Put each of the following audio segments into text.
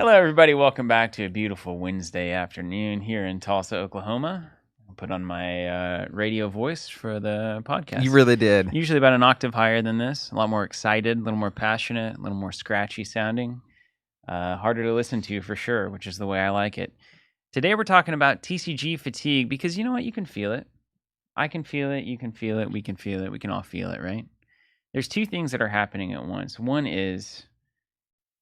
Hello, everybody. Welcome back to a beautiful Wednesday afternoon here in Tulsa, Oklahoma. I'll put on my radio voice for the podcast. You really did. Usually about an octave higher than this. A lot more excited, a little more passionate, a little more scratchy sounding. Harder to listen to for sure, which is the way I like it. Today we're talking about TCG fatigue because you know what? You can feel it. I can feel it. You can feel it. We can feel it. We can all feel it, right? There's two things that are happening at once. One is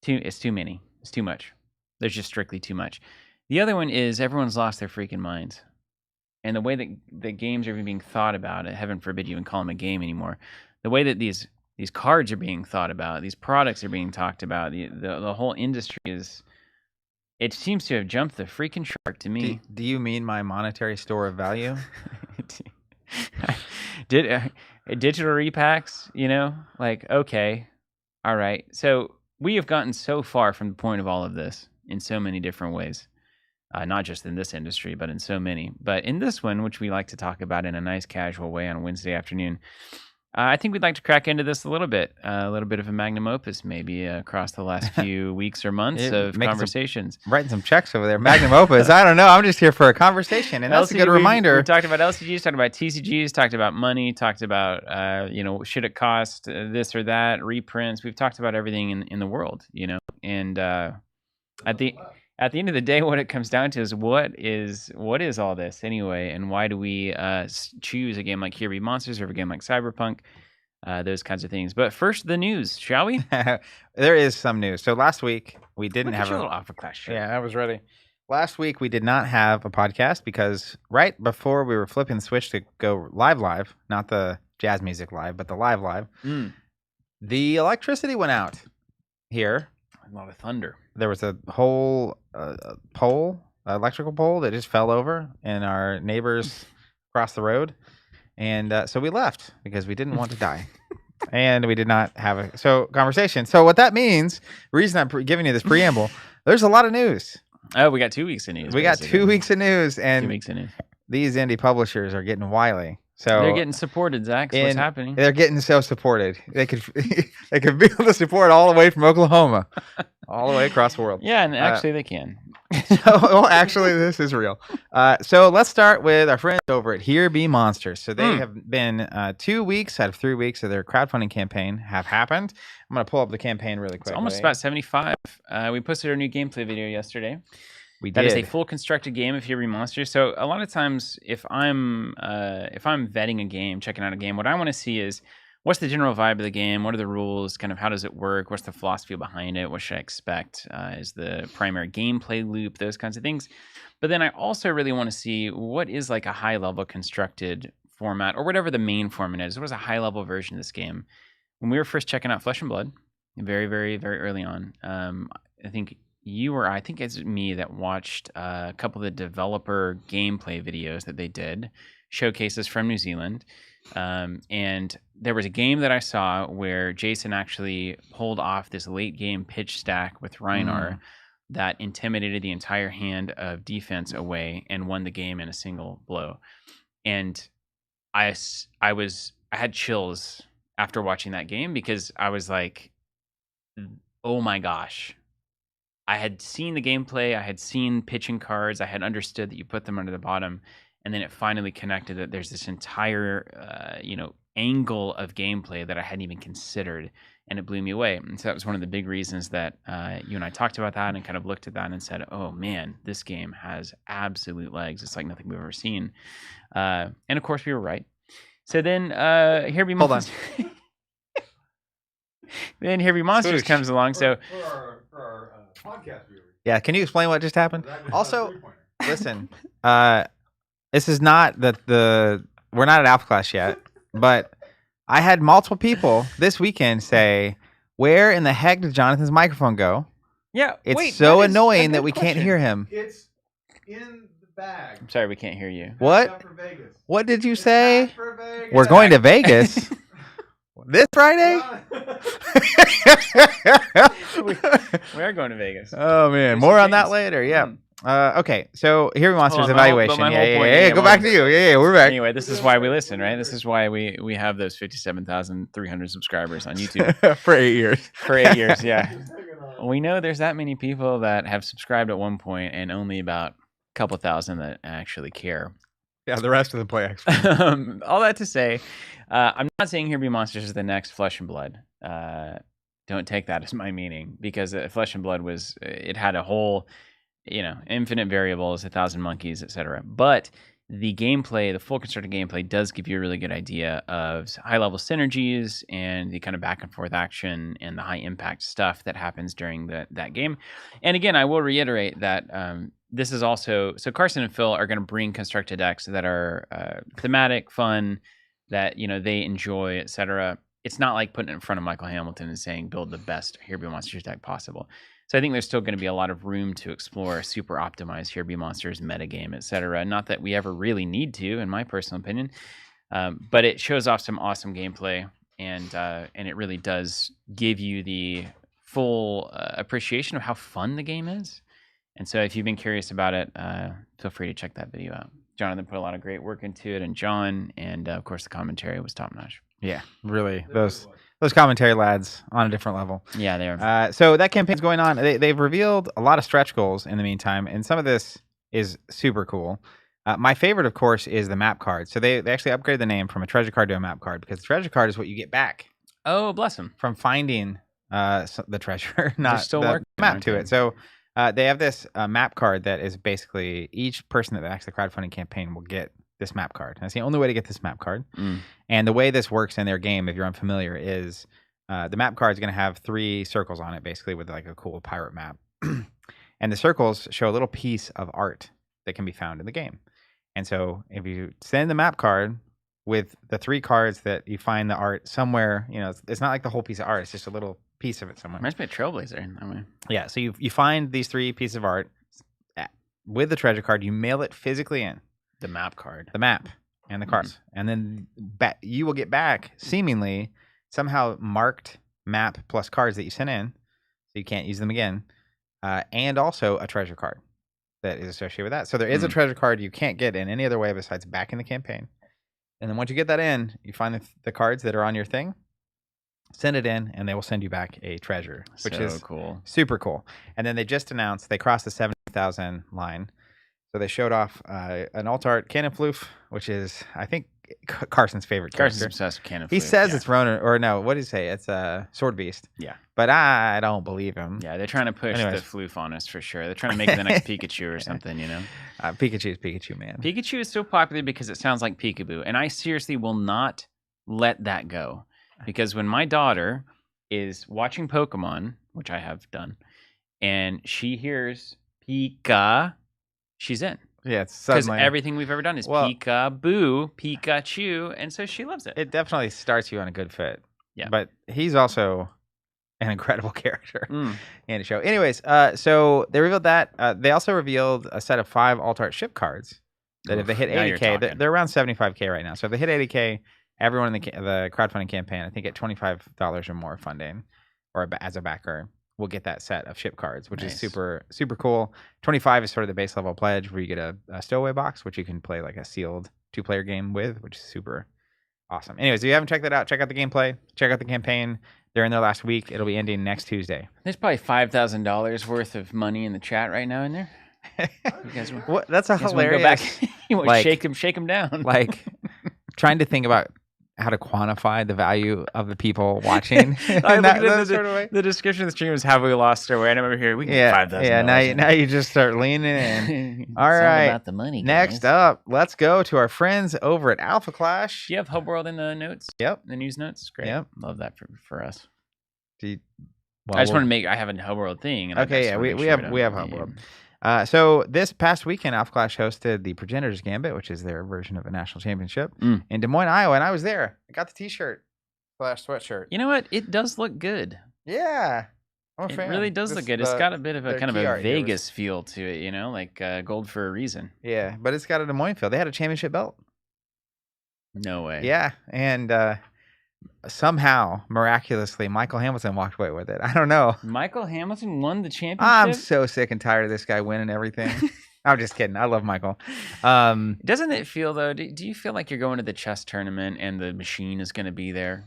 it's too many. It's too much. There's just strictly too much. The other one is everyone's lost their freaking minds. And the way that the games are even being thought about, heaven forbid you even call them a game anymore, the way that these cards are being thought about, these products are being talked about, the whole industry it seems to have jumped the freaking shark to me. Do you mean my monetary store of value? Digital repacks, okay, all right. So we have gotten so far from the point of all of this in so many different ways, not just in this industry, but in so many. But in this one, which we like to talk about in a nice casual way on a Wednesday afternoon, I think we'd like to crack into this a little bit of a magnum opus maybe across the last few weeks or months of conversations. Writing some checks over there. Magnum opus. I don't know. I'm just here for a conversation, and that's a good reminder. We talked about LCGs, talked about TCGs, talked about money, talked about, should it cost this or that, reprints. We've talked about everything in the world, and at the end of the day, what it comes down to is what is all this anyway, and why do we choose a game like Here Be Monsters over a game like Cyberpunk, those kinds of things. But first, the news, shall we? There is some news. So last week we didn't have a little Alpha Class show. Yeah, I was ready. Last week we did not have a podcast because right before we were flipping the switch to go live, not the jazz music live, but the live, the electricity went out here. A lot of thunder. There was a whole electrical pole that just fell over in our neighbors across the road. And so we left because we didn't want to die. And we did not have a conversation. So what that means, the reason I'm giving you this preamble, there's a lot of news. Oh, we got 2 weeks of news. We got 2 weeks of news. And 2 weeks of news. These indie publishers are getting wily. So they're getting supported, Zach. What's happening? They're getting so supported. They could be able to support all the way from Oklahoma, all the way across the world. Yeah, and actually they can. Actually, this is real. So let's start with our friends over at Here Be Monsters. So they have been 2 weeks out of 3 weeks of their crowdfunding campaign have happened. I'm going to pull up the campaign really quick. It's almost about 75. We posted our new gameplay video yesterday. We did. That is a full constructed game of Here Be Monsters. So a lot of times, if I'm vetting a game, checking out a game, what I want to see is what's the general vibe of the game, what are the rules, kind of how does it work, what's the philosophy behind it, what should I expect is the primary gameplay loop, those kinds of things. But then I also really want to see what is like a high level constructed format or whatever the main format is. What was a high level version of this game? When we were first checking out Flesh and Blood, very, very, very early on, I think it's me that watched a couple of the developer gameplay videos that they did, showcases from New Zealand. And there was a game that I saw where Jason actually pulled off this late game pitch stack with Reinar that intimidated the entire hand of defense away and won the game in a single blow. And I had chills after watching that game because I was like, oh my gosh. I had seen the gameplay, I had seen pitching cards, I had understood that you put them under the bottom, and then it finally connected that there's this entire, angle of gameplay that I hadn't even considered, and it blew me away. And so that was one of the big reasons that you and I talked about that and kind of looked at that and said, oh man, this game has absolute legs. It's like nothing we've ever seen. And of course we were right. So then Here Be Monsters. Then Here Be Monsters comes along. For our podcast viewers. Yeah, can you explain what just happened? Also, listen, this is not we're not at Alpha Class yet, but I had multiple people this weekend say, where in the heck did Jonathan's microphone go? Yeah, it's so annoying that we can't hear him. It's in the bag. I'm sorry, we can't hear you. What? For Vegas. What did you say? For Vegas. We're going to Vegas this Friday? We are going to Vegas. Oh man, more on that later. Yeah. Okay, so Here Be Monsters evaluation. Yeah. Go back to you. Yeah, we're back. Anyway, this is why we listen, right? This is why we have those 57,300 subscribers on YouTube for 8 years. For 8 years, yeah. We know there's that many people that have subscribed at one point, and only about a couple thousand that actually care. Yeah, the rest of them play X-Men. All that to say, I'm not saying Here Be Monsters is the next Flesh and Blood. Don't take that as my meaning, because Flesh and Blood it had a whole, infinite variables, 1,000 monkeys, etc. But the gameplay, the full constructed gameplay, does give you a really good idea of high-level synergies and the kind of back-and-forth action and the high-impact stuff that happens during that game. And again, I will reiterate that this is also... So Carson and Phil are going to bring constructed decks that are thematic, fun, that they enjoy, etc. It's not like putting it in front of Michael Hamilton and saying, build the best Here Be Monsters deck possible. So I think there's still going to be a lot of room to explore super optimized Here Be Monsters metagame, etc. Not that we ever really need to, in my personal opinion, but it shows off some awesome gameplay, and it really does give you the full appreciation of how fun the game is. And so if you've been curious about it, feel free to check that video out. Jonathan put a lot of great work into it, and John, and of course the commentary was top notch. Yeah, really. Those commentary lads on a different level. Yeah, they are. So that campaign's going on. They've revealed a lot of stretch goals in the meantime, and some of this is super cool. My favorite, of course, is the map card. So they actually upgraded the name from a treasure card to a map card, because the treasure card is what you get back. Oh, bless them. From finding the treasure, not still the working map to it. So they have this map card that is basically each person that backs the crowdfunding campaign will get this map card. That's the only way to get this map card. And the way this works in their game, if you're unfamiliar, is the map card is going to have 3 circles on it, basically, with like a cool pirate map. And the circles show a little piece of art that can be found in the game. And so if you send the map card with the 3 cards that you find the art somewhere, it's not like the whole piece of art. It's just a little piece of it somewhere. Reminds me of Trailblazer in that way. Yeah, so you find these 3 pieces of art with the treasure card. You mail it physically in. The map card. The map and the cards. And then you will get back, seemingly, somehow marked map plus cards that you sent in, so you can't use them again, and also a treasure card that is associated with that. So there is a treasure card you can't get in any other way besides back in the campaign. And then once you get that in, you find the cards that are on your thing, send it in, and they will send you back a treasure, which is cool. Super cool. And then they just announced they crossed the 70,000 line. So they showed off an alt-art Cannon Floof, which is, I think, Carson's favorite character. Carson's obsessed with Cannon Floof. He says it's Ronan, or no, what did he say? It's Sword Beast. Yeah. But I don't believe him. Yeah, they're trying to push the Floof on us for sure. They're trying to make the next Pikachu or something, Pikachu is Pikachu, man. Pikachu is so popular because it sounds like Peekaboo, and I seriously will not let that go. Because when my daughter is watching Pokemon, which I have done, and she hears Pika, she's in. Yeah, it's suddenly... Because everything we've ever done is Peekaboo, Pikachu, and so she loves it. It definitely starts you on a good foot. Yeah. But he's also an incredible character in the show. Anyways, so they revealed that. They also revealed a set of 5 alt-art ship cards that if they hit 80K, they're around 75K right now. So if they hit 80K, everyone in the crowdfunding campaign, I think at $25 or more funding, or as a backer, will get that set of ship cards, which is super, super cool. 25 is sort of the base level pledge, where you get a stowaway box, which you can play like a sealed 2-player game with, which is super awesome. Anyways, if you haven't checked that out, check out the gameplay, check out the campaign. They're in their last week. It'll be ending next Tuesday. There's probably $5,000 worth of money in the chat right now in there. What? That's a hilarious. Go back. You want to shake them down. Like trying to think about how to quantify the value of the people watching. The description of the stream is "Have we lost our way?" And I'm over here. We get $5,000. Yeah, now you just start leaning in. All right, all about the money. Next up, let's go to our friends over at Alpha Clash. Do you have Hub World in the notes? Yep, the news notes. Great. Yep, love that for us. I just want to make. I have a Hub World thing. And okay, yeah, we have Hub World. So this past weekend, Alpha Clash hosted the Progenitors Gambit, which is their version of a national championship in Des Moines, Iowa, and I was there. I got the T-shirt / sweatshirt. You know what? It does look good. Yeah, it really does look good. It's got a bit of a kind of a Vegas feel to it, like gold for a reason. Yeah, but it's got a Des Moines feel. They had a championship belt. No way. Yeah, and somehow, miraculously, Michael Hamilton walked away with it. I don't know. Michael Hamilton won the championship? I'm so sick and tired of this guy winning everything. I'm just kidding. I love Michael. Doesn't it feel, though, do you feel like you're going to the chess tournament and the machine is going to be there?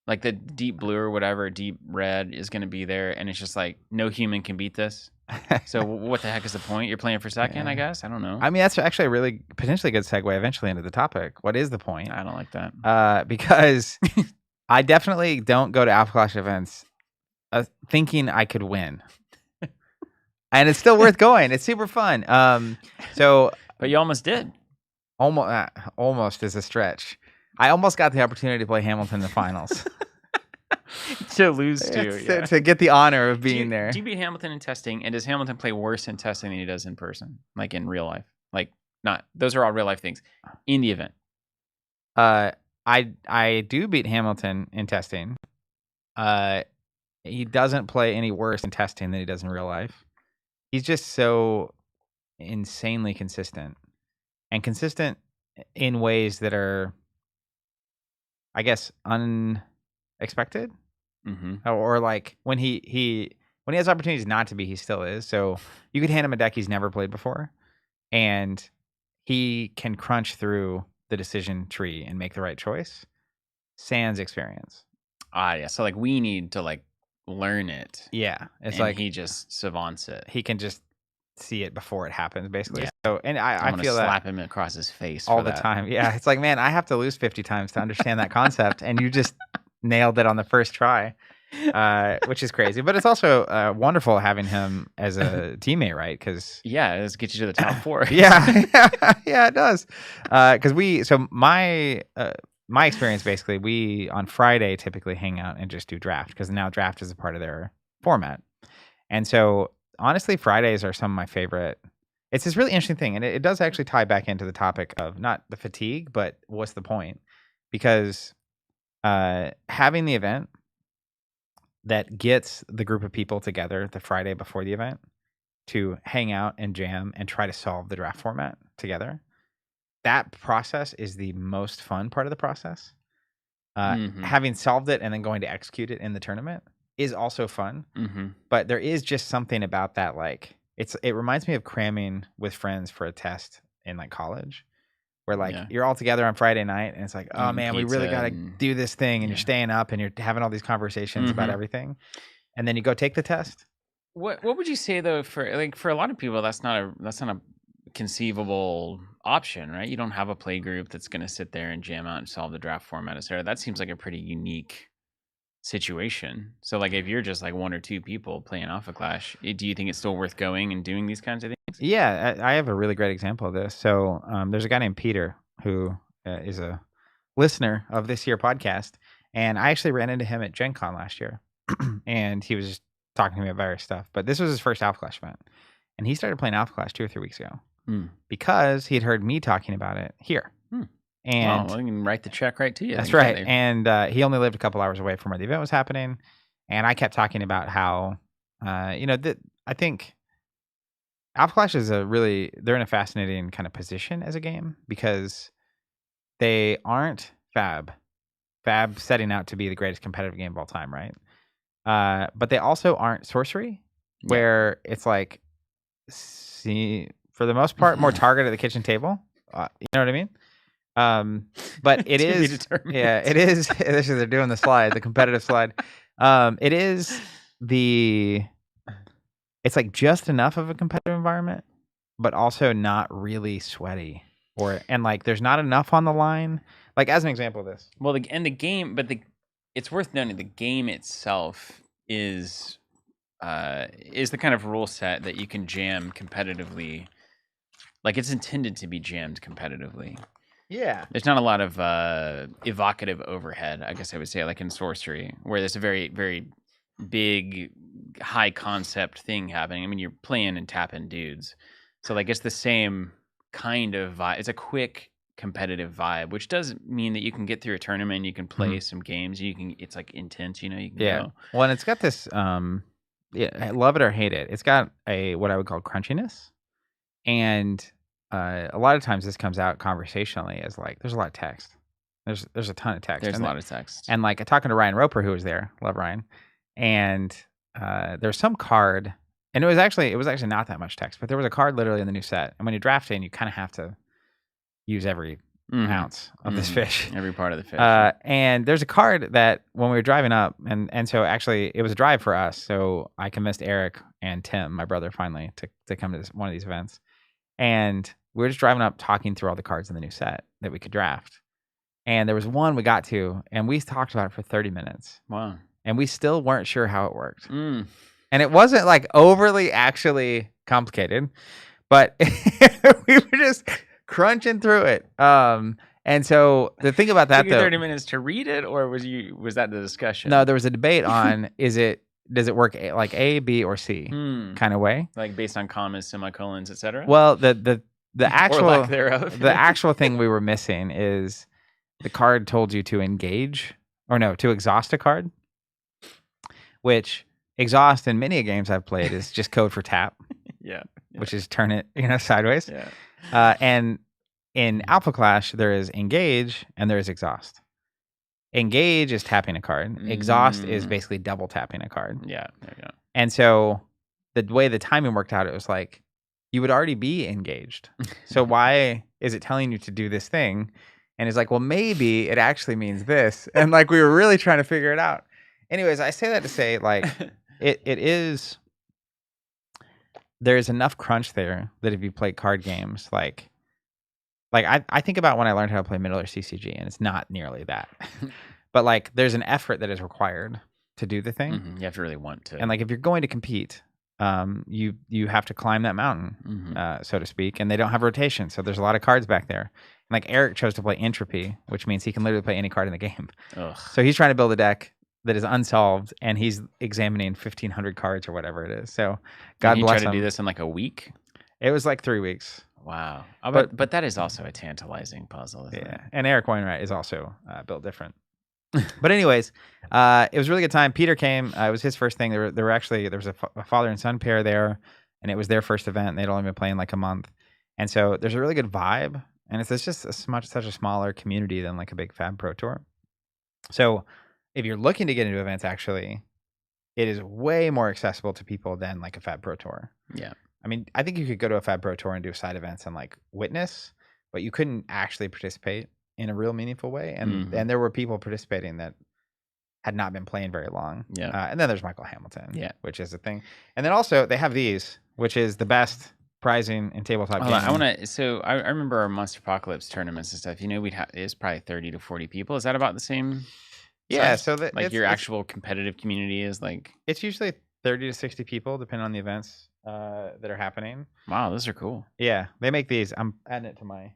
Like the deep blue or whatever, deep red is going to be there, and it's just like no human can beat this. So what the heck is the point? You're playing for second, I guess. I don't know. I mean, that's actually a really potentially good segue eventually into the topic. What is the point? I don't like that. Because I definitely don't go to Alpha Clash events thinking I could win. And it's still worth going. It's super fun. But you almost did. Almost is a stretch. I almost got the opportunity to play Hamilton in the finals. To lose to. To get the honor of being there. Do you beat Hamilton in testing? And does Hamilton play worse in testing than he does in person? Like in real life? Like, not, those are all real life things. In the event. I do beat Hamilton in testing. He doesn't play any worse in testing than he does in real life. He's just so insanely consistent. And consistent in ways that are, I guess, unexpected. Mm-hmm. Or like when he has opportunities not to be, he still is. So you could hand him a deck he's never played before, and he can crunch through the decision tree and make the right choice. Sans experience. Yeah. So like we need to like learn it. Yeah. It's and like he just savants it. He can just see it before it happens, basically. Yeah. So, and I feel that slap him across his face all the time. Yeah. It's like, man, I have to lose 50 times to understand that concept, and you just nailed it on the first try, which is crazy. But it's also wonderful having him as a teammate, right? Because it gets you to the top 4. yeah, it does. Because my experience, basically, we on Friday typically hang out and just do draft, because now draft is a part of their format. And so honestly, Fridays are some of my favorite. It's this really interesting thing, and it does actually tie back into the topic of not the fatigue, but what's the point? Because having the event that gets the group of people together the Friday before the event to hang out and jam and try to solve the draft format together, that process is the most fun part of the process. Having solved it and then going to execute it in the tournament is also fun. But there is just something about that, like it reminds me of cramming with friends for a test in like college, where like you're all together on Friday night and it's like, oh man, we really got to do this thing, and you're staying up and you're having all these conversations about everything, and then you go take the test. What would you say though, for a lot of people that's not a conceivable option, right? You don't have a play group that's going to sit there and jam out and solve the draft format, etc. That seems like a pretty unique situation. So like if you're just like one or two people playing Alpha Clash, do you think it's still worth going and doing these kinds of things? Yeah, I have a really great example of this. So there's a guy named Peter who is a listener of this year podcast, and I actually ran into him at Gen Con last year, and he was just talking to me about various stuff. But this was his first Alpha Clash event, and he started playing Alpha Clash 2 or 3 weeks ago because he had heard me talking about it here. And well, you can write the check right to you. That's right. And he only lived a couple hours away from where the event was happening. And I kept talking about how, I think Alpha Clash is they're in a fascinating kind of position as a game, because they aren't FAB setting out to be the greatest competitive game of all time, right? But they also aren't Sorcery, where it's like, for the most part, more target at the kitchen table. You know what I mean? But it is, it is. They're doing the slide, the competitive slide. It's like just enough of a competitive environment, but also not really sweaty, and like there's not enough on the line. Like as an example of this. Well, it's worth noting the game itself is the kind of rule set that you can jam competitively. Like it's intended to be jammed competitively. Yeah. There's not a lot of evocative overhead, I guess I would say, like in Sorcery, where there's a very, very big, high concept thing happening. I mean, you're playing and tapping dudes. So, like, it's the same kind of vibe. It's a quick, competitive vibe, which does mean that you can get through a tournament, you can play some games, it's like intense, you can go. Well, and it's got this, love it or hate it, it's got what I would call crunchiness. And a lot of times this comes out conversationally as like there's a lot of text. There's a ton of text. There's a lot of text. And like talking to Ryan Roper, who was there, love Ryan, and there's some card, and it was actually not that much text, but there was a card literally in the new set. And when you draft in, you kind of have to use every ounce of this fish. Every part of the fish. And there's a card that when we were driving up, and so actually it was a drive for us. So I convinced Eric and Tim, my brother, finally to come to one of these events. And we were just driving up, talking through all the cards in the new set that we could draft. And there was one we got to, and we talked about it for 30 minutes. Wow. And we still weren't sure how it worked. Mm. And it wasn't like overly actually complicated, but we were just crunching through it. And so the thing about that, Took you though, 30 minutes to read it, or was that the discussion? no, there was a debate on does it work like A, B, or C kind of way, like based on commas, semicolons, etc. Well, the actual or lack thereof. the actual thing we were missing is the card told you to engage to exhaust a card, which exhaust in many games I've played is just code for tap. Yeah. Which is turn it sideways. Yeah. And in Alpha Clash, there is engage and there is exhaust. Engage is tapping a card. Exhaust is basically double tapping a card. Yeah, there you go. And so the way the timing worked out, it was like you would already be engaged. So why is it telling you to do this thing? And it's like, well, maybe it actually means this. And like we were really trying to figure it out. Anyways, I say that to say like it is, there's enough crunch there that if you play card games, like I think about when I learned how to play Middle-earth TCG, and it's not nearly that. But like there's an effort that is required to do the thing. Mm-hmm. You have to really want to. And like if you're going to compete, you have to climb that mountain, so to speak, and they don't have rotation, so there's a lot of cards back there. And like Eric chose to play Entropy, which means he can literally play any card in the game. Ugh. So he's trying to build a deck that is unsolved, and he's examining 1,500 cards or whatever it is. So God Did he bless try him. to do this in like a week? It was like 3 weeks. Wow. But that is also a tantalizing puzzle, isn't it? And Eric Wainwright is also built different. But anyways, it was a really good time. Peter came. It was his first thing. There was a father and son pair there, and it was their first event. And they'd only been playing like a month, and so there's a really good vibe. And it's just such a smaller community than like a big Fab Pro Tour. So if you're looking to get into events, actually, it is way more accessible to people than like a Fab Pro Tour. Yeah. I mean, I think you could go to a Fab Pro Tour and do side events and like witness, but you couldn't actually participate in a real meaningful way. And there were people participating that had not been playing very long. Yeah. And then there's Michael Hamilton, yeah, which is the thing. And then also they have these, which is the best prizing in tabletop gaming. I remember our Monster Apocalypse tournaments and stuff. You know, it's probably 30 to 40 people. Is that about the same? Yeah. size? So that like your actual competitive community is like. It's usually 30 to 60 people, depending on the events that are happening. Wow, those are cool. Yeah, they make these. I'm adding it to my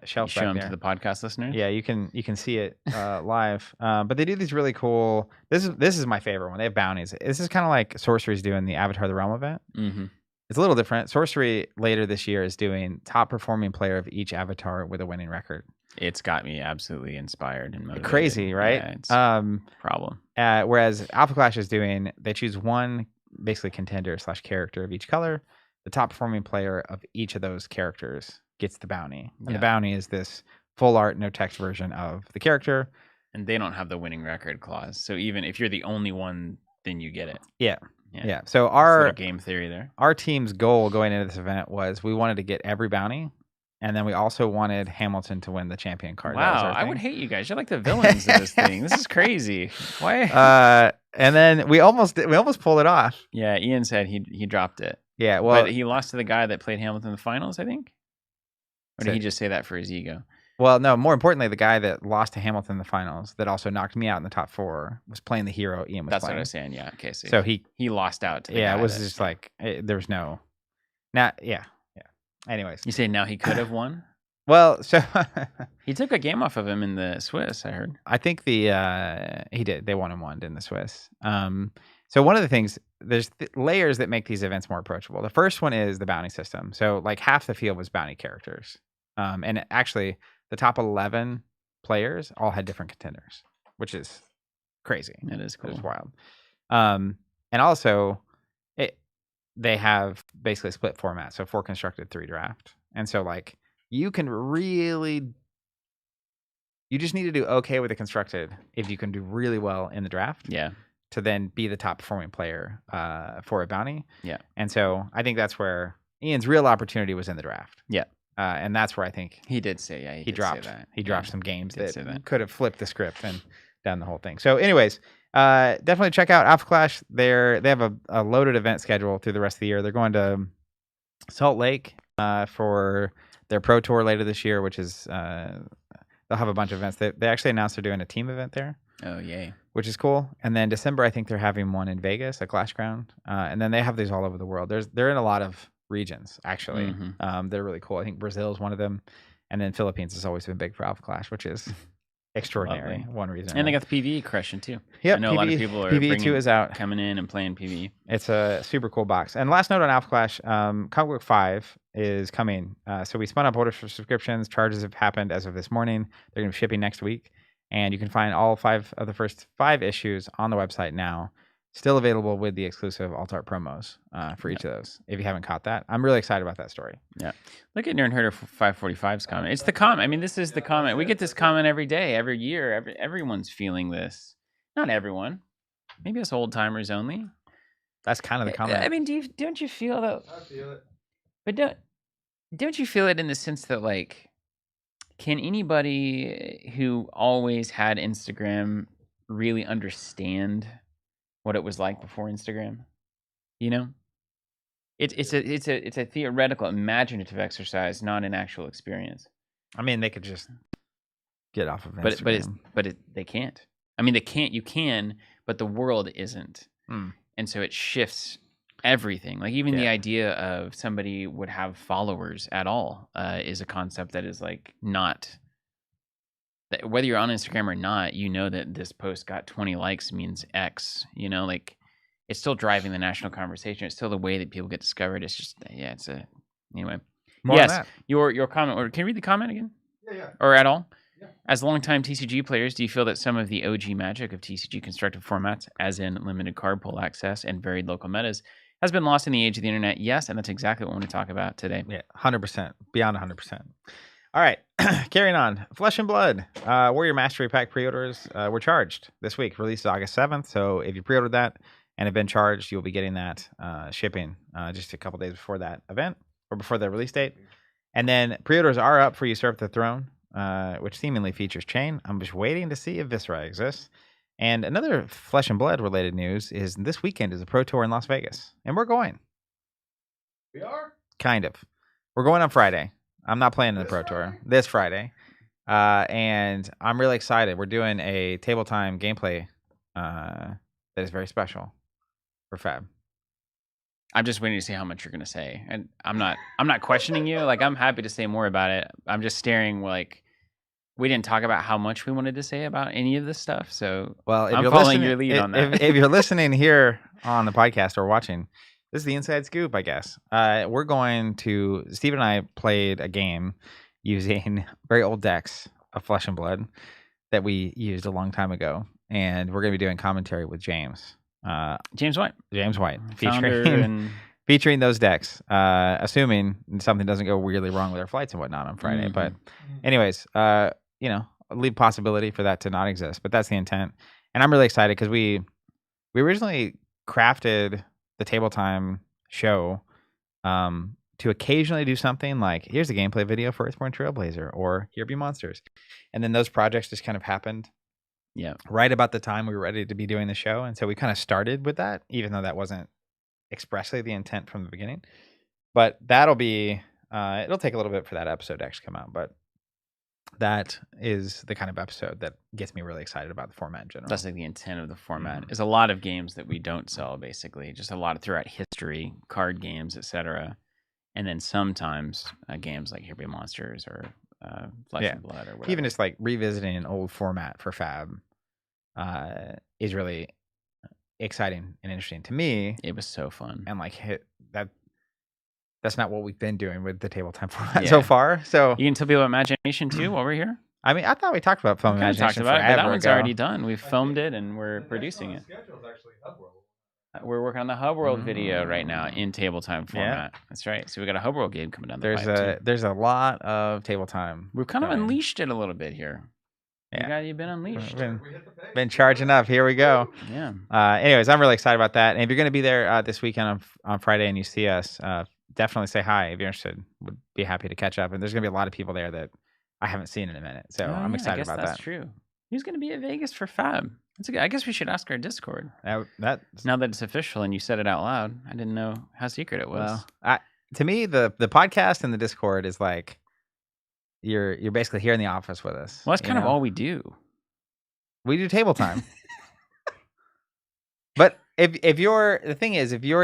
shelf. Show them to the podcast listeners. Yeah, you can see it live. But they do these really cool. This is my favorite one. They have bounties. This is kind of like Sorcery's doing the Avatar: The Realm event. Mm-hmm. It's a little different. Sorcery later this year is doing top performing player of each avatar with a winning record. It's got me absolutely inspired and motivated. Crazy, right? Yeah, it's a problem. Whereas Alpha Clash is doing, they choose one basically contender / character of each color. The top performing player of each of those characters gets the bounty. And the bounty is this full art, no text version of the character. And they don't have the winning record clause. So even if you're the only one, then you get it. Yeah. So our game theory there. Our team's goal going into this event was we wanted to get every bounty. And then we also wanted Hamilton to win the champion card. Wow, I would hate you guys. You're like the villains of this thing. This is crazy. Why? And then we almost pulled it off. Yeah, Ian said he dropped it. Yeah, well, but he lost to the guy that played Hamilton in the finals, I think. Or did he just say that for his ego? Well, no. More importantly, the guy that lost to Hamilton in the finals, that also knocked me out in the top 4, was playing the hero Ian was That's playing. What I was saying. Yeah. Okay. So he lost out to the guy. Yeah, it was just like there's no. Now, yeah. Anyways, you say now he could have won. Well, so he took a game off of him in the Swiss, I heard. I think he did. They 1-1 in the Swiss. So one of the things, there's layers that make these events more approachable. The first one is the bounty system. So like half the field was bounty characters. And actually the top 11 players all had different contenders, which is crazy. It is cool. It's wild. And also they have basically a split format. So 4 constructed, 3 draft. And so like, you just need to do okay with the constructed if you can do really well in the draft. Yeah. To then be the top performing player for a bounty. Yeah. And so I think that's where Ian's real opportunity was in the draft. Yeah. and that's where I think He did say, yeah, he did dropped. say that. He dropped some games did say that that. could have flipped the script and done the whole thing. So, anyways, definitely check out Alpha Clash. They have a loaded event schedule through the rest of the year. They're going to Salt Lake for their Pro Tour later this year, which is they'll have a bunch of events. They actually announced they're doing a team event there. Oh, yay. Which is cool. And then December, I think they're having one in Vegas, a Clash Ground. And then they have these all over the world. They're in a lot of regions, actually. Mm-hmm. They're really cool. I think Brazil is one of them. And then Philippines has always been big for Alpha Clash, which is extraordinary. Lovely. One reason. And they got the PvE crushing, too. Yep, I know a lot of people are PvE 2 is out. coming in and playing PvE. It's a super cool box. And last note on Alpha Clash, Comic Book 5 is coming. So we spun up orders for subscriptions. Charges have happened as of this morning. They're going to be shipping next week. And you can find all 5 of the first 5 issues on the website now. Still available with the exclusive alt-art promos for each of those, if you haven't caught that. I'm really excited about that story. Yeah. Look at Nerd Herder 545's comment. It's the comment. I mean, this is the comment. We get this comment every day, every year. Everyone's feeling this. Not everyone. Maybe us old-timers only. That's kind of the comment. I mean, don't you feel that? I feel it. But don't you feel it in the sense that, like, can anybody who always had Instagram really understand what it was like before Instagram? You know, it's a theoretical, imaginative exercise, not an actual experience. I mean, they could just get off of Instagram. But they can't. I mean, they can't. You can, but the world isn't, and so it shifts everything. Like even the idea of somebody would have followers at all is a concept that is like not. Whether you're on Instagram or not, you know that this post got 20 likes means X. You know, like it's still driving the national conversation. It's still the way that people get discovered. It's just anyway. More on that. Your comment. Or can you read the comment again? Yeah. Or at all? Yeah. As longtime TCG players, do you feel that some of the OG magic of TCG constructed formats, as in limited card pool access and varied local metas, has been lost in the age of the internet? Yes, and that's exactly what I want to talk about today. Yeah, 100%. Beyond 100%. All right, carrying on. Flesh and Blood. Warrior Mastery Pack pre-orders were charged this week. Released August 7th. So if you pre-ordered that and have been charged, you'll be getting that shipping just a couple days before that event or before the release date. And then pre-orders are up for Usurp the Throne, which seemingly features Chain. I'm just waiting to see if Viscera exists. And another Flesh and Blood related news is this weekend is a Pro Tour in Las Vegas. And we're going. We are? Kind of. We're going on Friday. I'm not playing in the Pro Tour this Friday. And I'm really excited. We're doing a table time gameplay that is very special for FAB. I'm just waiting to see how much you're going to say. And I'm not questioning you. Like, I'm happy to say more about it. I'm just staring like we didn't talk about how much we wanted to say about any of this stuff. So well, if I'm you're following your lead on that. If you're listening here on the podcast or watching, this is the inside scoop, I guess. We're going to... Steve and I played a game using very old decks of Flesh and Blood that we used a long time ago. And we're going to be doing commentary with James. James White. Featuring those decks, assuming something doesn't go weirdly wrong with our flights and whatnot on Friday. But anyways, leave possibility for that to not exist. But that's the intent. And I'm really excited because we originally crafted the Table Time show to occasionally do something like, here's a gameplay video for Earthborne Trailblazer, or Here Be Monsters. And then those projects just kind of happened right about the time we were ready to be doing the show. And so we kind of started with that, even though that wasn't expressly the intent from the beginning. But that'll be, it'll take a little bit for that episode to actually come out. But that is the kind of episode that gets me really excited about the format in general. That's like the intent of the format. Is a lot of games that we don't sell, basically. Just a lot of throughout history, card games, etc. And then sometimes games like Here Be Monsters or Flesh and Blood or whatever. Even just like revisiting an old format for FAB is really exciting and interesting to me. It was so fun. And like that's not what we've been doing with the Table Time format so far. So you can tell people about Imagination too while we're here. I mean, I thought we talked about Film Imagination. Talked about it, but that one's already done. We've filmed it and we're producing it. We're working on the Hub World video right now in Table Time format. Yeah. That's right. So we got a Hub World game coming down the pipe. There's a lot of Table Time. We've kind of unleashed it a little bit here. Yeah. You've been unleashed. Been charging up. Here we go. Yeah. Anyways, I'm really excited about that. And if you're going to be there this weekend on Friday and you see us, definitely say hi if you're interested. Would be happy to catch up. And there's gonna be a lot of people there that I haven't seen in a minute, so I'm I excited guess about that's that. true. Who's going to be at Vegas for FAB? I guess we should ask our Discord. That Now that it's official and you said it out loud, I didn't know how secret it was. well, to me the podcast and the Discord is like you're basically here in the office with us. Well, that's kind of all we do. We do table time. But if you're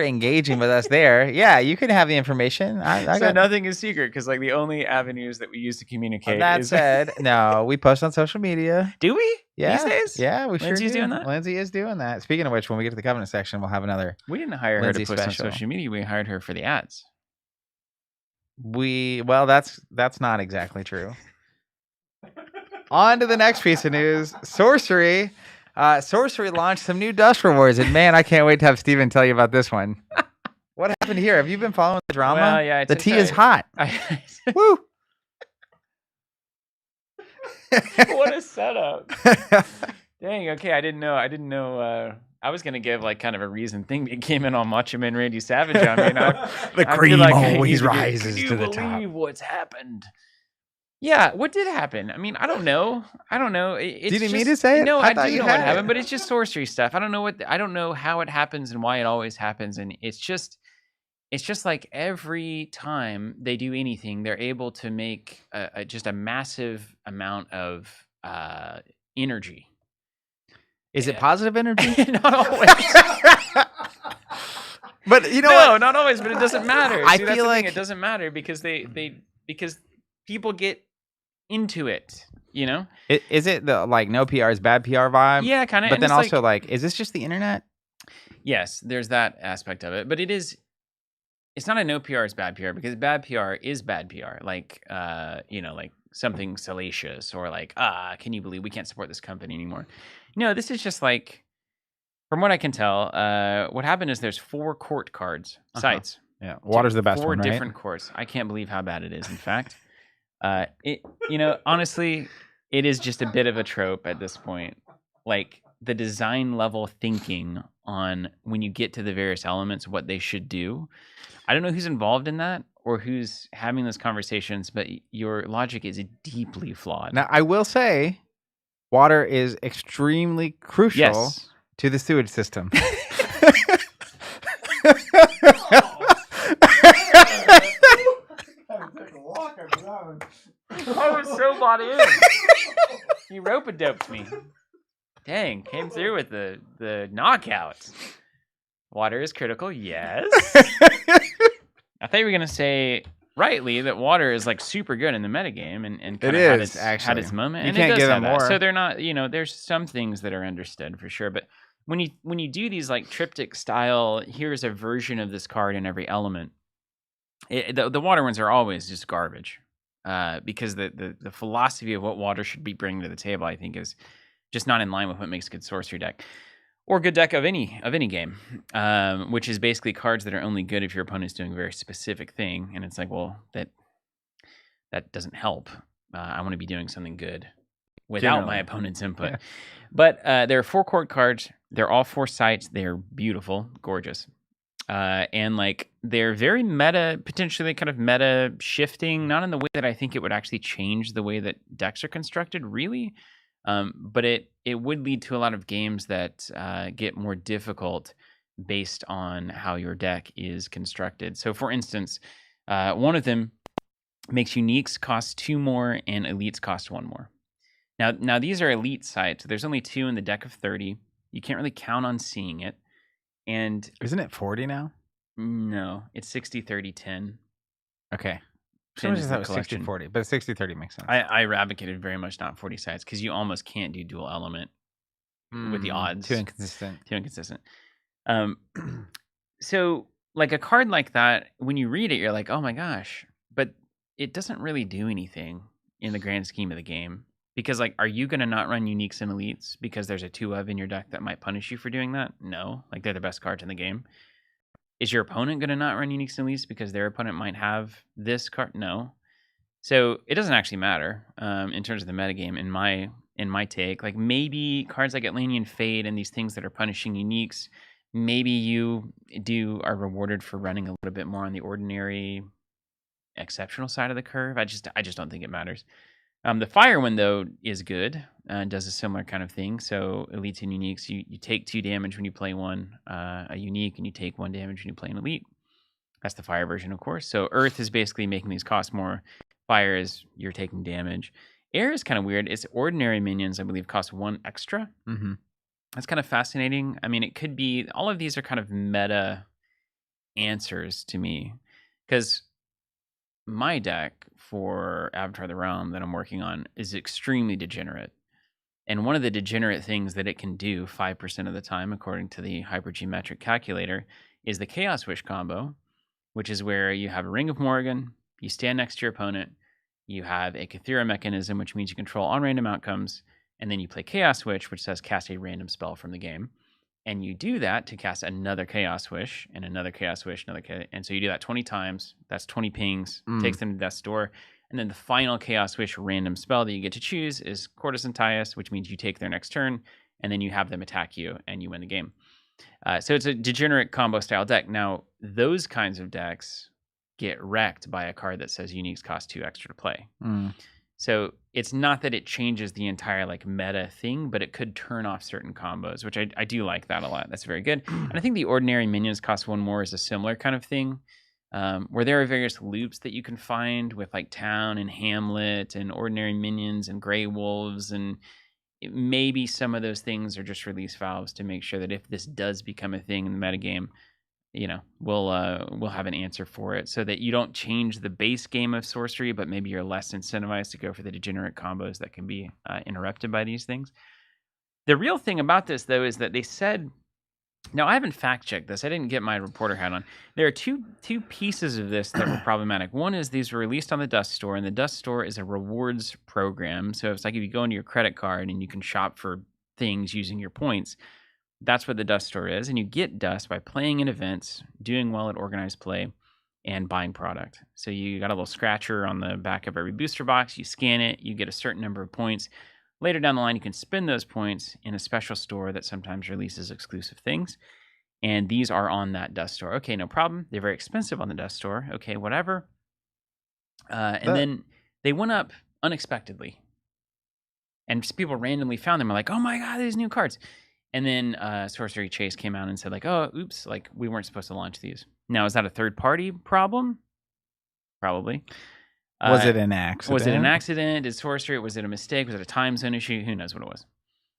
engaging with us there, yeah, you can have the information. So nothing is secret because like the only avenues that we use to communicate. That said, no, we post on social media. Do we? Yeah, These days? Yeah, we Lindsay's sure do. doing that? Lindsay is doing that. Speaking of which, when we get to the Covenant section, we'll have another. We didn't hire Lindsay her to post special. on social media. We hired her for the ads. That's not exactly true. On to the next piece of news. Sorcery. Sorcery launched some new dust rewards, and man, I can't wait to have Steven tell you about this one. What happened here? Have you been following the drama? Well, yeah, the tea is hot. Woo! What a setup! Dang. Okay, I didn't know. I was gonna give like kind of a reason thing that came in on Macho Man Randy Savage. I mean, the cream always rises to the top. Can you believe what's happened? Yeah, what did happen? I mean, I don't know. It's Did you mean to say it? No, I do you know had what it. happened, but it's just sorcery stuff. I don't know how it happens and why it always happens, and it's just like every time they do anything, they're able to make just a massive amount of energy. Is it positive energy? Not always. But you know no, what? not always. But it doesn't matter. I See, that's feel the like thing. It doesn't matter because because people get into it. You know? Is it the like no PR is bad PR vibe? Yeah, kind of. But then also like, is this just the internet? Yes, there's that aspect of it. But it's not a no PR is bad PR because bad PR is bad PR. Like like something salacious or like, can you believe we can't support this company anymore? No, this is just like, from what I can tell, what happened is there's 4 court cards, sites. Yeah, water's the best 4 one, right? different courts. I can't believe how bad it is, in fact. Honestly, it is just a bit of a trope at this point. Like, the design level thinking on when you get to the various elements, what they should do. I don't know who's involved in that or who's having those conversations, but your logic is deeply flawed. Now, I will say, water is extremely crucial to the sewage system. I was so bought in. He rope-a-doped me. Dang, came through with the knockout. Water is critical, yes. I thought you were going to say, rightly, that water is like super good in the metagame and kind of had its moment. You and can't it does give have them that. more. So they're not, there's some things that are understood for sure. But when you do these like triptych style, here's a version of this card in every element, the water ones are always just garbage. Because the philosophy of what water should be bringing to the table, I think, is just not in line with what makes a good sorcery deck. Or good deck of any game, which is basically cards that are only good if your opponent's doing a very specific thing. And it's like, well, that doesn't help. I want to be doing something good without my opponent's input. Yeah. But there are 4 court cards. They're all 4 sites. They're beautiful, gorgeous. And like they're very meta, potentially kind of meta shifting, not in the way that I think it would actually change the way that decks are constructed, really. But it would lead to a lot of games that get more difficult based on how your deck is constructed. So, for instance, one of them makes uniques cost 2 more and elites cost 1 more. Now these are elite sites. There's only 2 in the deck of 30. You can't really count on seeing it. And isn't it 40 now? No, it's 60, 30, 10. Okay. That was 60-40, but 60-30 makes sense. I advocated very much not 40 sides because you almost can't do dual element with the odds. Too inconsistent. So, like a card like that, when you read it, you're like, oh my gosh. But it doesn't really do anything in the grand scheme of the game. Because, like, are you going to not run uniques and elites because there's a 2 of in your deck that might punish you for doing that? No. Like, they're the best cards in the game. Is your opponent going to not run uniques and elites because their opponent might have this card? No. So it doesn't actually matter in terms of the metagame in my take. Like, maybe cards like Atlantean Fade and these things that are punishing uniques maybe you are rewarded for running a little bit more on the ordinary, exceptional side of the curve. I just don't think it matters. The fire one though is good and does a similar kind of thing. So elites and uniques, you take 2 damage when you play one a unique, and you take 1 damage when you play an elite. That's the fire version, of course. So earth is basically making these cost more. Fire is you're taking damage. Air is kind of weird. It's ordinary minions, I believe, cost 1 extra. Mm-hmm. That's kind of fascinating. I mean, it could be all of these are kind of meta answers to me, because my deck for Avatar of the Realm that I'm working on is extremely degenerate. And one of the degenerate things that it can do 5% of the time, according to the hypergeometric calculator, is the Chaos Wish combo, which is where you have a Ring of Morrigan, you stand next to your opponent, you have a Cathera mechanism, which means you control all random outcomes, and then you play Chaos Wish, which says cast a random spell from the game. And you do that to cast another Chaos Wish and another Chaos Wish, and so you do that 20 times. That's 20 pings, takes them to Death's Door. And then the final Chaos Wish random spell that you get to choose is Courtesan Tyus, which means you take their next turn, and then you have them attack you, and you win the game. So it's a degenerate combo style deck. Now, those kinds of decks get wrecked by a card that says uniques cost 2 extra to play. So it's not that it changes the entire like meta thing, but it could turn off certain combos, which I do like that a lot. That's very good. And I think the ordinary minions cost 1 more is a similar kind of thing, where there are various loops that you can find with like Town and Hamlet and ordinary minions and Grey Wolves, and maybe some of those things are just release valves to make sure that if this does become a thing in the metagame, we'll have an answer for it, so that you don't change the base game of sorcery, but maybe you're less incentivized to go for the degenerate combos that can be interrupted by these things. The real thing about this, though, is that they said, now I haven't fact checked this, I didn't get my reporter hat on. There are two pieces of this that were problematic. One is these were released on the Dust Store, and the Dust Store is a rewards program. So it's like if you go into your credit card and you can shop for things using your points. That's what the Dust Store is, and you get dust by playing in events, doing well at organized play, and buying product. So you got a little scratcher on the back of every booster box, you scan it, you get a certain number of points. Later down the line, you can spend those points in a special store that sometimes releases exclusive things, and these are on that Dust Store. Okay, no problem. They're very expensive on the Dust Store. Okay, whatever. And then they went up unexpectedly, and just people randomly found them, are like, oh my god, these new cards. And then Sorcery Chase came out and said, like, oh, oops, like, we weren't supposed to launch these. Now, is that a third-party problem? Probably. Was it an accident? Was it an accident? Did Sorcery, was it a mistake? Was it a time zone issue? Who knows what it was?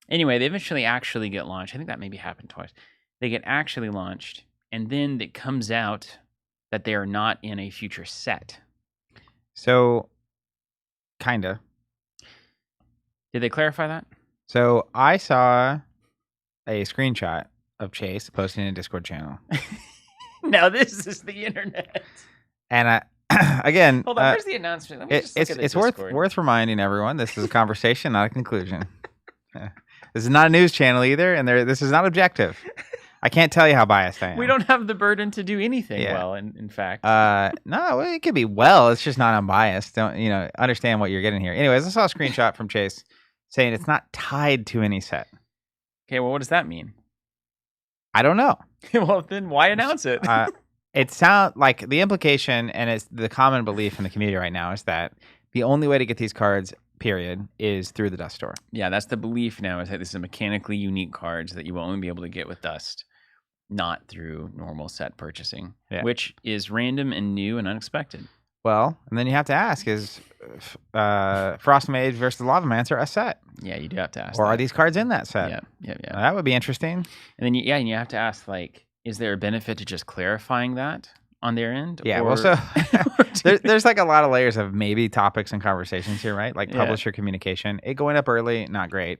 Anyway, they eventually actually get launched. I think that maybe happened twice. They get actually launched, and then it comes out that they are not in a future set. So, kinda. Did they clarify that? So, I saw a screenshot of Chase posting in a Discord channel. Now this is the internet. And I, again, hold on, where's the announcement? Let me just look at the it's Discord. worth reminding everyone this is a conversation, not a conclusion. This is not a news channel either, and this is not objective. I can't tell you how biased I am. We don't have the burden to do anything well, in fact. No, it could be well. It's just not unbiased. Don't understand what you're getting here. Anyways, I saw a screenshot from Chase saying it's not tied to any set. Okay, well, what does that mean? I don't know. Well, then why announce it? It sounds like the implication, and it's the common belief in the community right now, is that the only way to get these cards, period, is through the Dust Store. Yeah, that's the belief now, is that this is mechanically unique cards that you will only be able to get with Dust, not through normal set purchasing, which is random and new and unexpected. Well, and then you have to ask, is Frost Mage versus Lava Mancer a set? Yeah, you do have to ask. Or are these cards in that set? Yeah. That would be interesting. And then, and you have to ask, like, is there a benefit to just clarifying that on their end? Yeah, well, so there's like a lot of layers of maybe topics and conversations here, right? Like publisher communication. It going up early, not great.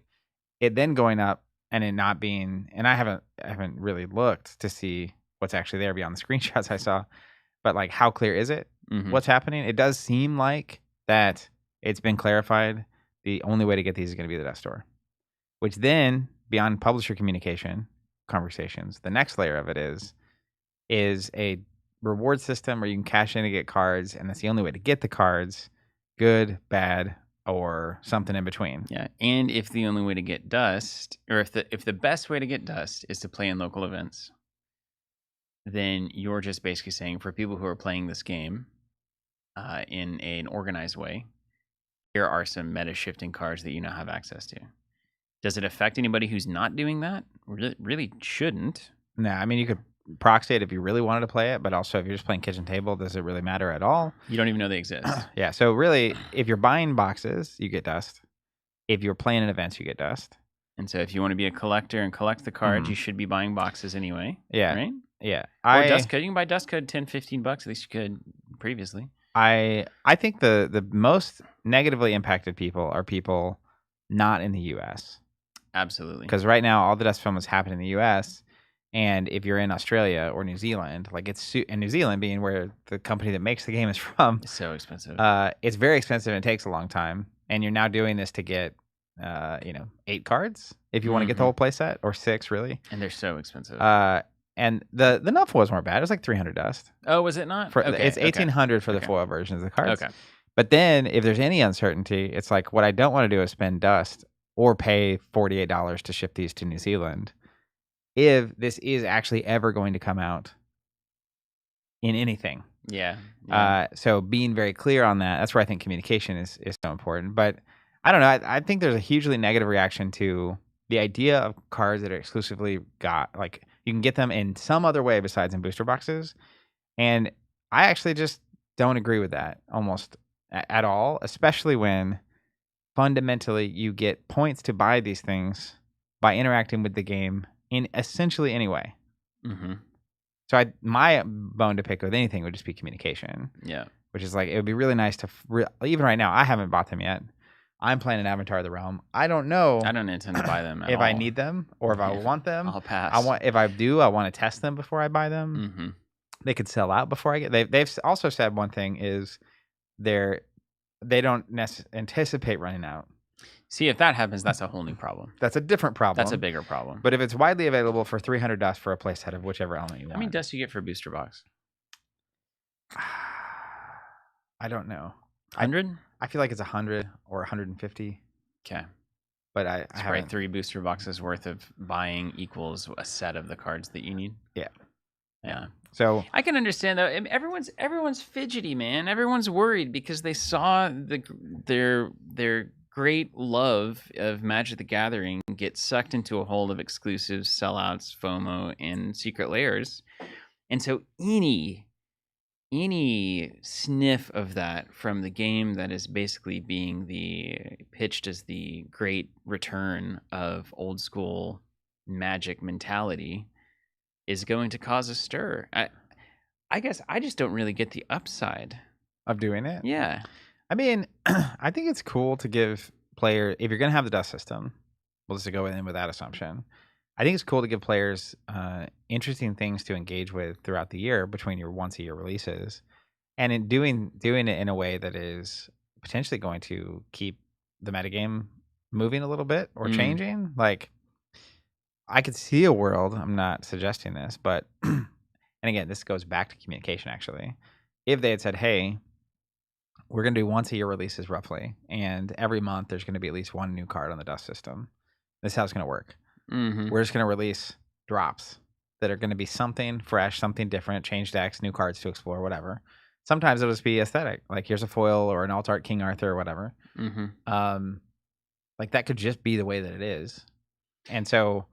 It then going up and it not being, and I haven't really looked to see what's actually there beyond the screenshots I saw, but like how clear is it? Mm-hmm. What's happening? It does seem like that it's been clarified. The only way to get these is going to be the Dust Store, which then beyond publisher communication conversations, the next layer of it is a reward system where you can cash in to get cards, and that's the only way to get the cards, good, bad, or something in between. Yeah, and if the only way to get Dust, or if the best way to get Dust is to play in local events, then you're just basically saying for people who are playing this game in an organized way, here are some meta shifting cards that you now have access to. Does it affect anybody who's not doing that? Really shouldn't. No, I mean, you could proxy it if you really wanted to play it, but also if you're just playing kitchen table, does it really matter at all? You don't even know they exist. Yeah, so really, if you're buying boxes, you get dust. If you're playing in events, you get dust. And so if you want to be a collector and collect the cards, you should be buying boxes anyway. Yeah. Right? Yeah. Or dust code. You can buy dust code $10, $15. At least you could previously. I think the most negatively impacted people are people not in the U.S. Absolutely. Because right now, all the dust film is happening in the U.S., and if you're in Australia or New Zealand, like and New Zealand being where the company that makes the game is from, It's so expensive. it's very expensive and it takes a long time. And you're now doing this to get, 8 cards if you want to get the whole play set, or 6 really. And they're so expensive. And the Nuff wasn't more bad. It was like 300 dust. Oh, was it not? It's 1,800 for the foil versions of the cards. Okay. But then if there's any uncertainty, it's like what I don't want to do is spend dust or pay $48 to ship these to New Zealand if this is actually ever going to come out in anything. Yeah. So being very clear on that, that's where I think communication is so important. But I don't know. I think there's a hugely negative reaction to the idea of cards that are exclusively like you can get them in some other way besides in booster boxes. And I actually just don't agree with that almost at all, especially when fundamentally you get points to buy these things by interacting with the game in essentially any way. Mm-hmm. So my bone to pick with anything would just be communication. Yeah. Which is like, it would be really nice to, even right now, I haven't bought them yet. I'm playing an Avatar of the Realm. I don't know. I don't intend to buy them at if all. I need them or if I want them. I'll pass. If I do, I want to test them before I buy them. Mm-hmm. They could sell out before I get. They've also said one thing is they don't anticipate running out. See, if that happens, that's a whole new problem. That's a different problem. That's a bigger problem. But if it's widely available for 300 dust for a playset of whichever element you want. How many dust do you get for a booster box? I don't know. 100? I feel like it's 100 or 150. Okay. But I That's haven't. right. 3 booster boxes worth of buying equals a set of the cards that you need. Yeah. Yeah. So I can understand though. Everyone's fidgety, man. Everyone's worried because they saw their great love of Magic the Gathering get sucked into a hole of exclusives, sellouts, FOMO, and secret layers. And so any sniff of that from the game that is basically being pitched as the great return of old school Magic mentality is going to cause a stir. I guess I just don't really get the upside of doing it. Yeah. I mean, I think it's cool to give players, if you're going to have the dust system, we'll just go in with that assumption. I think it's cool to give players interesting things to engage with throughout the year between your once-a-year releases, and in doing it in a way that is potentially going to keep the metagame moving a little bit or changing. Like, I could see a world, I'm not suggesting this, but, and again, this goes back to communication actually. If they had said, hey, we're going to do once-a-year releases roughly, and every month there's going to be at least one new card on the dust system. This is how it's going to work. Mm-hmm. We're just going to release drops that are going to be something fresh, something different, change decks, new cards to explore, whatever. Sometimes it'll just be aesthetic. Like, here's a foil or an alt art King Arthur or whatever. Mm-hmm. Like, that could just be the way that it is. And so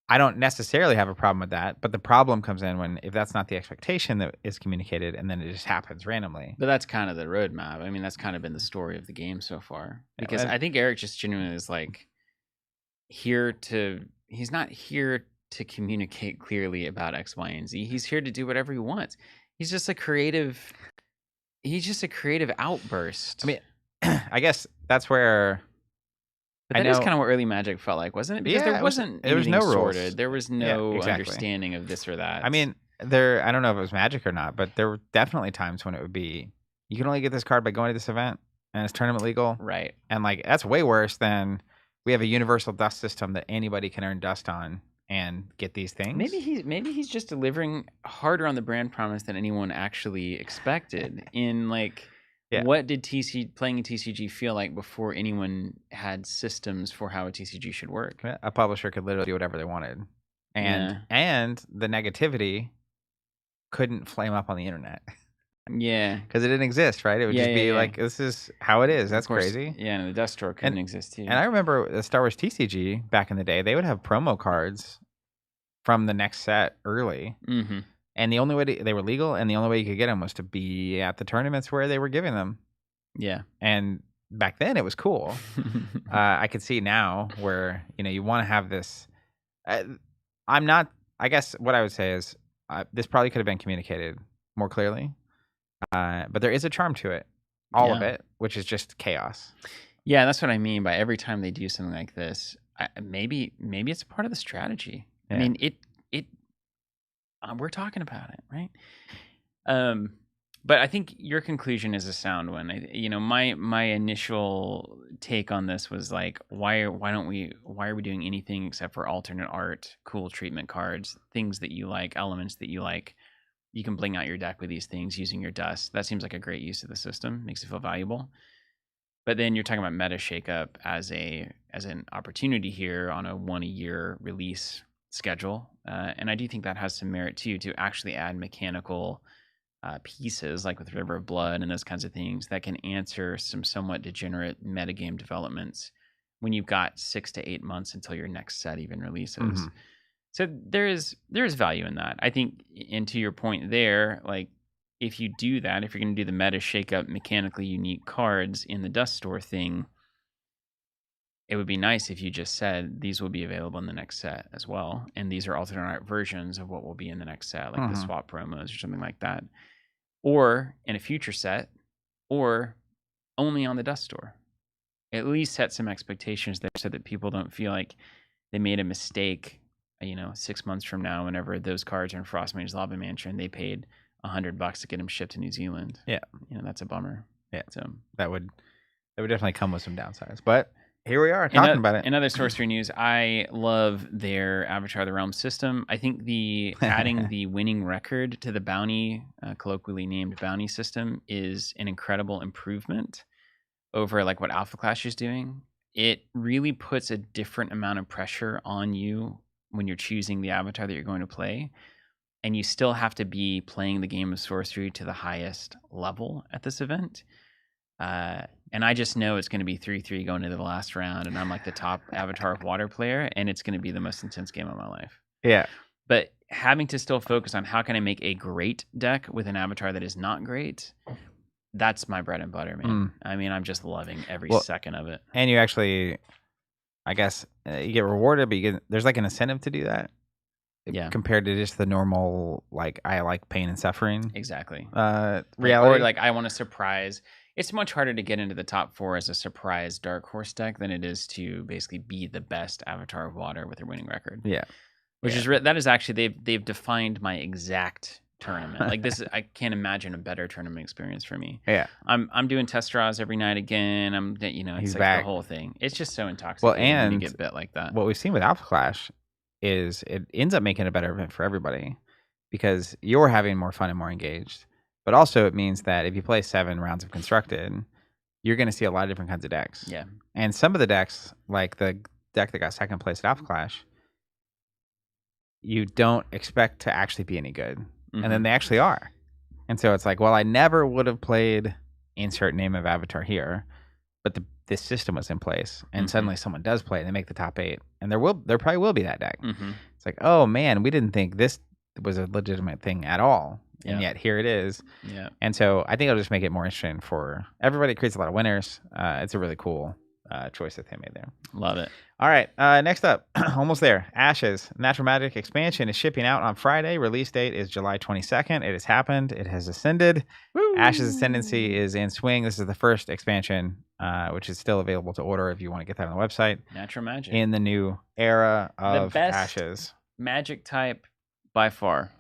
I don't necessarily have a problem with that, but the problem comes in if that's not the expectation that is communicated, and then it just happens randomly. But that's kind of the roadmap. I mean, that's kind of been the story of the game so far. Because I think Eric just genuinely is like he's not here to communicate clearly about X, Y, and Z. He's here to do whatever he wants. He's just a creative outburst. I mean, I guess that's where. But that is kind of what early Magic felt like, wasn't it? Because there was no rules. There was no understanding of this or that. I mean, I don't know if it was Magic or not, but there were definitely times when it would be, you can only get this card by going to this event, and it's tournament legal. Right. And like, that's way worse than we have a universal dust system that anybody can earn dust on and get these things. Maybe he's just delivering harder on the brand promise than anyone actually expected. In like, what did playing a TCG feel like before anyone had systems for how a TCG should work? A publisher could literally do whatever they wanted, and the negativity couldn't flame up on the internet Yeah. because it didn't exist, right? It would Yeah, just yeah, be yeah. like, this is how it is. Of That's course, crazy. Yeah, and the dust store couldn't exist too. And I remember the Star Wars TCG back in the day, they would have promo cards from the next set early. Mm-hmm. And the only way they were legal, and the only way you could get them was to be at the tournaments where they were giving them. Yeah. And back then it was cool. I could see now where, you want to have this. I guess what I would say is this probably could have been communicated more clearly. But there is a charm to it. All of it, which is just chaos. Yeah, that's what I mean by every time they do something like this. Maybe it's a part of the strategy. Yeah. I mean, it. We're talking about it, right? But I think your conclusion is a sound one. My initial take on this was like, why are we doing anything except for alternate art, cool treatment cards, things that you like, elements that you like. You can bling out your deck with these things using your dust. That seems like a great use of the system. Makes it feel valuable. But then you're talking about meta shakeup as an opportunity here on a 1-a-year release schedule, and I do think that has some merit too, to actually add mechanical pieces like with River of Blood and those kinds of things that can answer some somewhat degenerate metagame developments when you've got 6 to 8 months until your next set even releases. Mm-hmm. So there is value in that, I think. And to your point there, like if you do that, if you're going to do the meta shakeup mechanically unique cards in the dust store thing, it would be nice if you just said these will be available in the next set as well, and these are alternate art versions of what will be in the next set, like the swap promos or something like that, or in a future set, or only on the dust store. At least set some expectations there so that people don't feel like they made a mistake. 6 months from now, whenever those cards are in Frostmage's Lava Mansion, they paid $100 to get them shipped to New Zealand. Yeah, that's a bummer. Yeah, so that would definitely come with some downsides, but here we are talking about it. In other sorcery news, I love their Avatar of the Realm system. I think adding the winning record to the bounty, colloquially named bounty system, is an incredible improvement over like what Alpha Clash is doing. It really puts a different amount of pressure on you when you're choosing the avatar that you're going to play, and you still have to be playing the game of sorcery to the highest level at this event. And I just know it's going to be 3-3 going into the last round, and I'm like the top Avatar of Water player, and it's going to be the most intense game of my life. Yeah. But having to still focus on how can I make a great deck with an avatar that is not great, that's my bread and butter, man. I mean, I'm just loving every second of it. And you actually, I guess, you get rewarded, but there's like an incentive to do that. Yeah. Compared to just the normal, like, I like pain and suffering. Exactly. Reality. Or like, I want to surprise. It's much harder to get into the top 4 as a surprise Dark Horse deck than it is to basically be the best Avatar of Water with a winning record. Yeah. Which is that is actually they've defined my exact tournament. Like this, I can't imagine a better tournament experience for me. Yeah. I'm doing test draws every night again. It's He's like back. The whole thing. It's just so intoxicating when you get bit like that. What we've seen with Alpha Clash is it ends up making a better event for everybody because you're having more fun and more engaged. But also it means that if you play 7 rounds of Constructed, you're going to see a lot of different kinds of decks. Yeah. And some of the decks, like the deck that got second place at Alpha Clash, you don't expect to actually be any good. Mm-hmm. And then they actually are. And so it's like, well, I never would have played insert name of avatar here, but this system was in place. And suddenly someone does play it and they make the top 8. And there probably will be that deck. Mm-hmm. It's like, oh man, we didn't think this was a legitimate thing at all. And yet here it is. Yeah. And so I think it'll just make it more interesting for everybody. It creates a lot of winners. It's a really cool choice that they made there. Love it. All right. Next up, almost there. Ashes. Natural Magic expansion is shipping out on Friday. Release date is July 22nd. It has happened. It has ascended. Woo! Ashes Ascendancy is in swing. This is the first expansion, which is still available to order if you want to get that on the website. Natural Magic. In the new era of the best Ashes. Magic type by far.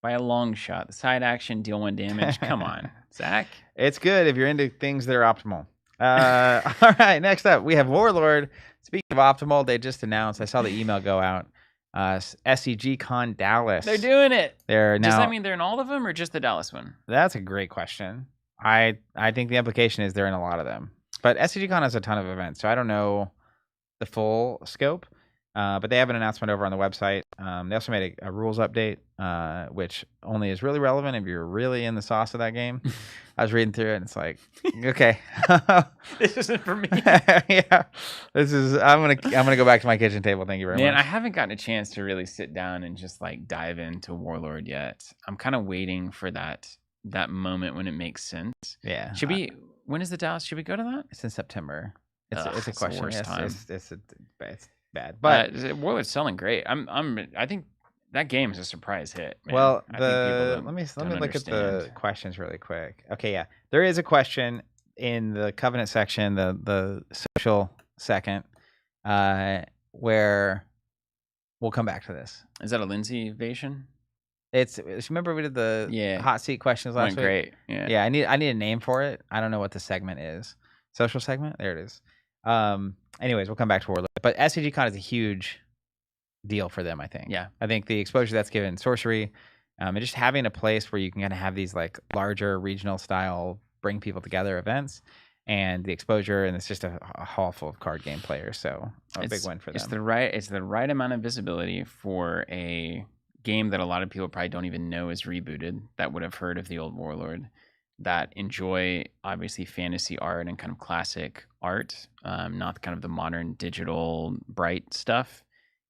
By a long shot. The side action, deal 1 damage. Come on, Zach. It's good if you're into things that are optimal. All right, next up, we have Warlord. Speaking of optimal, they just announced, I saw the email go out, SCG Con Dallas. They're doing it. Does that mean they're in all of them or just the Dallas one? That's a great question. I think the implication is they're in a lot of them. But SCG Con has a ton of events, so I don't know the full scope. But they have an announcement over on the website They also made a rules update, which only is really relevant if you're really in the sauce of that game. I was reading through it, and it's like, okay, This isn't for me. yeah, this is. I'm gonna go back to my kitchen table. Thank you very Man, much. I haven't gotten a chance to really sit down and just like dive into Warlord yet. I'm kind of waiting for that moment when it makes sense. Yeah. Should we? When is the Dallas? Should we go to that? It's in September. It's Ugh, a it's the question. worst time. It's bad, but Warlord's selling great. I think that game is a surprise hit. Man. well, I think let me don't look at the understand. questions really quick. Okay, yeah, there is a question in the Covenant section, the social second, where we'll come back to this. Is that a Lindsay invasion? It's remember we did the hot seat questions last Went week. great. Yeah. I need a name for it. I don't know what the segment is. Social segment. There it is. Anyways, we'll come back to Warlord. But SCGCon is a huge deal for them, I think. Yeah. I think the exposure that's given Sorcery, and just having a place where you can kind of have these like larger regional style bring people together events, and the exposure, and it's just a hall full of card game players. So big win for them. It's the right amount of visibility for a game that a lot of people probably don't even know is rebooted, that would have heard of the old Warlord, that enjoy obviously fantasy art and kind of classic art, not kind of the modern digital bright stuff,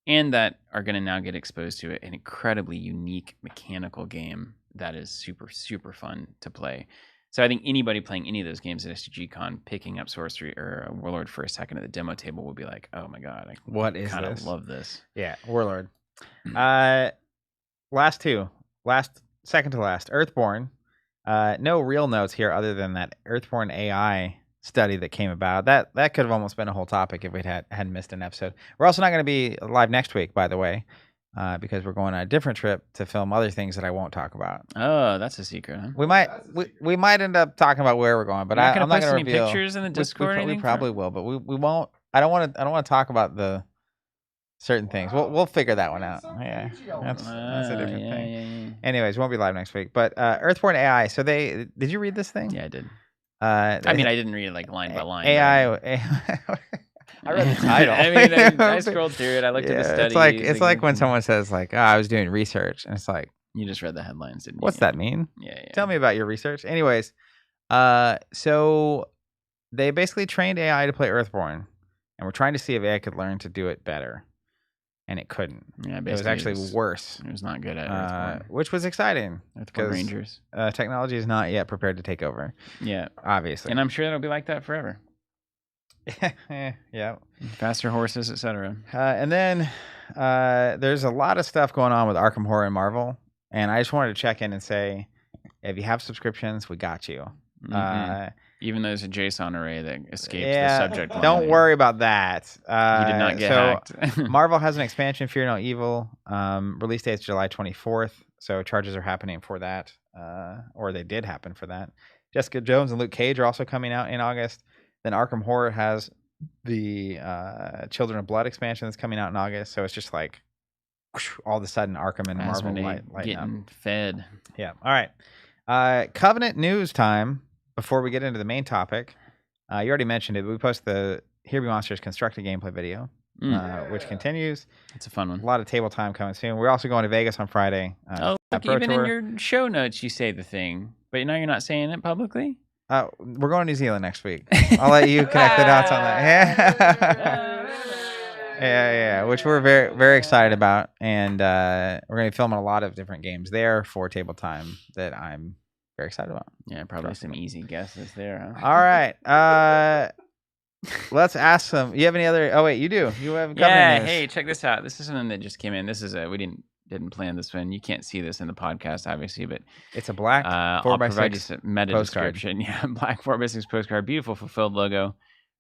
and that are going to now get exposed to an incredibly unique mechanical game that is super, super fun to play. So I think anybody playing any of those games at SCGCon, picking up Sorcery or Warlord for a second at the demo table will be like, oh my god, what is kind this? of love this. Yeah, Warlord. Second to last, Earthborne. No real notes here other than that Earthborne AI study that came about. That could have almost been a whole topic if we hadn't missed an episode. We're also not going to be live next week, by the way, because we're going on a different trip to film other things that I won't talk about. Oh, that's a secret, huh? We might end up talking about where we're going, but I'm not going to reveal pictures in the Discord. We probably will, but we won't. I don't want to talk about the certain things. We'll figure that one out. Yeah, that's a different thing. Yeah. Anyways, won't be live next week. But Earthborne AI. So did you read this thing? Yeah, I did. I mean, I didn't read it like line by line. AI. I read the title. I mean, I scrolled through it. I looked at the study. It's like when someone says like, I was doing research, and it's like, you just read the headlines, didn't you? What's that mean? Yeah. Tell me about your research. Anyways, so they basically trained AI to play Earthborne, and we're trying to see if AI could learn to do it better. And it couldn't. Yeah, it was actually worse. It was not good at Earthborne. Which was exciting. Earthborne Rangers. Technology is not yet prepared to take over. Yeah. Obviously. And I'm sure it'll be like that forever. Yeah. Faster horses, etc. And then there's a lot of stuff going on with Arkham Horror and Marvel. And I just wanted to check in and say, if you have subscriptions, we got you. Mm-hmm. Even though there's a JSON array that escapes the subject line. Don't worry about that. You did not get hacked. Marvel has an expansion, Fear No Evil. Release date is July 24th, so charges are happening for that, or they did happen for that. Jessica Jones and Luke Cage are also coming out in August. Then Arkham Horror has the Children of Blood expansion that's coming out in August. So it's just like whoosh, all of a sudden Arkham and Marvel getting fed. Yeah. All right. Covenant news time. Before we get into the main topic, you already mentioned it, but we posted the Here Be Monsters constructed gameplay video, which continues. It's a fun one. A lot of table time coming soon. We're also going to Vegas on Friday. Look, even in your show notes, you say the thing, but now you're not saying it publicly? We're going to New Zealand next week. I'll let you connect the dots on that. Yeah, which we're very, very excited about. And we're going to be filming a lot of different games there for table time that I'm very excited about. Yeah, probably some easy guesses there. Huh? All right. Let's ask some. You have any other? Oh wait, you do. You have Covenant news. Hey, check this out. This is something that just came in. This is we didn't plan this one. You can't see this in the podcast, obviously, but it's a black 4x6 I'll provide you some meta postcard. description. Yeah, black 4x6 postcard. Beautiful fulfilled logo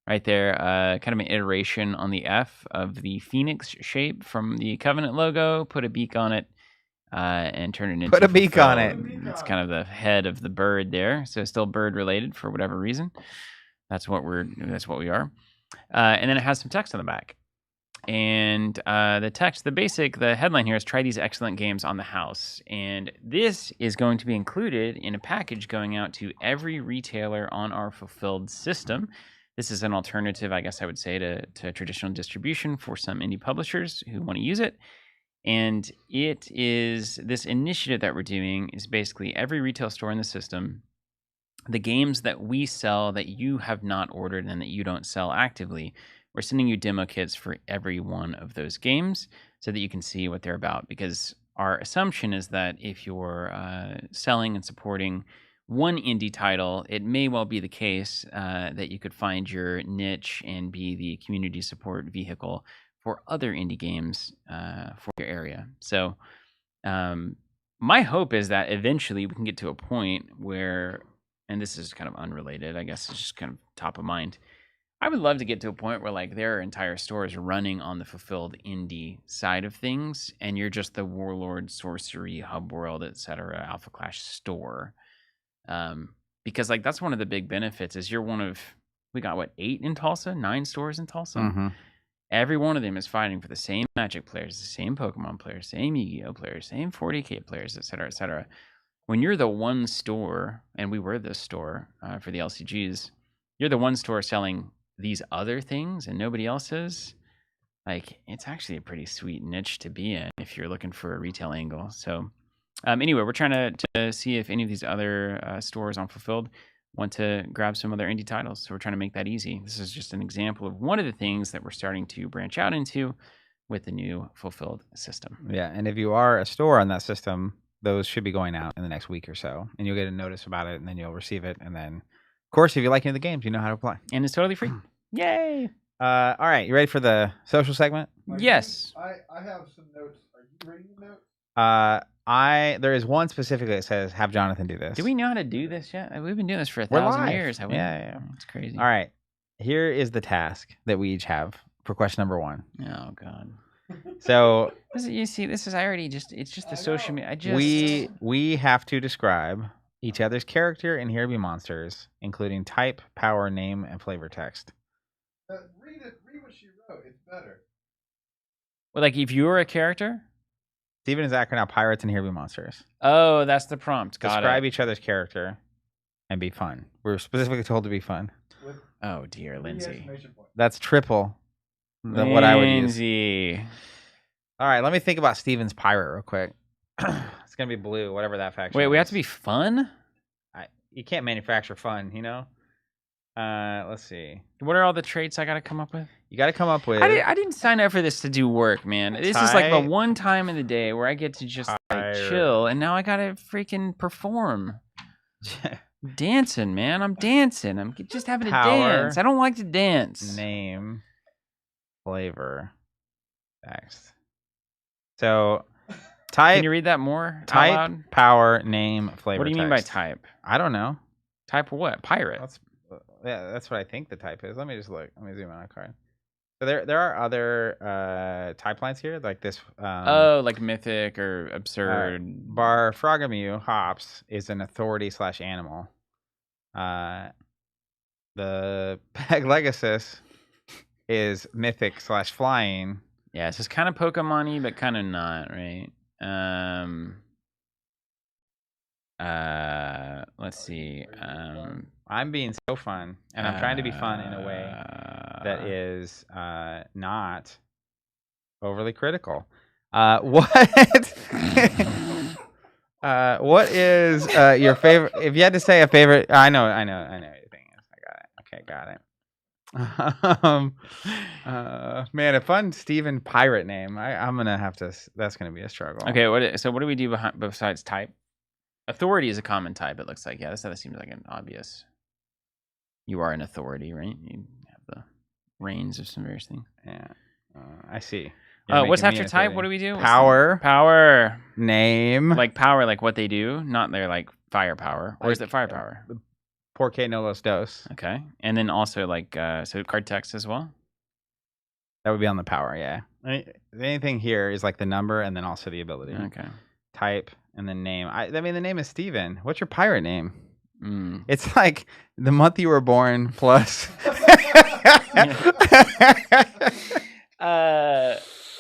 right there. Kind of an iteration on the F of the Phoenix shape from the Covenant logo. Put a beak on it. And turn it into put a beak on it. It's kind of the head of the bird there, so still bird related for whatever reason. That's what we are. And then it has some text on the back, and the headline here is "Try these excellent games on the house," and this is going to be included in a package going out to every retailer on our fulfilled system. This is an alternative, I guess I would say, to traditional distribution for some indie publishers who want to use it. And it is this initiative that we're doing is basically every retail store in the system, the games that we sell that you have not ordered and that you don't sell actively, we're sending you demo kits for every one of those games so that you can see what they're about. Because our assumption is that if you're selling and supporting one indie title, it may well be the case that you could find your niche and be the community support vehicle for other indie games for your area. So my hope is that eventually we can get to a point where, and this is kind of unrelated, I guess it's just kind of top of mind. I would love to get to a point where like there are entire stores running on the fulfilled indie side of things, and you're just the Warlord, Sorcery, Hub World, etc. Alpha Clash store. Because like that's one of the big benefits is you're one of, we got what, 8 in Tulsa, 9 stores in Tulsa. Mm-hmm. Every one of them is fighting for the same Magic players, the same Pokemon players, same Yu-Gi-Oh players, same 40K players, etc., etc. When you're the one store, and we were the store for the LCGs, you're the one store selling these other things and nobody else is. Like, it's actually a pretty sweet niche to be in if you're looking for a retail angle. So, anyway, we're trying to see if any of these other stores on Fulfilled want to grab some other indie titles. So we're trying to make that easy. This is just an example of one of the things that we're starting to branch out into with the new Fulfilled system. Yeah, and if you are a store on that system, those should be going out in the next week or so, and you'll get a notice about it, and then you'll receive it, and then, of course, if you like any of the games, you know how to apply. And it's totally free. Yay! All right, you ready for the social segment? Yes. I have some notes. Are you reading the notes? There is one specifically that says have Jonathan do this. Do we know how to do this yet? We've been doing this for We're 1,000 live. years, haven't we? Yeah. It's crazy. All right, here is the task that we each have for question number 1. Oh God. So You see, this is it's just the social media. we have to describe each other's character and Here Be Monsters, including type, power, name, and flavor text. Read what she wrote. It's better. Well, like if you were a character. Steven and Zach are now pirates and Here Be Monsters. Oh, that's the prompt. Describe each other's character and be fun. We're specifically told to be fun. Oh dear, Lindsay. That's triple than what I would use. Lindsay. All right, let me think about Steven's pirate real quick. It's gonna be blue, whatever that faction. Wait, we is. have to be fun? You can't manufacture fun, you know. Let's see. What are all the traits I got to come up with? You got to come up with. I didn't sign up for this to do work, man. This is like the one time in the day where I get to just like chill, and now I gotta freaking perform. Dancing, man. I'm dancing. I'm just having to dance. I don't like to dance. Name, flavor, text. So, type. Can you read that more? Type, out loud? power, name, flavor. What do you mean by type? I don't know. Type what? Pirate. That's what I think the type is. Let me just look. Let me zoom on a card. So there are other type lines here, like this. Like mythic or absurd. Bar Froggamew Hops is an authority / animal. The Peglegasis is mythic / flying. Yeah, so it's kind of Pokemon-y, but kind of not, right? Let's see. I'm being so fun, and I'm trying to be fun in a way that is not overly critical. What is your favorite? If you had to say a favorite, I know what your thing is. I got it. Okay, got it. Man, a fun Steven pirate name. I'm gonna have to. That's gonna be a struggle. Okay, so what do we do besides type? Authority is a common type. It looks like that seems like an obvious. You are an authority, right? You have the reins of some various things. Yeah, I see. What's after type? What do we do? Power. Power. Name. Like power, like what they do, not their like firepower. Or is it firepower? Porque no los dos. Okay. And then also like so card text as well? That would be on the power, yeah. Anything here is like the number and then also the ability. Okay. Type and then name. I mean the name is Steven. What's your pirate name? Mm. It's like the month you were born plus.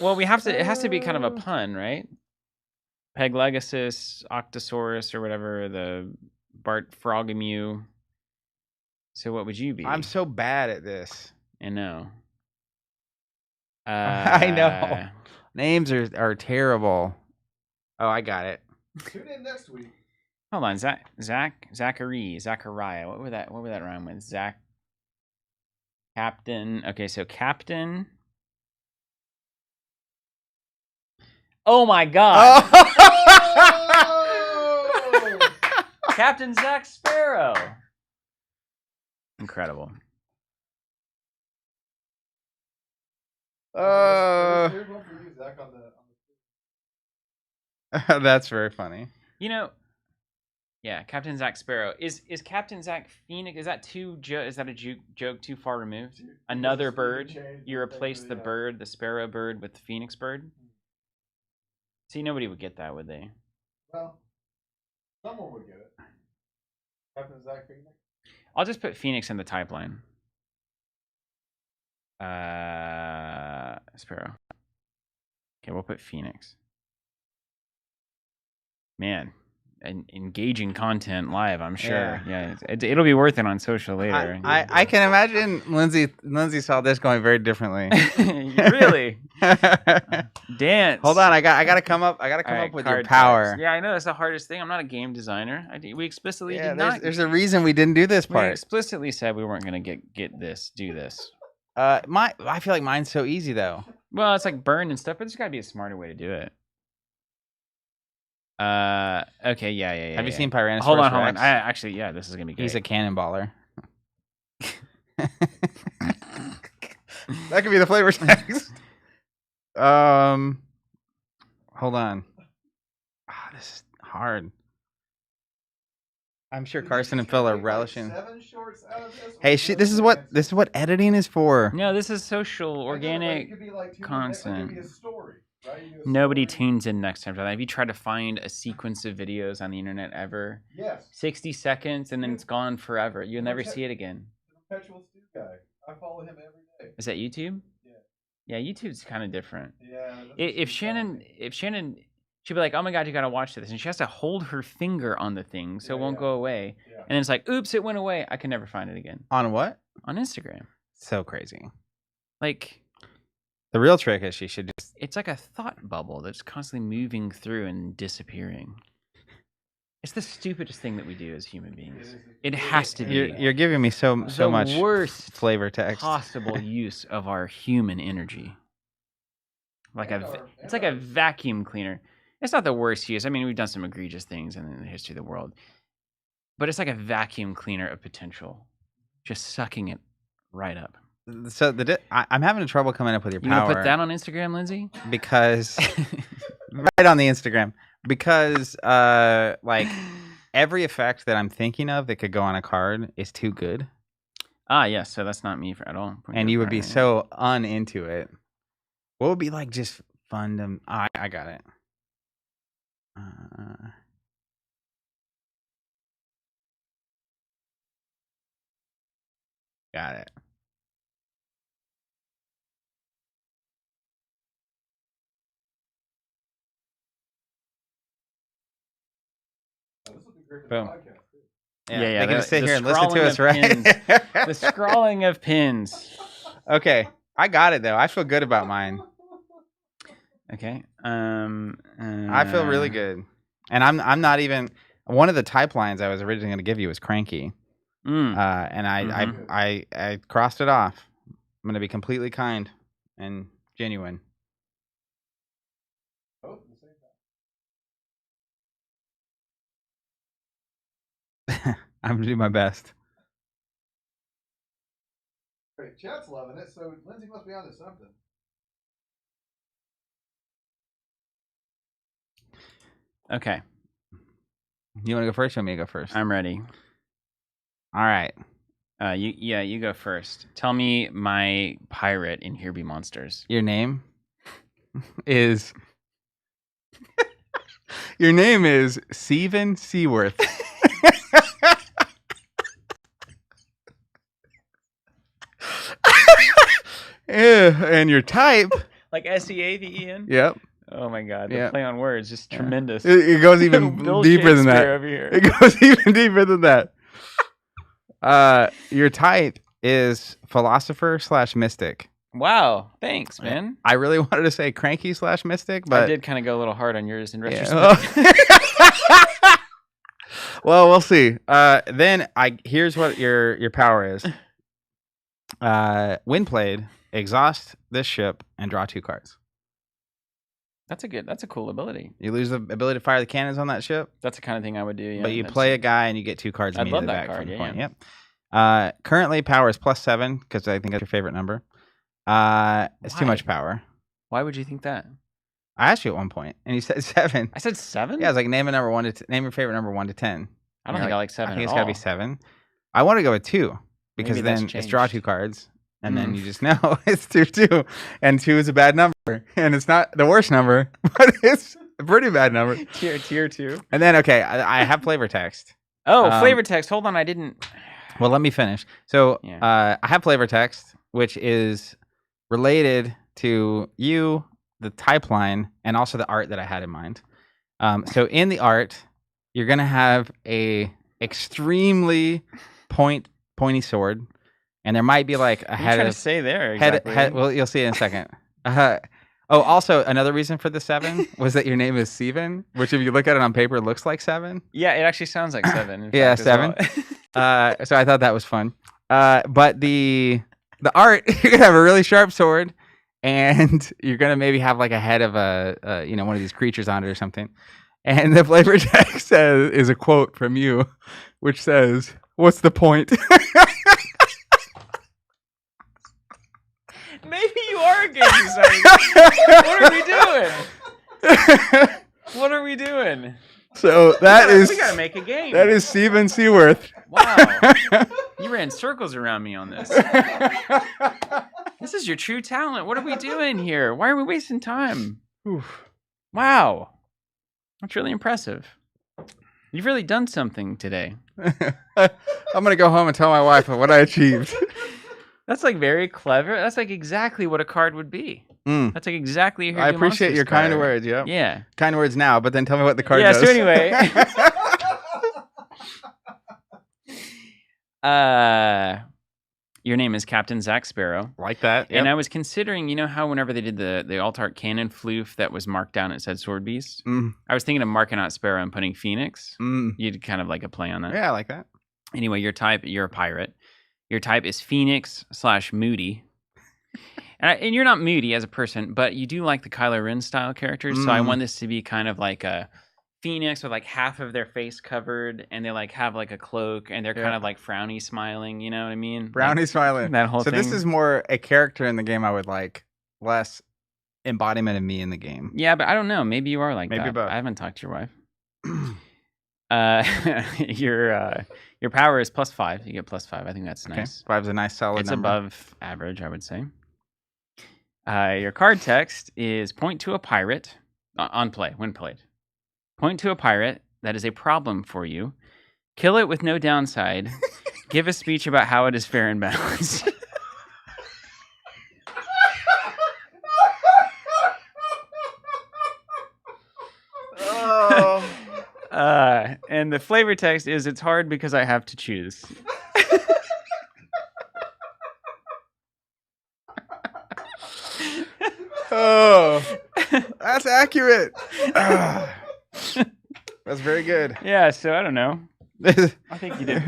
Well, it has to be kind of a pun, right? Peglegasis, Octosaurus, or whatever, the Bart Froggamew. So what would you be? I'm so bad at this. I know. I know. Names are terrible. Oh, I got it. Tune in next week. Hold on, Zachariah. What would that rhyme with? Captain. Okay, so Captain. Oh my God! Oh! Captain Zach Sparrow. Incredible. Here's one for you, Zach, on the That's very funny. You know, yeah, Captain Zach Sparrow. Is Captain Zach Phoenix? Is that is that a joke too far removed? Another bird. You replace the bird, the sparrow bird, with the phoenix bird. See, nobody would get that, would they? Well, someone would get it. Captain Zach Phoenix. I'll just put Phoenix in the type line. Sparrow. Okay, we'll put Phoenix. Man, engaging content live, I'm sure. Yeah, it'll be worth it on social later. I can imagine Lindsay saw this going very differently. Really? Dance. Hold on, I gotta come up with your power. Yeah, I know that's the hardest thing. I'm not a game designer. We explicitly did not. There's a reason we didn't do this part. We explicitly said we weren't gonna do this. I feel like mine's so easy though. Well, it's like burn and stuff, but there's gotta be a smarter way to do it. Okay, yeah. Have you seen Tyrannosaurus Hold on. Rex? This is gonna be great. He's a cannonballer. That could be the flavor text. Hold on. This is hard. I'm sure Carson and Phil are relishing. 7 shorts out of this. Hey, shit! This is what editing is for. No, this is social, organic It could be like content. It could be a story, right? Nobody tunes in next time. Have you tried to find a sequence of videos on the internet ever? Yes. 60 seconds and then it's gone forever. You'll never see it again. The Perpetual Stew guy. I follow him every day. Is that YouTube? Yeah. Yeah, YouTube's kind of different. Yeah. If Shannon, she'd be like, "Oh my God, you gotta watch this," and she has to hold her finger on the thing so it won't go away. Yeah. And then it's like, "Oops, it went away. I can never find it again." On what? On Instagram. So crazy. Like, the real trick is she should just. It's like a thought bubble that's constantly moving through and disappearing. It's the stupidest thing that we do as human beings. It has to be. You're giving me so much worst flavor text. Possible use of our human energy. It's like a vacuum cleaner. It's not the worst use. I mean, we've done some egregious things in the history of the world, but it's like a vacuum cleaner of potential, just sucking it right up. So I'm having trouble coming up with your power. You gonna put that on Instagram, Lindsay? Because right on the Instagram. Because like every effect that I'm thinking of that could go on a card is too good. Ah, yes. So that's not me at all. And you would be so uninto it. What would be like just fun to? I got it. Got it. This would be great for Boom. the podcast, too. Yeah. They can just sit here and listen to us, right? The scrawling of pins. Okay, I got it though. I feel good about mine. Okay. I feel really good, and I'm not even one of the type lines I was originally going to give you was cranky, and I crossed it off. I'm going to be completely kind and genuine. Both at the same time. I'm going to do my best. Great. Chat's loving it, so Lindsay must be onto something. Okay. You want to go first? Or you want me to go first? I'm ready. All right. You go first. Tell me my pirate in Here Be Monsters. Your name is your name is Steven Seaworth. And your type, like SEAVEN? Yep. Oh my God, the play on words just tremendous. It goes even deeper than that. Over here. It goes even deeper than that. Your type is philosopher / mystic. Wow. Thanks, man. I really wanted to say cranky / mystic, I but did kind of go a little hard on yours in yeah. retrospect. Well, we'll see. Then here's what your power is. When played, exhaust this ship and draw 2 cards. That's a cool ability. You lose the ability to fire the cannons on that ship, That's the kind of thing I would do. Yeah, but you play a guy and you get 2 cards I'd love immediately that back card, from the yeah, point. yeah. Yep. Currently, power is +7 because I think that's your favorite number. It's too Why? much power. Why would you think that? I asked you at one point, and you said 7. I said 7. Yeah, I was like, name a number name your favorite number 1 to 10. I don't think I like 7. I think at it's got to all. be 7. I want to go with 2 because Maybe that's then it's draw changed. 2 cards, and then you just know it's 2, and 2 is a bad number, and it's not the worst number, but it's a pretty bad number. Tier 2. And then I have flavor text. Oh, flavor text. Hold on, I didn't. Well, let me finish. So Yeah. I have flavor text, which is related to you, the type line, and also the art that I had in mind. So in the art, you're gonna have a extremely pointy sword, and there might be like a What are you head trying of to say there exactly? well, you'll see in a second. Oh, also another reason for the 7 was that your name is Steven, which if you look at it on paper looks like 7. Yeah, it actually sounds like 7. in Yeah, fact, as well. 7. So I thought that was fun. But the art, you're gonna have a really sharp sword, and you're gonna maybe have like a head of a one of these creatures on it or something. And the flavor text is a quote from you, which says, "What's the point?" Maybe you are a game designer. What are we doing? What are we doing? So We gotta make a game. that is Steven Seaworth. Wow. You ran circles around me on this. This is your true talent. What are we doing here? Why are we wasting time? Wow. That's really impressive. You've really done something today. I'm gonna go home and tell my wife what I achieved. That's like very clever. That's like exactly what a card would be. That's like exactly. I appreciate your kind words. Yep. Yeah. Kind words now, but then tell me what the card does. Yeah. So anyway, your name is Captain Zach Sparrow. Like that. Yep. And I was considering, you know how whenever they did the alt-art cannon floof that was marked down, it said Sword Beast. I was thinking of marking out Sparrow and putting Phoenix. You'd kind of like a play on that. Yeah, I like that. Anyway, you're a pirate. Your type is Phoenix / Moody. And you're not moody as a person, but you do like the Kylo Ren style characters. So I want this to be kind of like a Phoenix with like half of their face covered, and they like have like a cloak, and they're kind of like frowny smiling. You know what I mean? Brownie like, smiling. That whole so thing. this is more a character in the game I would like, less embodiment of me in the game. Yeah, but I don't know. Maybe you are like Maybe that. both. I haven't talked to your wife. Your power is +5. You get +5. I think that's nice. 5's a nice solid It's number. above average, I would say. Your card text is point to a pirate on play, when played. Point to a pirate that is a problem for you. Kill it with no downside. Give a speech about how it is fair and balanced. Oh. And the flavor text is, it's hard because I have to choose. Oh, that's accurate. That's very good. Yeah, so I don't know. I think you did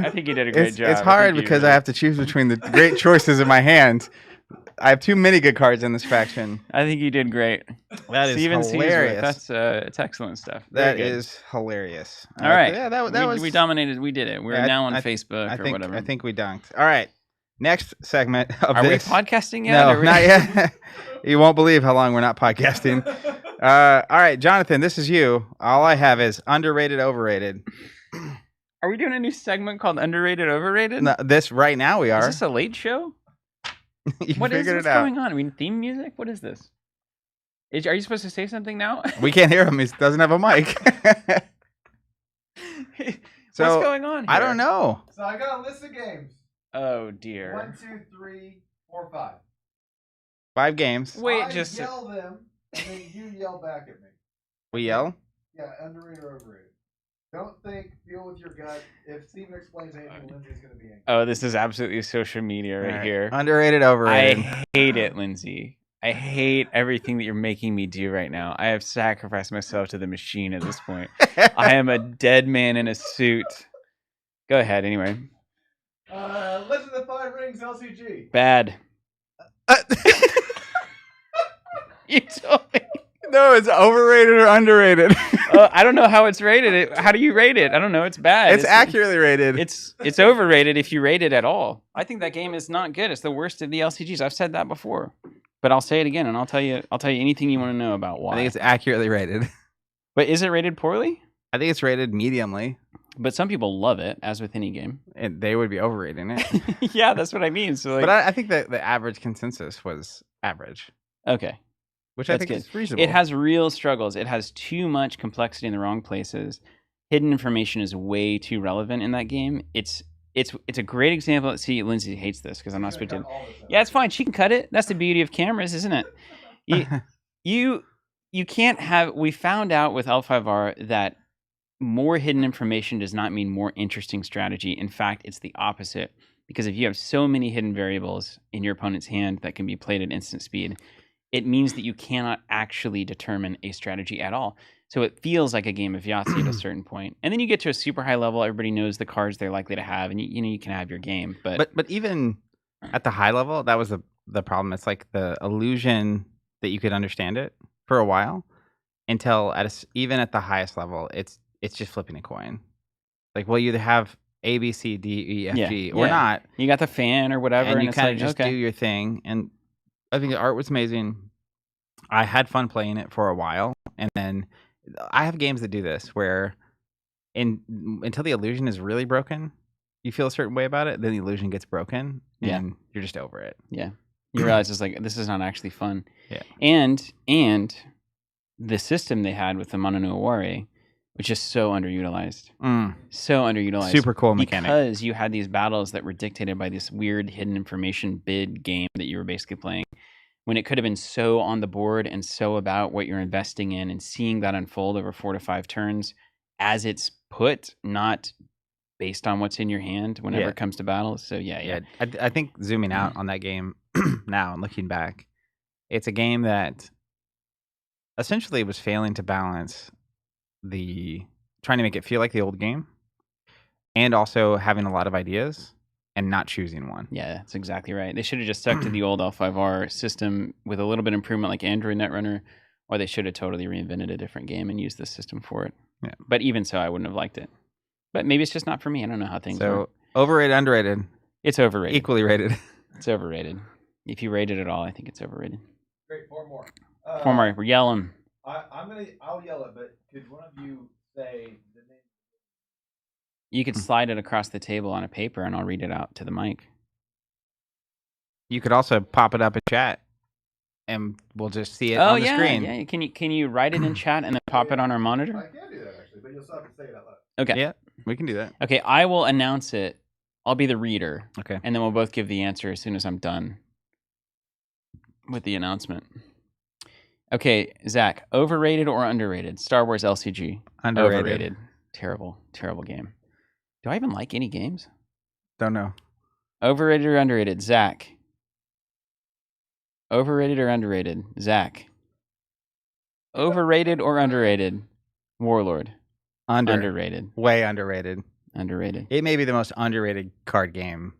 a great job. It's hard because I have to choose between the great choices in my hand. I have too many good cards in this faction. I think you did great. That is Steven hilarious. Seaworth, it's excellent stuff. That Very good. is hilarious. All right. Yeah, that was. We dominated. We did it. We're now on Facebook or whatever. I think we dunked. All right. Next segment of Are this. we podcasting yet? No, not yet. You won't believe how long we're not podcasting. All right, Jonathan, this is you. All I have is underrated, overrated. Are we doing a new segment called Underrated, Overrated? No, this right now we are. Is this a late show? You What's figured it out. going on? I mean, theme music? What is this? Are you supposed to say something now? We can't hear him. He doesn't have a mic. So, what's going on here? I don't know. So I got a list of games. Oh, dear. 1, 2, 3, 4, 5. 5 games. Wait, I just... yell them, and then you yell back at me. We yell? Yeah, underrated or overrated. Don't think, feel with your gut. If Steven explains anything, Lindsay's going to be angry. Oh, this is absolutely social media right here. Underrated, overrated. I hate it, Lindsay. I hate everything that you're making me do right now. I have sacrificed myself to the machine at this point. I am a dead man in a suit. Go ahead, anyway. Legend of the Five Rings LCG. Bad. You told me. No, it's overrated or underrated. I don't know how it's rated. How do you rate it? I don't know. It's bad. It's accurately rated. It's overrated if you rate it at all. I think that game is not good. It's the worst of the LCGs. I've said that before, but I'll say it again, and I'll tell you anything you want to know about why. I think it's accurately rated. But is it rated poorly? I think it's rated mediumly. But some people love it, as with any game. And they would be overrating it. Yeah, that's what I mean. So, like, but I think that the average consensus was average. Okay. Which That's I think good. is reasonable. It has real struggles. It has too much complexity in the wrong places. Hidden information is way too relevant in that game. It's a great example. See, Lindsay hates this because I'm not supposed to. Yeah, it's fine. She can cut it. That's the beauty of cameras, isn't it? You can't have. We found out with L5R that more hidden information does not mean more interesting strategy. In fact, it's the opposite. Because if you have so many hidden variables in your opponent's hand that can be played at instant speed, it means that you cannot actually determine a strategy at all. So it feels like a game of Yahtzee at a certain point. And then you get to a super high level, everybody knows the cards they're likely to have, and you can have your game. But even at the high level, that was the problem. It's like the illusion that you could understand it for a while until even at the highest level, it's just flipping a coin. Like, well, you either have A, B, C, D, E, F, G, or not. You got the fan or whatever. And you kind of just do your thing. And I think the art was amazing. I had fun playing it for a while. And then I have games that do this where until the illusion is really broken, you feel a certain way about it. Then the illusion gets broken and you're just over it. Yeah. You realize it's like, this is not actually fun. Yeah. And the system they had with the Mono no Aware was just so underutilized. So underutilized. Super cool mechanic. Because you had these battles that were dictated by this weird hidden information bid game that you were basically playing, when it could have been so on the board and so about what you're investing in and seeing that unfold over 4 to 5 turns as it's put, not based on what's in your hand whenever it comes to battles. So yeah. I think zooming out on that game now and looking back, it's a game that essentially was failing to balance trying to make it feel like the old game and also having a lot of ideas and not choosing one. Yeah, that's exactly right. They should have just stuck to the old L5R system with a little bit of improvement like Android Netrunner, or they should have totally reinvented a different game and used this system for it. Yeah. But even so, I wouldn't have liked it. But maybe it's just not for me. I don't know how things work. Overrated, underrated? It's overrated. Equally rated. It's overrated. If you rate it at all, I think it's overrated. Great, 4 more. 4 more. We're yelling. I'll yell it, but could one of you say the name? You could slide it across the table on a paper, and I'll read it out to the mic. You could also pop it up in chat, and we'll just see it on the screen. Yeah. Can you write it in chat and then pop it on our monitor? I can do that actually, but you'll still have to say it out loud. Okay. Yeah, we can do that. Okay, I will announce it. I'll be the reader. Okay. And then we'll both give the answer as soon as I'm done with the announcement. Okay, Zach, overrated or underrated? Star Wars LCG. Underrated. Overrated. Terrible game. Do I even like any games? Don't know. Overrated or underrated? Zach. Overrated or underrated? Zach. Overrated or underrated? Warlord. Underrated. Way underrated. Underrated. It may be the most underrated card game.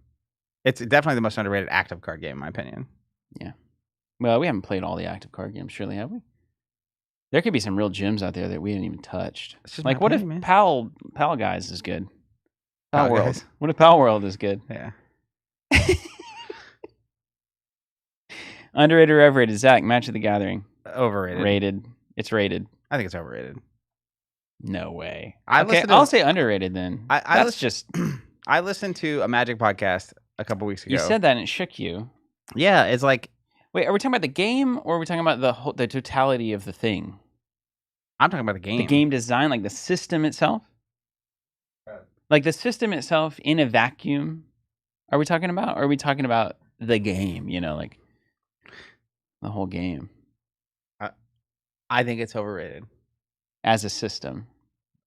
It's definitely the most underrated active card game, in my opinion. Yeah. Well, we haven't played all the active card games, surely, have we? There could be some real gems out there that we haven't even touched. Like, what if Pal Guys is good? Pal World. Guys. What if Pal World is good? Yeah. Underrated or overrated? Zach, Match of the Gathering. Overrated. Rated. It's rated. I think it's overrated. No way. Okay, I'll say underrated then. I listened to a Magic podcast a couple weeks ago. You said that and it shook you. Yeah, it's like... Wait, are we talking about the game or are we talking about the totality of the thing? I'm talking about the game. The game design, like the system itself? Like the system itself in a vacuum, are we talking about? Or are we talking about the game, like the whole game? I think it's overrated. As a system.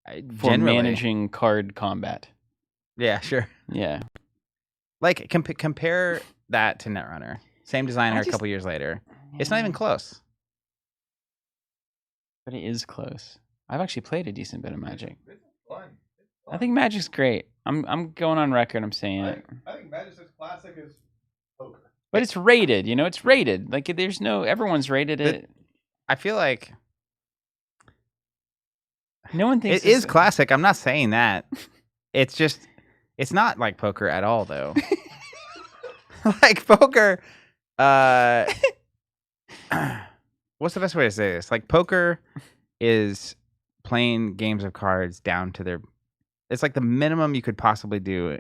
for Generally. managing card combat. Yeah, sure. Yeah. Like compare that to Netrunner. Same designer a couple years later. It's not even close. But it is close. I've actually played a decent bit of Magic. It's fun. I think Magic's great. I'm going on record. I'm saying it. I think Magic's as classic as poker. But it's rated. You know, it's rated. Like there's no. Everyone's rated it. I feel like no one thinks it is classic. I'm not saying that. It's just it's not like poker at all, though. Like poker. What's the best way to say this? Like poker is playing games of cards down to their. It's like the minimum you could possibly do,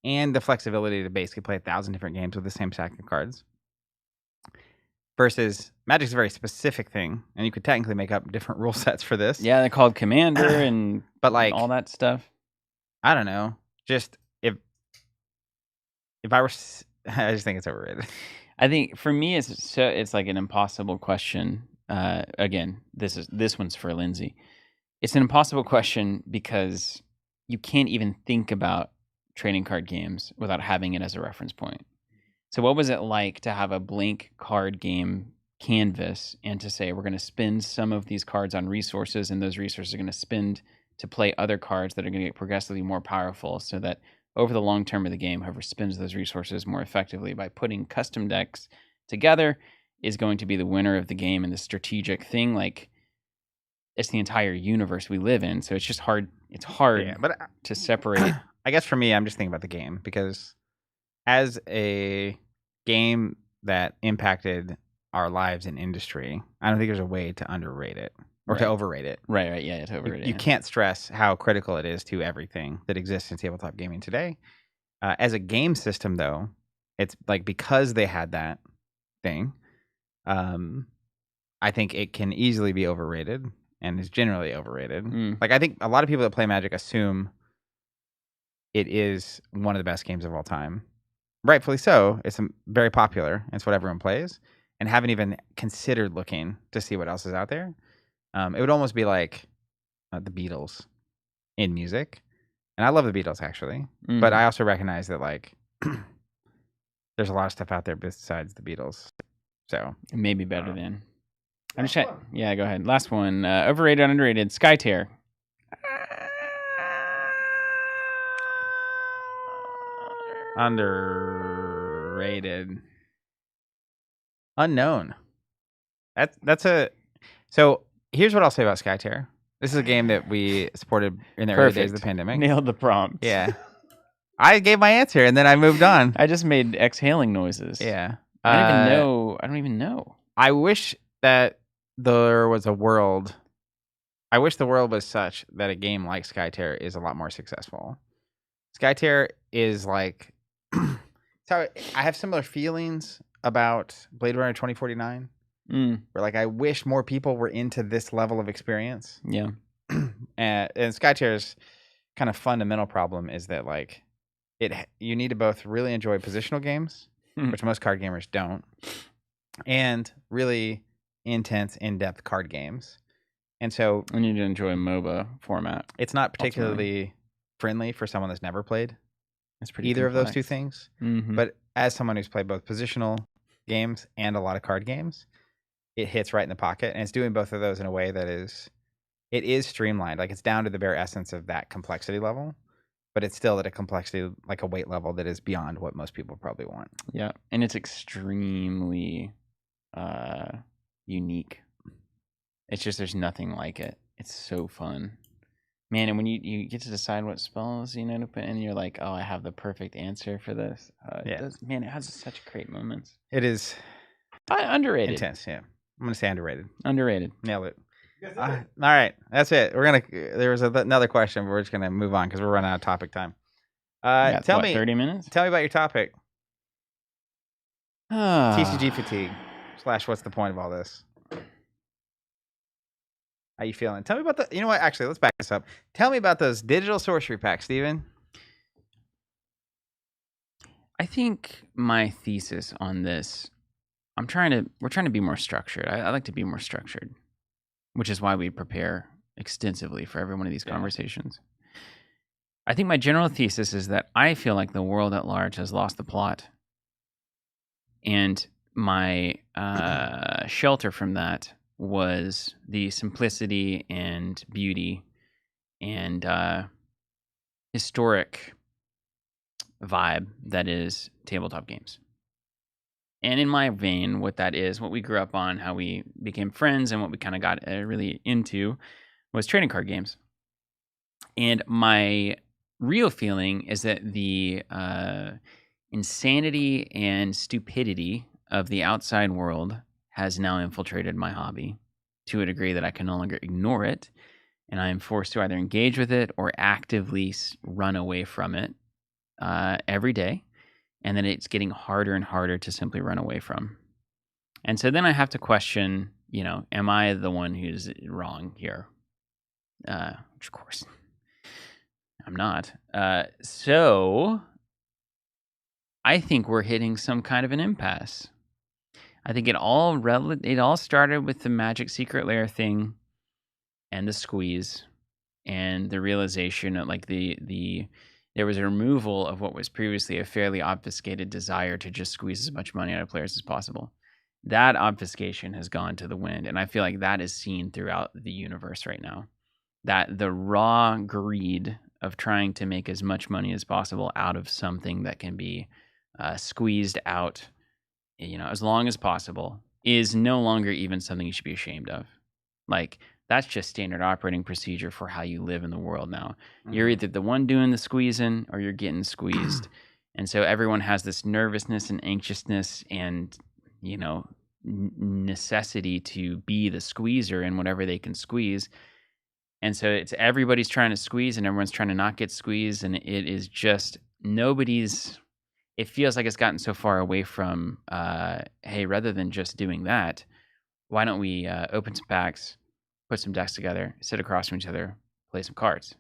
and the flexibility to basically play 1,000 different games with the same stack of cards. Versus Magic's a very specific thing, and you could technically make up different rule sets for this. Yeah, they're called Commander and but like all that stuff. I don't know. Just if I were, I just think it's overrated. I think for me, it's like an impossible question. Again, this one's for Lindsay. It's an impossible question because you can't even think about trading card games without having it as a reference point. So what was it like to have a blank card game canvas and to say we're going to spend some of these cards on resources, and those resources are going to spend to play other cards that are going to get progressively more powerful, so that over the long term of the game, whoever spends those resources more effectively by putting custom decks together is going to be the winner of the game. And the strategic thing, like, it's the entire universe we live in. So it's just hard. It's hard to separate. I guess for me, I'm just thinking about the game because as a game that impacted our lives in industry, I don't think there's a way to underrate it or to overrate it. Right. Yeah, to overrate it. You can't stress how critical it is to everything that exists in tabletop gaming today. As a game system, though, it's like because they had that thing, I think it can easily be overrated and is generally overrated. Like I think a lot of people that play Magic assume it is one of the best games of all time. Rightfully so. It's very popular. It's what everyone plays, and haven't even considered looking to see what else is out there. It would almost be like the Beatles in music, and I love the Beatles actually, but I also recognize that like there's a lot of stuff out there besides the Beatles. So it may be better than. I'm just trying. Yeah, go ahead. Last one. Overrated, underrated. Skytear. Underrated. Unknown. That's a. So here's what I'll say about Skytear. This is a game that we supported in the early days of the pandemic. Nailed the prompt. Yeah. I gave my answer and then I moved on. I just made exhaling noises. Yeah. I don't even know. I wish that there was a world. I wish the world was such that a game like Skytear is a lot more successful. Skytear is like. So I have similar feelings about Blade Runner 2049. Where like I wish more people were into this level of experience. Yeah. And Skytear's kind of fundamental problem is that like you need to both really enjoy positional games, which most card gamers don't, and really intense, in-depth card games. And so I need to enjoy a MOBA format. It's not particularly friendly for someone that's never played either of those two things. But as someone who's played both positional games and a lot of card games, it hits right in the pocket, and it's doing both of those in a way that is streamlined. Like it's down to the bare essence of that complexity level, but it's still at a complexity, like a weight level that is beyond what most people probably want. Yeah, and it's extremely unique. It's just there's nothing like it. It's so fun. Man, and when you get to decide what spells to put in, you're like, oh, I have the perfect answer for this. It has such great moments. It is underrated. Intense, yeah. I'm going to say underrated. Underrated. Nailed it. All right, that's it. There was another question, but we're just going to move on because we're running out of topic time. Tell me 30 minutes? Tell me about your topic. TCG fatigue / what's the point of all this? How you feeling? Tell me about you know what? Actually, let's back this up. Tell me about those digital sorcery packs, Steven. I think my thesis on this, we're trying to be more structured. I like to be more structured, which is why we prepare extensively for every one of these Yeah. conversations. I think my general thesis is that I feel like the world at large has lost the plot. And my shelter from that was the simplicity and beauty and historic vibe that is tabletop games. And in my vein, what that is, what we grew up on, how we became friends, and what we kind of got really into was trading card games. And my real feeling is that the insanity and stupidity of the outside world has now infiltrated my hobby to a degree that I can no longer ignore it. And I am forced to either engage with it or actively run away from it every day. And then it's getting harder and harder to simply run away from. And so then I have to question, am I the one who's wrong here? Which, of course, I'm not. So I think we're hitting some kind of an impasse. I think it all started with the Magic Secret Lair thing and the squeeze and the realization that there was a removal of what was previously a fairly obfuscated desire to just squeeze as much money out of players as possible. That obfuscation has gone to the wind, and I feel like that is seen throughout the universe right now. That the raw greed of trying to make as much money as possible out of something that can be squeezed out, as long as possible, is no longer even something you should be ashamed of. Like, that's just standard operating procedure for how you live in the world now. Mm-hmm. You're either the one doing the squeezing or you're getting squeezed. And so everyone has this nervousness and anxiousness and, necessity to be the squeezer in whatever they can squeeze. And so it's everybody's trying to squeeze and everyone's trying to not get squeezed. And it is just it feels like it's gotten so far away from, hey, rather than just doing that, why don't we open some packs, put some decks together, sit across from each other, play some cards,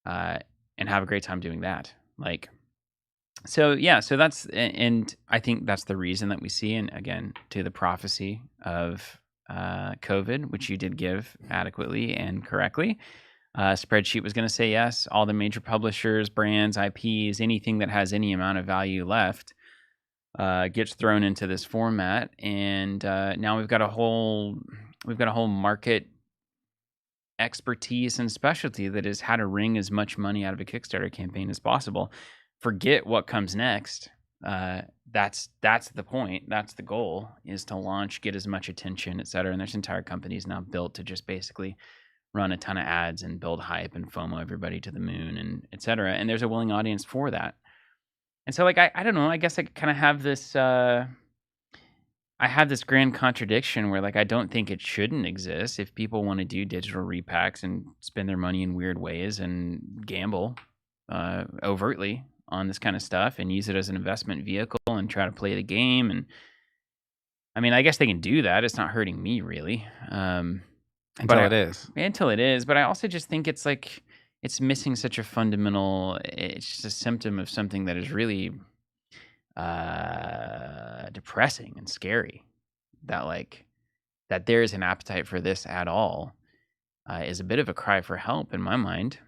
and have a great time doing that. So that's, and I think that's the reason that we see, and again, to the prophecy of COVID, which you did give adequately and correctly. Spreadsheet was going to say yes. All the major publishers, brands, IPs, anything that has any amount of value left gets thrown into this format, and now we've got a whole market expertise and specialty that is how to wring as much money out of a Kickstarter campaign as possible. Forget what comes next. That's the point. That's the goal, is to launch, get as much attention, etc. And there's entire companies now built to just basically run a ton of ads and build hype and FOMO everybody to the moon, and etc. And there's a willing audience for that. And so, I don't know. I guess I kind of have this. I have this grand contradiction where, I don't think it shouldn't exist. If people want to do digital repacks and spend their money in weird ways and gamble overtly on this kind of stuff and use it as an investment vehicle and try to play the game, and I mean, I guess they can do that. It's not hurting me really. Until it is. Until it is. But I also just think it's it's missing such a fundamental. It's just a symptom of something that is really depressing and scary. That there is an appetite for this at all is a bit of a cry for help in my mind.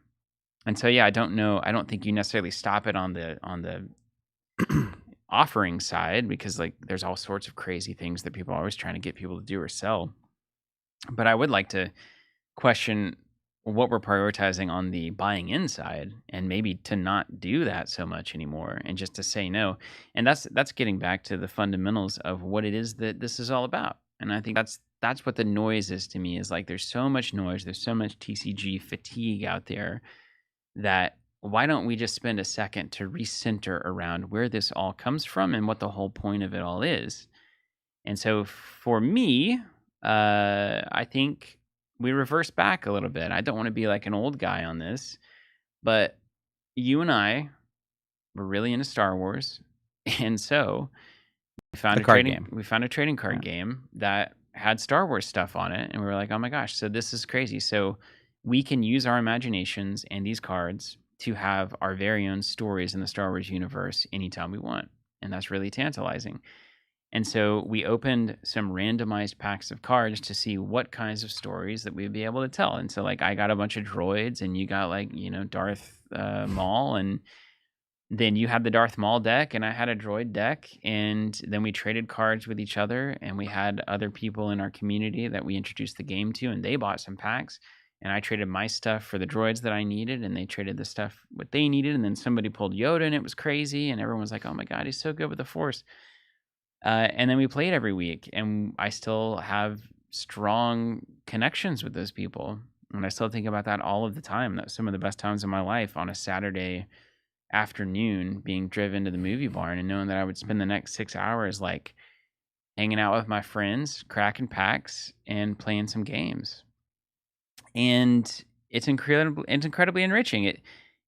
And so, I don't know. I don't think you necessarily stop it on the offering side, because there's all sorts of crazy things that people are always trying to get people to do or sell. But I would like to question what we're prioritizing on the buying in side, and maybe to not do that so much anymore, and just to say no. And that's getting back to the fundamentals of what it is that this is all about. And I think that's what the noise is to me, is there's so much noise, there's so much TCG fatigue out there, that why don't we just spend a second to recenter around where this all comes from and what the whole point of it all is. And so for me, I think we reverse back a little bit. I don't want to be like an old guy on this, but you and I were really into Star Wars, and so we found a trading card game that had Star Wars stuff on it, and we were like, oh my gosh, so this is crazy. So we can use our imaginations and these cards to have our very own stories in the Star Wars universe anytime we want, and that's really tantalizing. And so we opened some randomized packs of cards to see what kinds of stories that we'd be able to tell. And so, like, I got a bunch of droids, and you got, like, Darth Maul, and then you had the Darth Maul deck, and I had a droid deck, and then we traded cards with each other, and we had other people in our community that we introduced the game to, and they bought some packs, and I traded my stuff for the droids that I needed, and they traded the stuff what they needed, and then somebody pulled Yoda, and it was crazy, and everyone was like, oh my God, he's so good with the Force. And then we played every week, and I still have strong connections with those people, and I still think about that all of the time. That's some of the best times of my life, on a Saturday afternoon, being driven to the movie barn and knowing that I would spend the next 6 hours like hanging out with my friends, cracking packs, and playing some games. And it's incredibly enriching.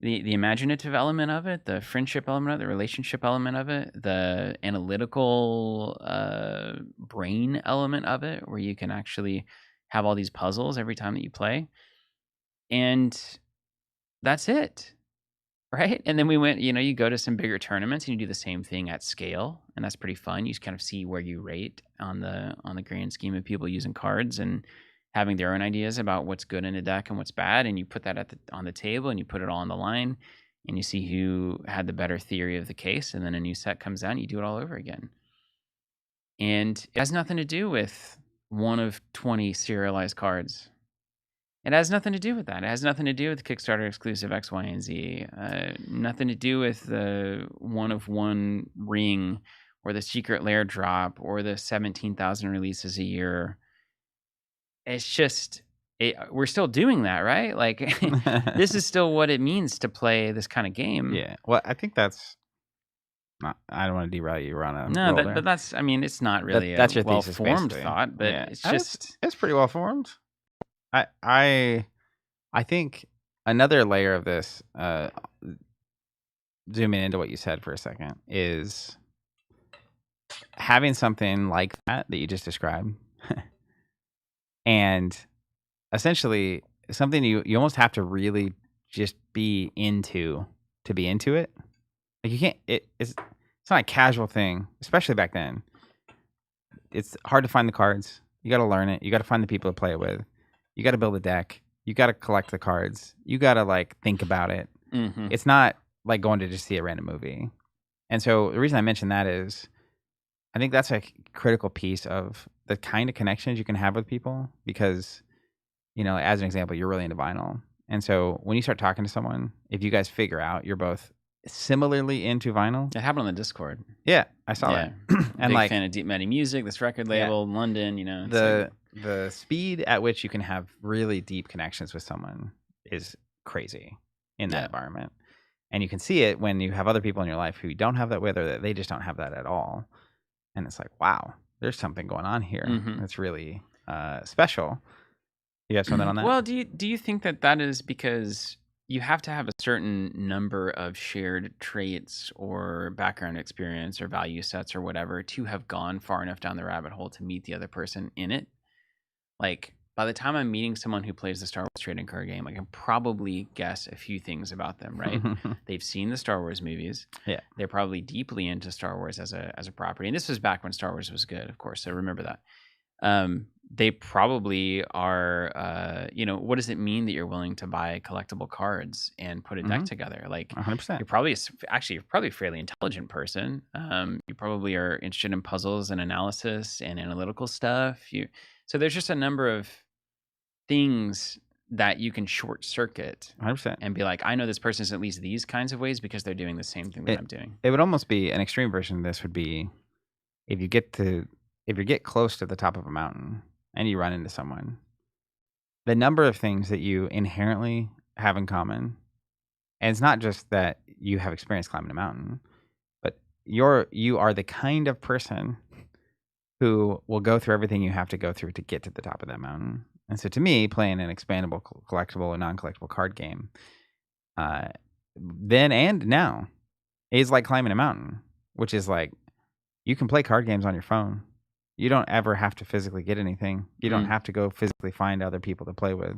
The imaginative element of it, the friendship element of it, the relationship element of it, the analytical brain element of it, where you can actually have all these puzzles every time that you play. And that's it. Right? And then we went, you go to some bigger tournaments and you do the same thing at scale, and that's pretty fun. You just kind of see where you rate on the grand scheme of people using cards and having their own ideas about what's good in a deck and what's bad, and you put that on the table, and you put it all on the line, and you see who had the better theory of the case, and then a new set comes out and you do it all over again. And it has nothing to do with one of 20 serialized cards. It has nothing to do with that. It has nothing to do with Kickstarter exclusive X, Y, and Z. Nothing to do with the one-of-one ring or the secret lair drop or the 17,000 releases a year. It's just, we're still doing that, right? Like, this is still what it means to play this kind of game. Yeah. Well, I think that's not, I don't want to derail you, Rana. No, but that's, I mean, it's not really that's your a well-formed thesis, thought, but yeah. it's just... It's pretty well-formed. I think another layer of this, zooming into what you said for a second, is having something like that you just described, and essentially something you almost have to really just be into to be into it. Like, you can't. It's not a casual thing, especially back then. It's hard to find the cards. You got to learn it. You got to find the people to play it with. You got to build a deck. You got to collect the cards. You got to, like, think about it. Mm-hmm. It's not like going to just see a random movie. And so the reason I mention that is I think that's a critical piece of the kind of connections you can have with people, because, as an example, you're really into vinyl. And so when you start talking to someone, if you guys figure out you're both similarly into vinyl. It happened on the Discord. Yeah, I saw that. And big fan of Deep Medi Music, this record label, London, The speed at which you can have really deep connections with someone is crazy in that environment. And you can see it when you have other people in your life who you don't have that with, or that they just don't have that at all. And it's like, wow, there's something going on here. That's really special. You have something on that? Well, do you think that is because you have to have a certain number of shared traits or background experience or value sets or whatever to have gone far enough down the rabbit hole to meet the other person in it? Like, by the time I'm meeting someone who plays the Star Wars trading card game, I can probably guess a few things about them, right? They've seen the Star Wars movies. Yeah. They're probably deeply into Star Wars as a property. And this was back when Star Wars was good, of course, so remember that. They probably are, what does it mean that you're willing to buy collectible cards and put a deck together? Like, 100%. you're probably a fairly intelligent person. You probably are interested in puzzles and analysis and analytical stuff. So there's just a number of things that you can short circuit 100%. and be like, I know this person is at least these kinds of ways because they're doing the same thing that I'm doing. It would almost be an extreme version of this would be if you get close to the top of a mountain and you run into someone, the number of things that you inherently have in common, and it's not just that you have experience climbing a mountain, but you are the kind of person who will go through everything you have to go through to get to the top of that mountain. And so to me, playing an expandable, collectible, and non-collectible card game, then and now, is like climbing a mountain, which is like, you can play card games on your phone. You don't ever have to physically get anything. You don't have to go physically find other people to play with.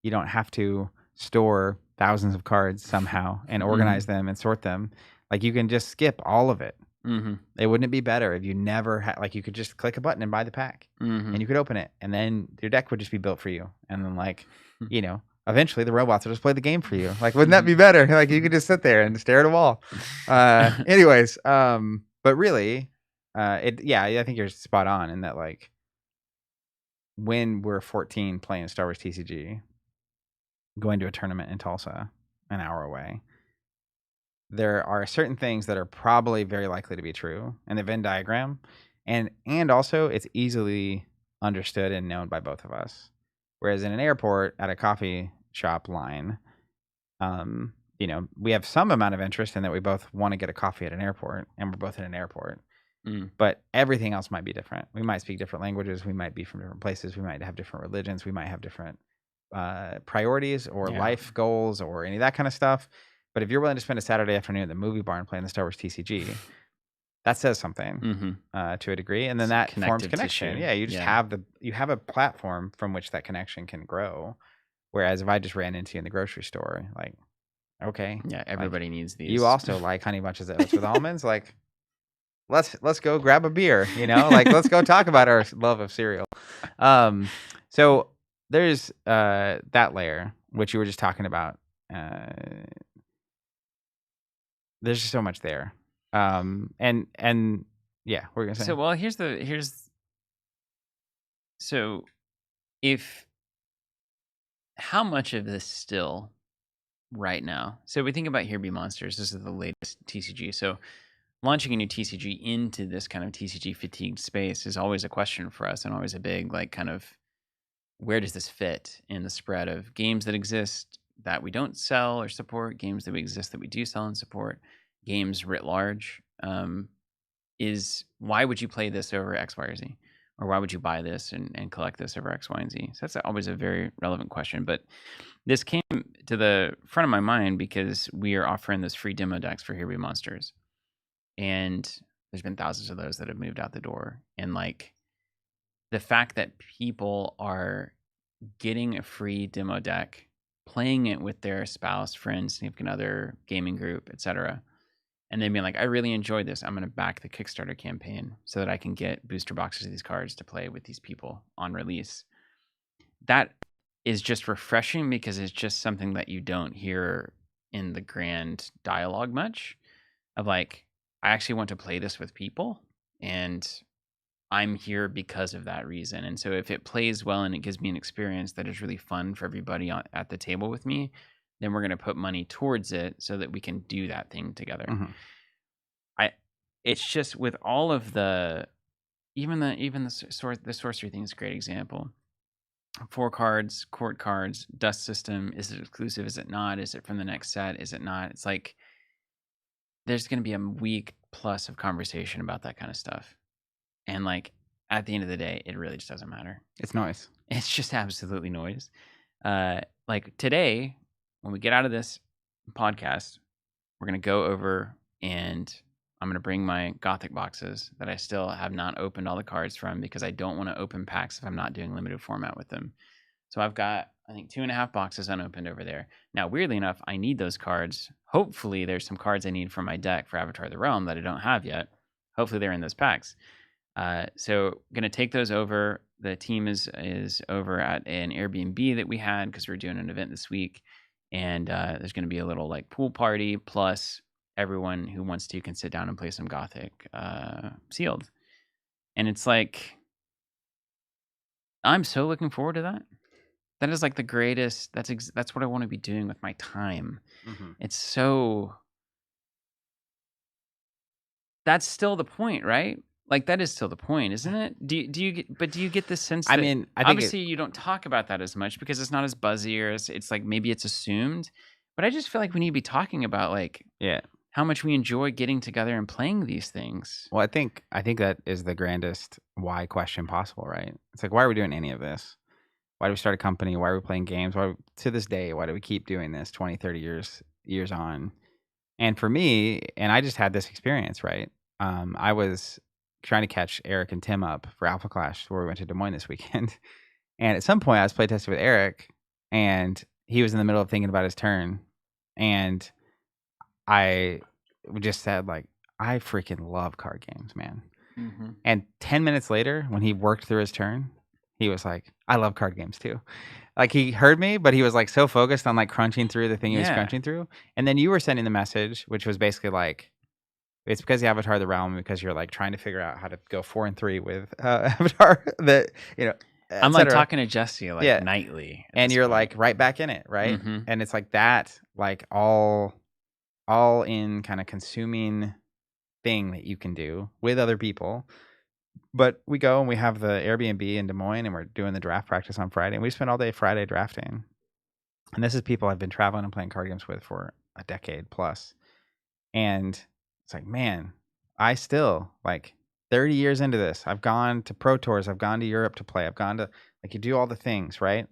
You don't have to store thousands of cards somehow and organize them and sort them. Like, you can just skip all of it Wouldn't it be better if you never had, like, you could just click a button and buy the pack and you could open it and then your deck would just be built for you. And then, like, you know, eventually the robots will just play the game for you. Like, wouldn't that be better? Like, you could just sit there and stare at a wall. Anyways, but really, I think you're spot on in that, like, when we're 14 playing Star Wars TCG, going to a tournament in Tulsa, an hour away, there are certain things that are probably very likely to be true in the Venn diagram, and also it's easily understood and known by both of us. Whereas in an airport, at a coffee shop line, you know, we have some amount of interest in that we both want to get a coffee at an airport, and we're both in an airport. But everything else might be different. We might speak different languages. We might be from different places. We might have different religions. We might have different priorities or life goals or any of that kind of stuff. But if you're willing to spend a Saturday afternoon at the movie barn playing the Star Wars TCG, that says something to a degree, and then that forms connection. Tissue. Yeah, you just have a platform from which that connection can grow. Whereas if I just ran into you in the grocery store, like, okay, yeah, everybody needs these. You also like Honey Bunches of Oats with almonds, like. Let's go grab a beer, you know, like, let's go talk about our love of cereal. So there's that layer, which you were just talking about. There's just so much there. And yeah, we're gonna say. So, well, so how much of this still right now? So we think about Here Be Monsters. This is the latest TCG. So launching a new TCG into this kind of TCG fatigued space is always a question for us, and always a big, like, kind of, where does this fit in the spread of games that exist that we don't sell or support, games that we exist that we do sell and support, games writ large? Why would you play this over X, Y, or Z? Or why would you buy this and collect this over X, Y, and Z? So that's always a very relevant question. But this came to the front of my mind because we are offering those free demo decks for Here Be Monsters. And there's been thousands of those that have moved out the door. And, like, the fact that people are getting a free demo deck, playing it with their spouse, friends, significant other, gaming group, etc., and then being like, I really enjoyed this. I'm going to back the Kickstarter campaign so that I can get booster boxes of these cards to play with these people on release. That is just refreshing because it's just something that you don't hear in the grand dialogue much of, like, I actually want to play this with people, and I'm here because of that reason. And so if it plays well and it gives me an experience that is really fun for everybody at the table with me, then we're going to put money towards it so that we can do that thing together. It's just with all of the sorcery thing is a great example. 4 cards, court cards, dust system. Is it exclusive? Is it not? Is it from the next set? Is it not? It's like, there's going to be a week plus of conversation about that kind of stuff. And, like, at the end of the day, it really just doesn't matter. It's noise. It's just absolutely noise. Like, today, when we get out of this podcast, we're going to go over and I'm going to bring my Gothic boxes that I still have not opened all the cards from because I don't want to open packs if I'm not doing limited format with them. So I've got, I think, 2.5 boxes unopened over there. Now, weirdly enough, I need those cards. Hopefully, there's some cards I need for my deck for Avatar of the Realm that I don't have yet. Hopefully, they're in those packs. So going to take those over. The team is over at an Airbnb that we had because we're doing an event this week. And there's going to be a little, like, pool party, plus everyone who wants to can sit down and play some Gothic sealed. And it's like, I'm so looking forward to that. That is, like, the greatest. That's what I want to be doing with my time. It's so. That's still the point, right? Like, that is still the point, isn't it? Do you get this sense that, I mean, I think obviously you don't talk about that as much because it's not as buzzy, or it's like, maybe it's assumed, but I just feel like we need to be talking about, like, how much we enjoy getting together and playing these things. Well, I think that is the grandest why question possible, right? It's like, why are we doing any of this? Why do we start a company? Why are we playing games? To this day, why do we keep doing this 20, 30 years on? And for me, and I just had this experience, right? I was trying to catch Eric and Tim up for Alpha Clash, where we went to Des Moines this weekend. And at some point, I was playtesting with Eric, and he was in the middle of thinking about his turn. And I just said, like, I freaking love card games, man. Mm-hmm. And 10 minutes later, when he worked through his turn, he was like, I love card games too. Like he heard me, but he was like so focused on like crunching through the thing he was Yeah. crunching through. And then you were sending the message, which was basically like, it's because you Avatar the Realm, because you're like trying to figure out how to go 4-3 with Avatar that, I'm like talking to Jesse like nightly. And you're like right back in it, right? Mm-hmm. And it's like that, like all in kind of consuming thing that you can do with other people. But we go and we have the Airbnb in Des Moines and we're doing the draft practice on Friday. And we spend all day Friday drafting. And this is people I've been traveling and playing card games with for a decade plus. And it's like, man, I still, like 30 years into this, I've gone to Pro Tours, I've gone to Europe to play, I've gone to, like, you do all the things, right?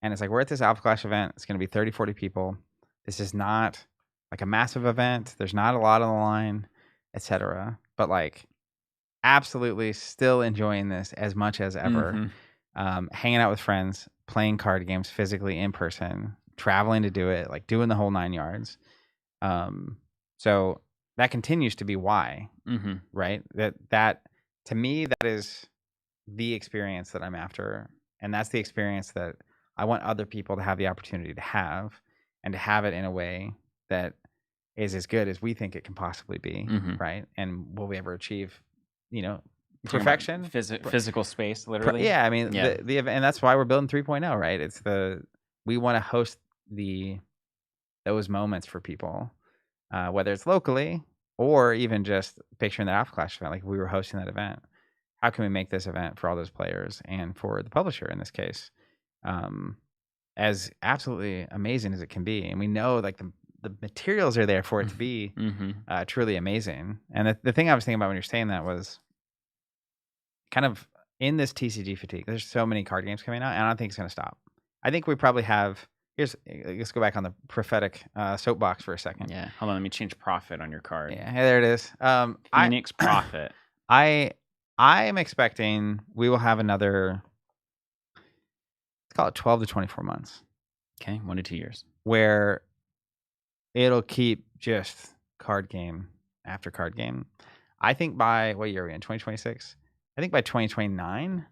And it's like, we're at this Alpha Clash event. It's going to be 30, 40 people. This is not like a massive event. There's not a lot on the line, etc. But like, absolutely still enjoying this as much as ever. Mm-hmm. Hanging out with friends, playing card games physically in person, traveling to do it, like doing the whole 9 yards. So that continues to be why, Mm-hmm. right? That to me, that is the experience that I'm after. And that's the experience that I want other people to have the opportunity to have, and to have it in a way that is as good as we think it can possibly be, Mm-hmm. right? And will we ever achieve, perfection? Physical space, literally. Yeah, I mean, Yeah. the event, and that's why we're building 3.0, right? It's we want to host those moments for people, whether it's locally or even just picturing that Alpha Clash event. Like, if we were hosting that event, how can we make this event for all those players and for the publisher in this case, as absolutely amazing as it can be? And we know like the materials are there for it to be Mm-hmm. truly amazing. And the thing I was thinking about when you're saying that was kind of in this TCG fatigue. There's so many card games coming out, and I don't think it's going to stop. I think we probably have. Let's go back on the prophetic soapbox for a second. Yeah. Hold on. Let me change profit on your card. Yeah, hey, there it is. Phoenix profit. I am expecting we will have another, let's call it 12 to 24 months. Okay, 1 to 2 years. Where it'll keep just card game after card game. I think by, what year are we in? 2026? I think by 2029,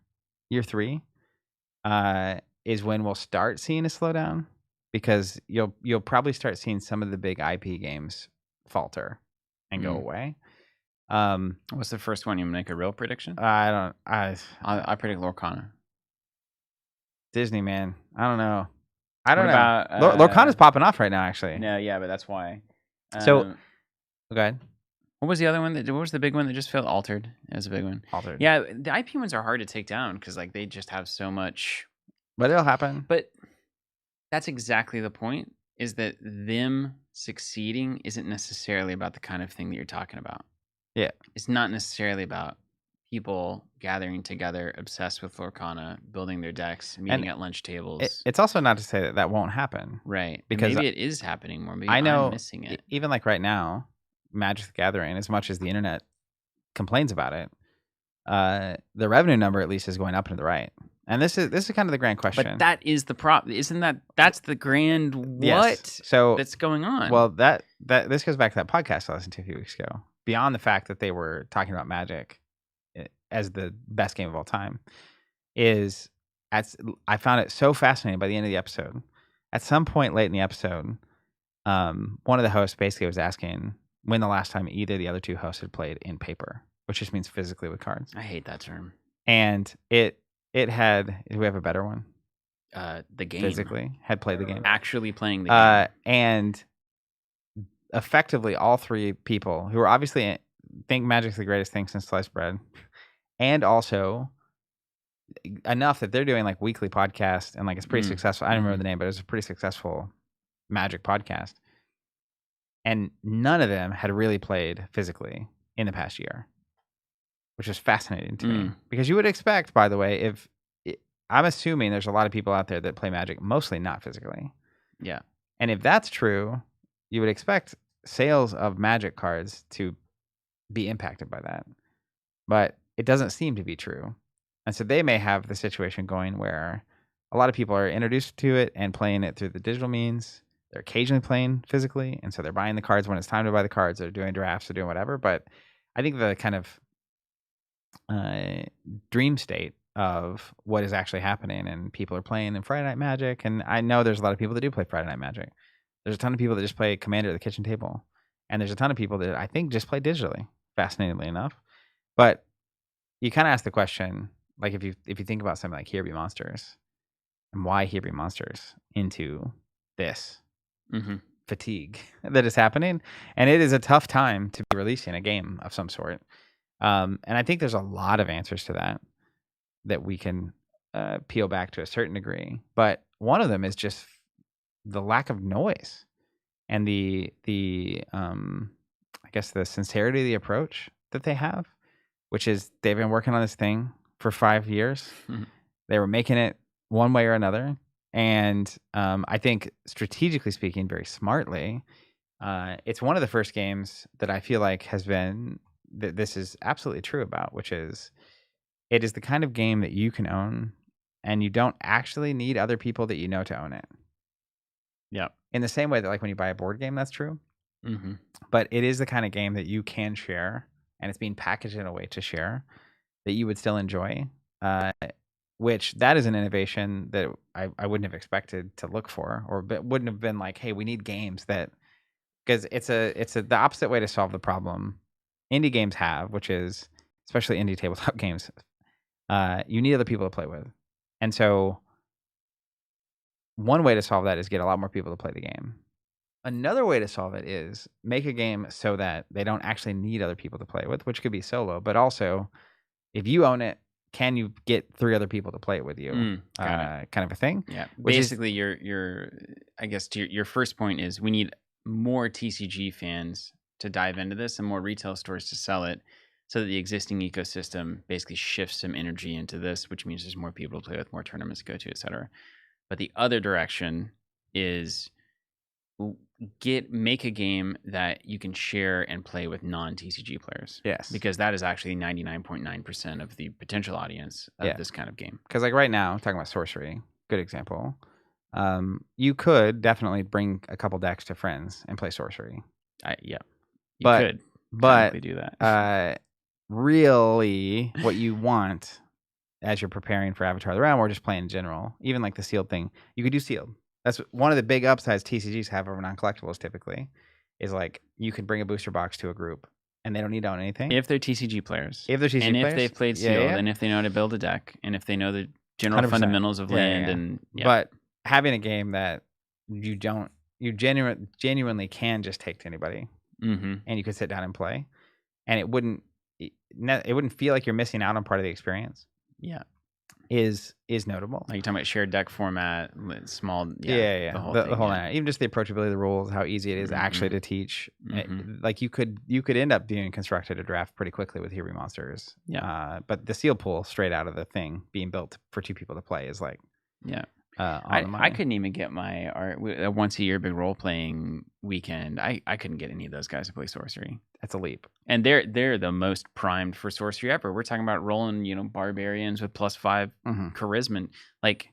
year 3, is when we'll start seeing a slowdown, because you'll probably start seeing some of the big IP games falter and go away. What's the first one? You make a real prediction? I predict Lorcana. Disney, man. I don't know. I don't What know. about, Lorcana's popping off right now, actually. No, yeah, but that's why. So, go ahead. What was the other one? What was the big one that just felt altered? It was a big one. Altered. Yeah, the IP ones are hard to take down because like they just have so much. But it'll happen. But that's exactly the point, is that them succeeding isn't necessarily about the kind of thing that you're talking about. Yeah. It's not necessarily about people gathering together, obsessed with Lorcana, building their decks, meeting at lunch tables. It's also not to say that won't happen. Right. Because maybe it is happening more. Maybe I know, I'm missing it. Even like right now, Magic the Gathering, as much as the internet complains about it, the revenue number at least is going up and to the right. And this is kind of the grand question. But that is the problem. That's the grand what yes. So that's going on? Well, that this goes back to that podcast I listened to a few weeks ago. Beyond the fact that they were talking about Magic as the best game of all time, I found it so fascinating by the end of the episode. At some point late in the episode, one of the hosts basically was asking when the last time either of the other two hosts had played in paper, which just means physically with cards. I hate that term. And it had, do we have a better one? The game. Physically had played the game. Actually playing the game. And effectively all three people who are obviously think Magic's the greatest thing since sliced bread, and also enough that they're doing like weekly podcast, and like it's pretty successful. I don't remember the name, but it was a pretty successful Magic podcast. And none of them had really played physically in the past year, which is fascinating to me, because you would expect, by the way, I'm assuming there's a lot of people out there that play Magic mostly not physically. Yeah. And if that's true, you would expect sales of Magic cards to be impacted by that. But it doesn't seem to be true. And so they may have the situation going where a lot of people are introduced to it and playing it through the digital means. they're occasionally playing physically, and so they're buying the cards when it's time to buy the cards. They're doing drafts, they're doing whatever. But I think the kind of dream state of what is actually happening, and people are playing in Friday Night Magic, and I know there's a lot of people that do play Friday Night Magic. There's a ton of people that just play Commander at the kitchen table, and there's a ton of people that I think just play digitally, fascinatingly enough. But you kind of ask the question, like if you think about something like Here Be Monsters, and why Here Be Monsters into this fatigue that is happening, and it is a tough time to be releasing a game of some sort. And I think there's a lot of answers to that we can peel back to a certain degree. But one of them is just the lack of noise and the I guess the sincerity of the approach that they have, which is they've been working on this thing for 5 years. They were making it one way or another. And I think strategically speaking, very smartly, it's one of the first games that I feel like has been this is absolutely true about, which is it is the kind of game that you can own and you don't actually need other people that you know to own it. Yeah. In the same way that like when you buy a board game, that's true. But it is the kind of game that you can share, and it's being packaged in a way to share that you would still enjoy. Which that is an innovation that I wouldn't have expected to look for, or wouldn't have been like, hey, we need games that, because it's the opposite way to solve the problem indie games have, which is especially indie tabletop games. You need other people to play with, and so one way to solve that is get a lot more people to play the game. Another way to solve it is make a game so that they don't actually need other people to play with, which could be solo, but also if you own it, can you get 3 other people to play it with you? Kind of a thing. Yeah. Basically, I guess your first point is we need more TCG fans to dive into this and more retail stores to sell it, so that the existing ecosystem basically shifts some energy into this, which means there's more people to play with, more tournaments to go to, et cetera. But the other direction is make a game that you can share and play with non-TCG players. Yes. Because that is actually 99.9% of the potential audience of this kind of game. Because like right now, I'm talking about Sorcery, good example. You could definitely bring a couple decks to friends and play Sorcery. You could do that. Really, what you want as you're preparing for Avatar of the Realm, or just playing in general, even like the sealed thing, you could do sealed. That's one of the big upsides TCGs have over non-collectibles typically, is like you could bring a booster box to a group and they don't need to own anything. If they're TCG players. If they've played sealed, and if they know how to build a deck, and if they know the general 100%. fundamentals of land. But having a game that you genuinely can just take to anybody, and you could sit down and play, and it wouldn't feel like you're missing out on part of the experience. Yeah. Is notable. Like you're talking about shared deck format, small. The whole thing. even just the approachability of the rules, how easy it is actually to teach. Like you could end up being constructed a draft pretty quickly with Here Be Monsters. Yeah. But the seal pool straight out of the thing being built for 2 people to play is like I couldn't even get a once a year big role playing weekend. I couldn't get any of those guys to play Sorcery. That's a leap. And they're the most primed for Sorcery ever. We're talking about rolling, barbarians with +5 charisma. Like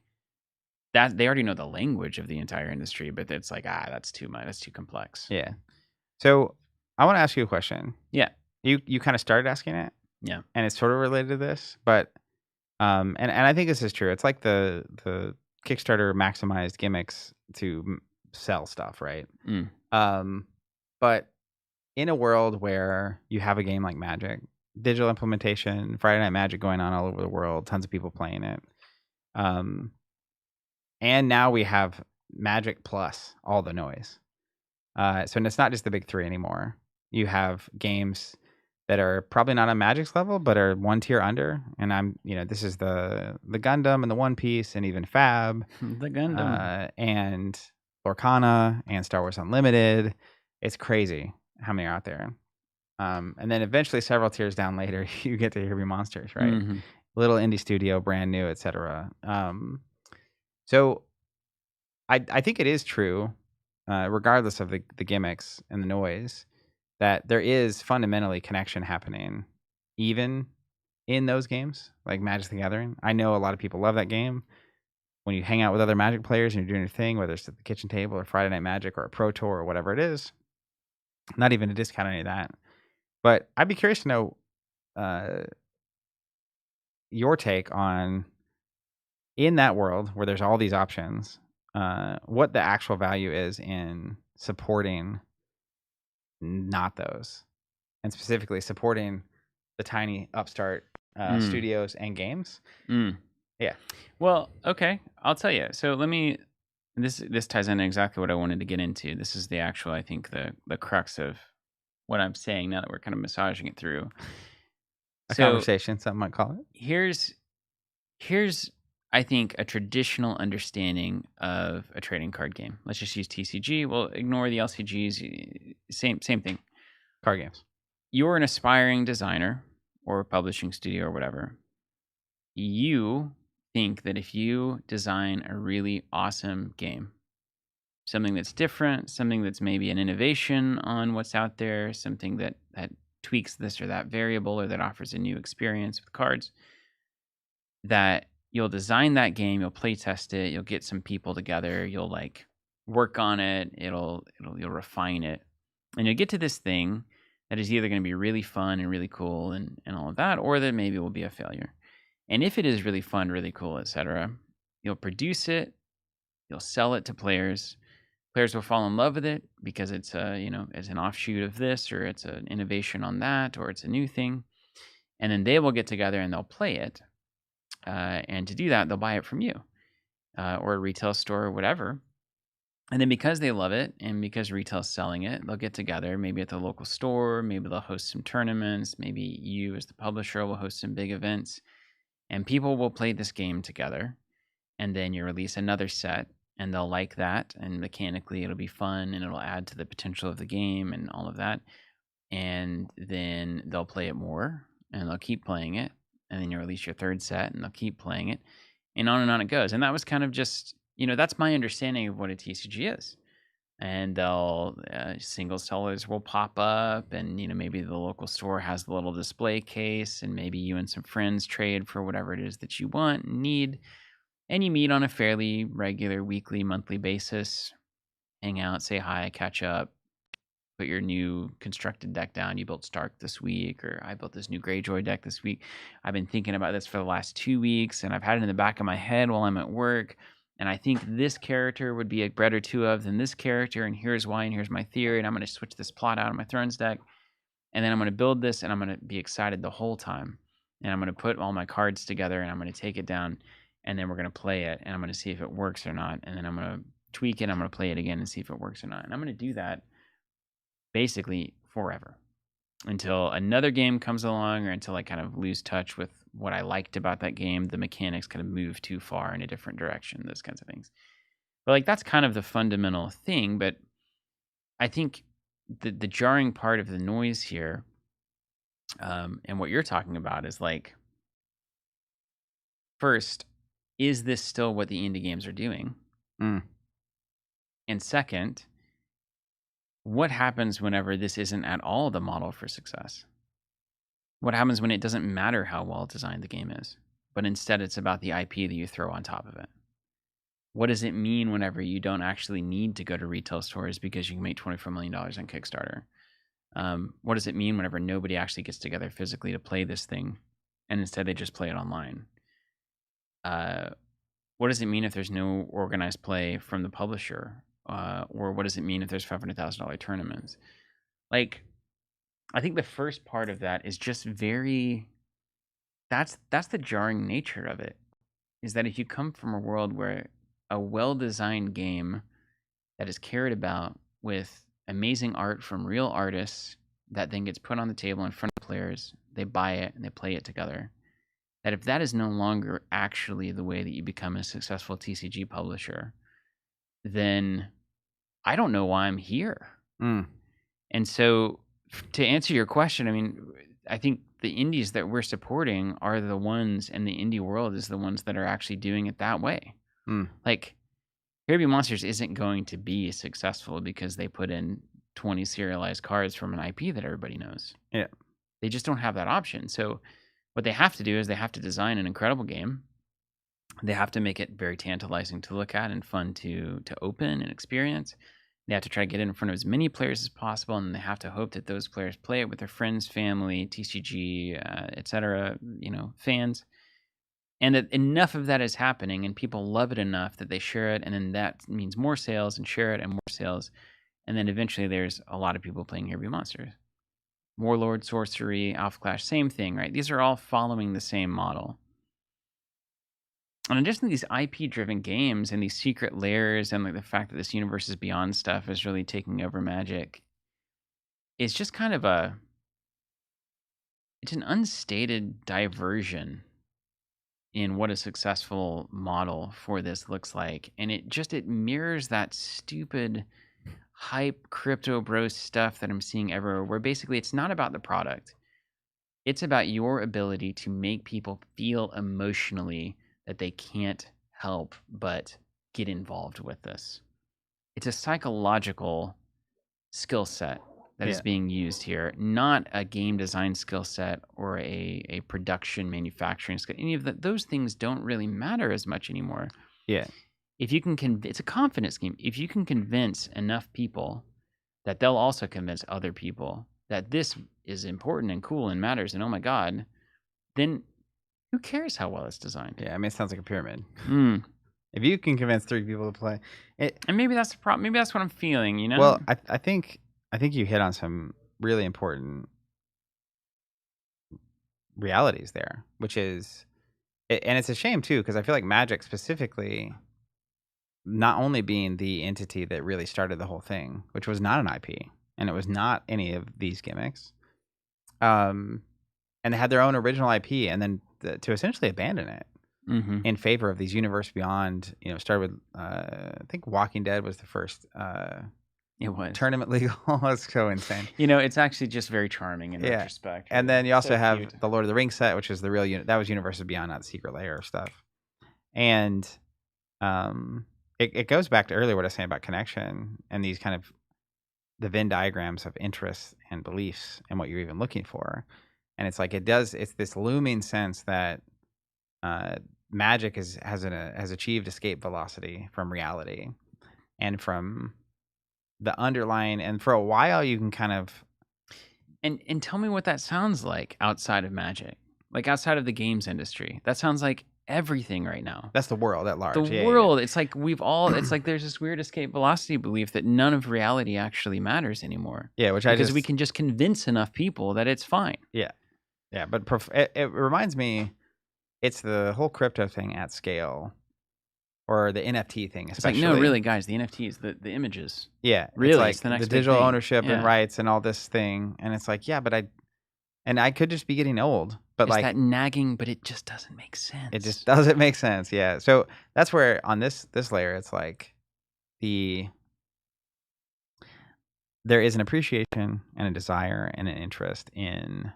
that, they already know the language of the entire industry, but it's like, that's too much. That's too complex. Yeah. So I want to ask you a question. Yeah. You kind of started asking it. Yeah. And it's sort of related to this, but and I think this is true. It's like the Kickstarter maximized gimmicks to sell stuff, right? But in a world where you have a game like Magic, digital implementation, Friday Night Magic going on all over the world, tons of people playing it, and now we have Magic plus all the noise. So it's not just the big 3 anymore. You have games that are probably not on Magic's level, but are 1 tier under. And this is the Gundam and the One Piece and even FAB. The Gundam. And Lorcana and Star Wars Unlimited. It's crazy how many are out there. And then eventually several tiers down later, you get to Here Be Monsters, right? Little indie studio, brand new, etc. So I think it is true, regardless of the gimmicks and the noise, that there is fundamentally connection happening even in those games like Magic the Gathering. I know a lot of people love that game. when you hang out with other Magic players and you're doing your thing, whether it's at the kitchen table or Friday Night Magic or a Pro Tour or whatever it is, not even to discount any of that. But I'd be curious to know your take on, in that world where there's all these options, what the actual value is in supporting not those, and specifically supporting the tiny upstart studios and games. Yeah. Well, okay, I'll tell you. So let me. This ties into exactly what I wanted to get into. This is the actual, I think, the crux of what I'm saying now that we're kind of massaging it through. A conversation, some might call it. Here's I think a traditional understanding of a trading card game. Let's just use TCG. We'll ignore the LCGs. Same thing. Card games. You're an aspiring designer or a publishing studio or whatever. You think that if you design a really awesome game, something that's different, something that's maybe an innovation on what's out there, something that tweaks this or that variable or that offers a new experience with cards, that you'll design that game, you'll play test it, you'll get some people together, you'll like work on it, you'll refine it, and you'll get to this thing that is either going to be really fun and really cool and all of that, or that maybe will be a failure. And if it is really fun, really cool, etc., you'll produce it, you'll sell it to players. Players will fall in love with it because it's it's an offshoot of this, or it's an innovation on that, or it's a new thing. And then they will get together and they'll play it. And to do that, they'll buy it from you or a retail store or whatever. And then because they love it and because retail's selling it, they'll get together maybe at the local store. Maybe they'll host some tournaments. Maybe you as the publisher will host some big events. And people will play this game together. And then you release another set. And they'll like that, and mechanically it'll be fun, and it'll add to the potential of the game and all of that. And then they'll play it more, and they'll keep playing it. And then you release your third set, and they'll keep playing it, and on it goes. And that was kind of just, that's my understanding of what a TCG is. And they'll single sellers will pop up, and maybe the local store has the little display case, and maybe you and some friends trade for whatever it is that you want and need. And you meet on a fairly regular weekly, monthly basis, hang out, say hi, catch up, put your new constructed deck down. You built Stark this week, or I built this new Greyjoy deck this week. I've been thinking about this for the last 2 weeks, and I've had it in the back of my head while I'm at work. And I think this character would be a better 2 of than this character, and here's why, and here's my theory, and I'm going to switch this plot out of my Thrones deck. And then I'm going to build this, and I'm going to be excited the whole time. And I'm going to put all my cards together, and I'm going to take it down. And then we're going to play it, and I'm going to see if it works or not. And then I'm going to tweak it, I'm going to play it again and see if it works or not. And I'm going to do that basically forever until another game comes along, or until I kind of lose touch with what I liked about that game. The mechanics kind of move too far in a different direction, those kinds of things. But that's kind of the fundamental thing. But I think the jarring part of the noise here, and what you're talking about is first, is this still what the indie games are doing? And second, what happens whenever this isn't at all the model for success? What happens when it doesn't matter how well designed the game is, but instead it's about the IP that you throw on top of it? What does it mean whenever you don't actually need to go to retail stores because you can make $24 million on Kickstarter? What does it mean whenever nobody actually gets together physically to play this thing, and instead they just play it online? What does it mean if there's no organized play from the publisher? Or what does it mean if there's $500,000 tournaments? I think the first part of that is just that's the jarring nature of it, is that if you come from a world where a well-designed game that is cared about with amazing art from real artists that then gets put on the table in front of players, they buy it and they play it together, that if that is no longer actually the way that you become a successful TCG publisher, then I don't know why I'm here. And so to answer your question, I think the indies that we're supporting are the ones, and the indie world is the ones that are actually doing it that way. Here Be Monsters isn't going to be successful because they put in 20 serialized cards from an IP that everybody knows. Yeah. They just don't have that option. So what they have to do is they have to design an incredible game, They have to make it very tantalizing to look at and fun to open and experience. They have to try to get it in front of as many players as possible, and they have to hope that those players play it with their friends, family, TCG, etc. Fans, and that enough of that is happening, and people love it enough that they share it, and then that means more sales, and share it, and more sales, and then eventually there's a lot of people playing Here Be Monsters. Warlord, Sorcery, Alpha Clash, same thing, right? These are all following the same model. And in addition to these IP-driven games and these secret layers and like the fact that this universe is beyond stuff is really taking over Magic, it's just kind of it's an unstated diversion in what a successful model for this looks like. And it mirrors that stupid hype crypto bro stuff that I'm seeing everywhere, where basically it's not about the product. It's about your ability to make people feel emotionally that they can't help but get involved with this. It's a psychological skill set that is being used here, not a game design skill set or a production manufacturing skill. Any of those things don't really matter as much anymore. Yeah. If you can it's a confidence game. If you can convince enough people that they'll also convince other people that this is important and cool and matters and oh my God, then who cares how well it's designed? Yeah, I mean, it sounds like a pyramid. Mm. If you can convince 3 people to play it, and maybe that's the problem. Maybe that's what I'm feeling, you know? Well, I think you hit on some really important realities there, which is, and it's a shame too, because I feel like Magic specifically, not only being the entity that really started the whole thing, which was not an IP, and it was not any of these gimmicks, and they had their own original IP, and then to essentially abandon it in favor of these Universe Beyond. Started with I think Walking Dead was the first. It was tournament legal. It's so insane. It's actually just very charming in retrospect. And then you also so have cute. the Lord of the Rings set, which is the real that was Universes Beyond, not the Secret Lair stuff. And it goes back to earlier what I was saying about connection and these kind of the Venn diagrams of interests and beliefs and what you're even looking for. And it's like it's this looming sense that Magic has achieved escape velocity from reality and from the underlying, and for a while you can kind of and tell me what that sounds like outside of Magic, like outside of the games industry. That sounds like everything right now. That's the world at large. The world. It's like it's like there's this weird escape velocity belief that none of reality actually matters anymore. Yeah, because we can just convince enough people that it's fine. Yeah, but it reminds me, it's the whole crypto thing at scale. Or the NFT thing, especially. It's like, no, really, guys, the NFTs, the images. Yeah. Really, it's like the digital ownership and rights and all this thing. And it's like, yeah, but I could just be getting old. But it's that nagging, but it just doesn't make sense. It just doesn't make sense, yeah. So that's where on this layer, it's like there is an appreciation and a desire and an interest in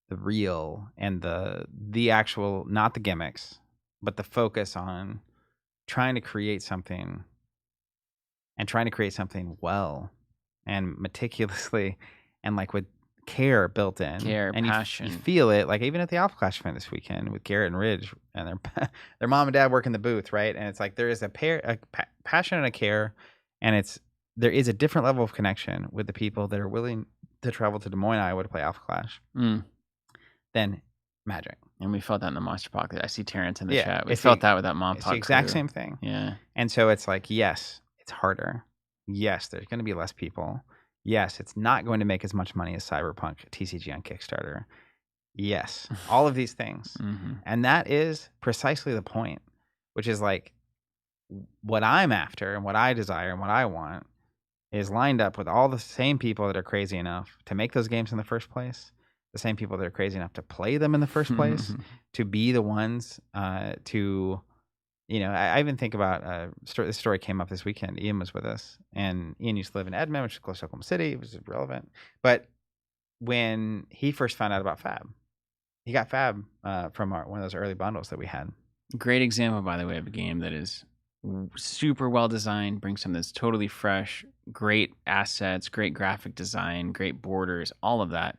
the real and the actual, not the gimmicks, but the focus on trying to create something well and meticulously and like with care built in, and passion. You feel it, like even at the Alpha Clash event this weekend with Garrett and Ridge and their mom and dad work in the booth, right? And it's like there is a passion and a care, and there is a different level of connection with the people that are willing to travel to Des Moines, Iowa to play Alpha Clash than Magic. And we felt that in the Monster Pocket. I see Terrence in the chat. We felt that with that Mom Pod. It's the exact same thing. Yeah. And so it's like, yes, it's harder. Yes, there's going to be less people. Yes, it's not going to make as much money as Cyberpunk TCG on Kickstarter. Yes, all of these things. And that is precisely the point, which is like what I'm after and what I desire and what I want is lined up with all the same people that are crazy enough to make those games in the first place. The same people that are crazy enough to play them in the first place, to be the ones to, I even think about this story came up this weekend. Ian was with us, and Ian used to live in Edmond, which is close to Oklahoma City. It was relevant. But when he first found out about FAB, he got FAB from one of those early bundles that we had. Great example, by the way, of a game that is super well designed, brings something that's totally fresh, great assets, great graphic design, great borders, all of that.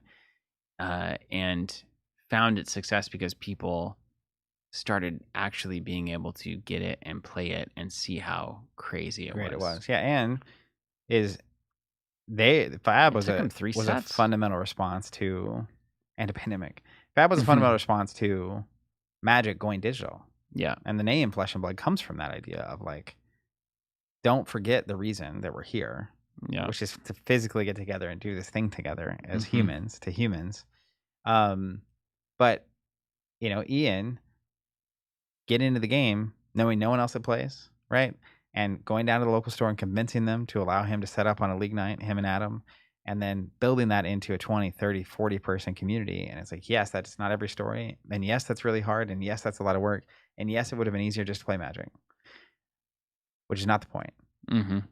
And found its success because people started actually being able to get it and play it and see how crazy it Great was. it was. Yeah, and FAB It was took a them 3 was a sets. fundamental response to and a pandemic. FAB was a fundamental response to Magic going digital. Yeah. And the name Flesh and Blood comes from that idea of like, don't forget the reason that we're here, Yeah. which is to physically get together and do this thing together as humans to humans. But Ian getting into the game, knowing no one else that plays, right? And going down to the local store and convincing them to allow him to set up on a league night, him and Adam, and then building that into a 20, 30, 40 person community. And it's like, yes, that's not every story. And yes, that's really hard. And yes, that's a lot of work. And yes, it would have been easier just to play Magic, which is not the point.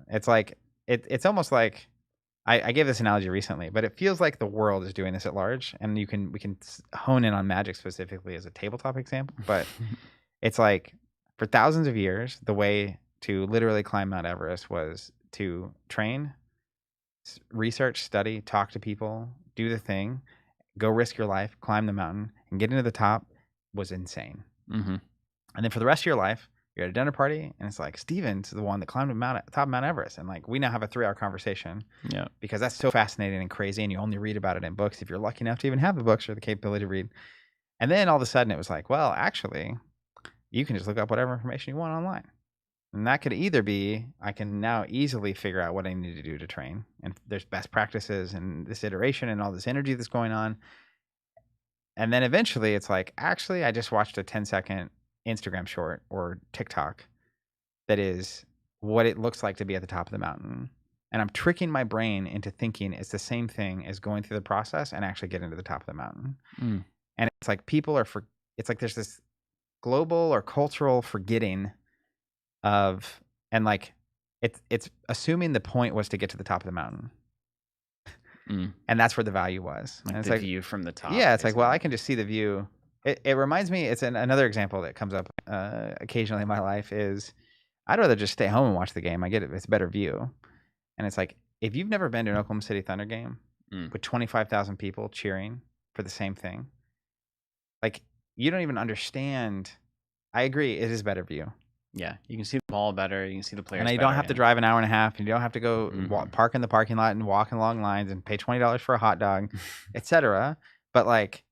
It's like, it's almost like, I gave this analogy recently, but it feels like the world is doing this at large. And we can hone in on Magic specifically as a tabletop example. But it's like, for thousands of years, the way to literally climb Mount Everest was to train, research, study, talk to people, do the thing, go risk your life, climb the mountain, and getting to the top was insane. And then for the rest of your life, you're at a dinner party, and it's like, Steven's the one that climbed the top of Mount Everest. And like, we now have a 3-hour conversation. Yeah. Because that's so fascinating and crazy, and you only read about it in books if you're lucky enough to even have the books or the capability to read. And then all of a sudden it was like, well, actually, you can just look up whatever information you want online. And that could either be, I can now easily figure out what I need to do to train. And there's best practices and this iteration and all this energy that's going on. And then eventually it's like, actually, I just watched a 10-second Instagram short or TikTok that is what it looks like to be at the top of the mountain. And I'm tricking my brain into thinking it's the same thing as going through the process and actually getting to the top of the mountain. And it's like it's like there's this global or cultural forgetting of, and like it's assuming the point was to get to the top of the mountain. And that's where the value was. Like and it's the like, view from the top. Yeah, it's like, well, I can just see the view. It reminds me, it's another example that comes up occasionally in my life is I'd rather just stay home and watch the game. I get it. It's a better view. And it's like, if you've never been to an Oklahoma City Thunder game with 25,000 people cheering for the same thing, like, you don't even understand. I agree. It is a better view. Yeah. You can see the ball better. You can see the players And you better, don't have to drive an hour and a half. And you don't have to go park in the parking lot and walk in long lines and pay $20 for a hot dog, etc. But like,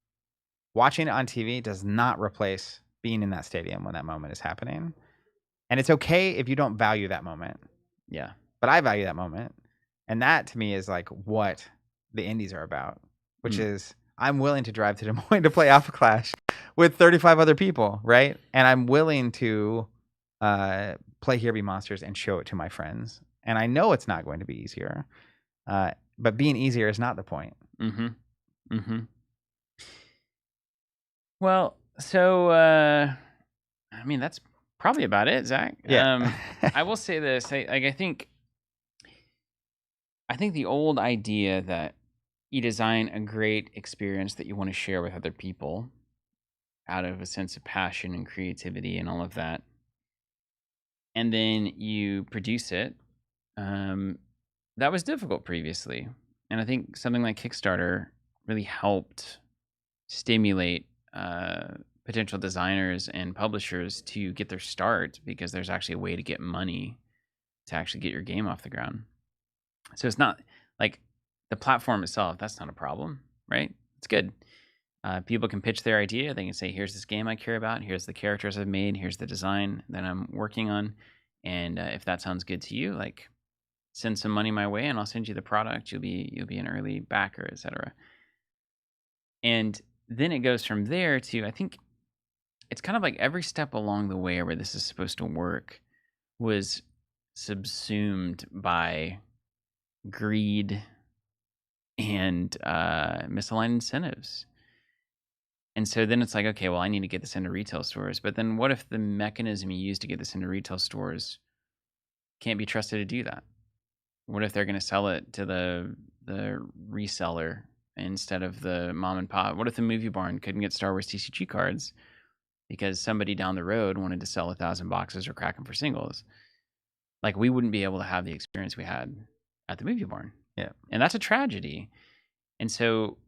watching it on TV does not replace being in that stadium when that moment is happening. And it's okay if you don't value that moment. Yeah. But I value that moment. And that to me is like what the indies are about, which is I'm willing to drive to Des Moines to play Alpha Clash with 35 other people, right? And I'm willing to play Here Be Monsters and show it to my friends. And I know it's not going to be easier. But being easier is not the point. Well, so I mean, that's probably about it, Zach. Yeah. I will say this. I think the old idea that you design a great experience that you want to share with other people out of a sense of passion and creativity and all of that, and then you produce it, that was difficult previously. And I think something like Kickstarter really helped stimulate potential designers and publishers to get their start, because there's actually a way to get money to actually get your game off the ground. So it's not like the platform itself, that's not a problem, right? It's good. People can pitch their idea. They can say, here's this game I care about. Here's the characters I've made. Here's the design that I'm working on. And if that sounds good to you, like, send some money my way and I'll send you the product. You'll be an early backer, etc. And then it goes from there to, I think it's kind of like every step along the way where this is supposed to work was subsumed by greed and misaligned incentives. And so then it's like, okay, well, I need to get this into retail stores. But then what if the mechanism you use to get this into retail stores can't be trusted to do that? What if they're going to sell it to the reseller instead of the mom and pop? What if the movie barn couldn't get Star Wars TCG cards because somebody down the road wanted to sell 1,000 boxes or crack them for singles? Like, we wouldn't be able to have the experience we had at the movie barn. Yeah. And that's a tragedy. And so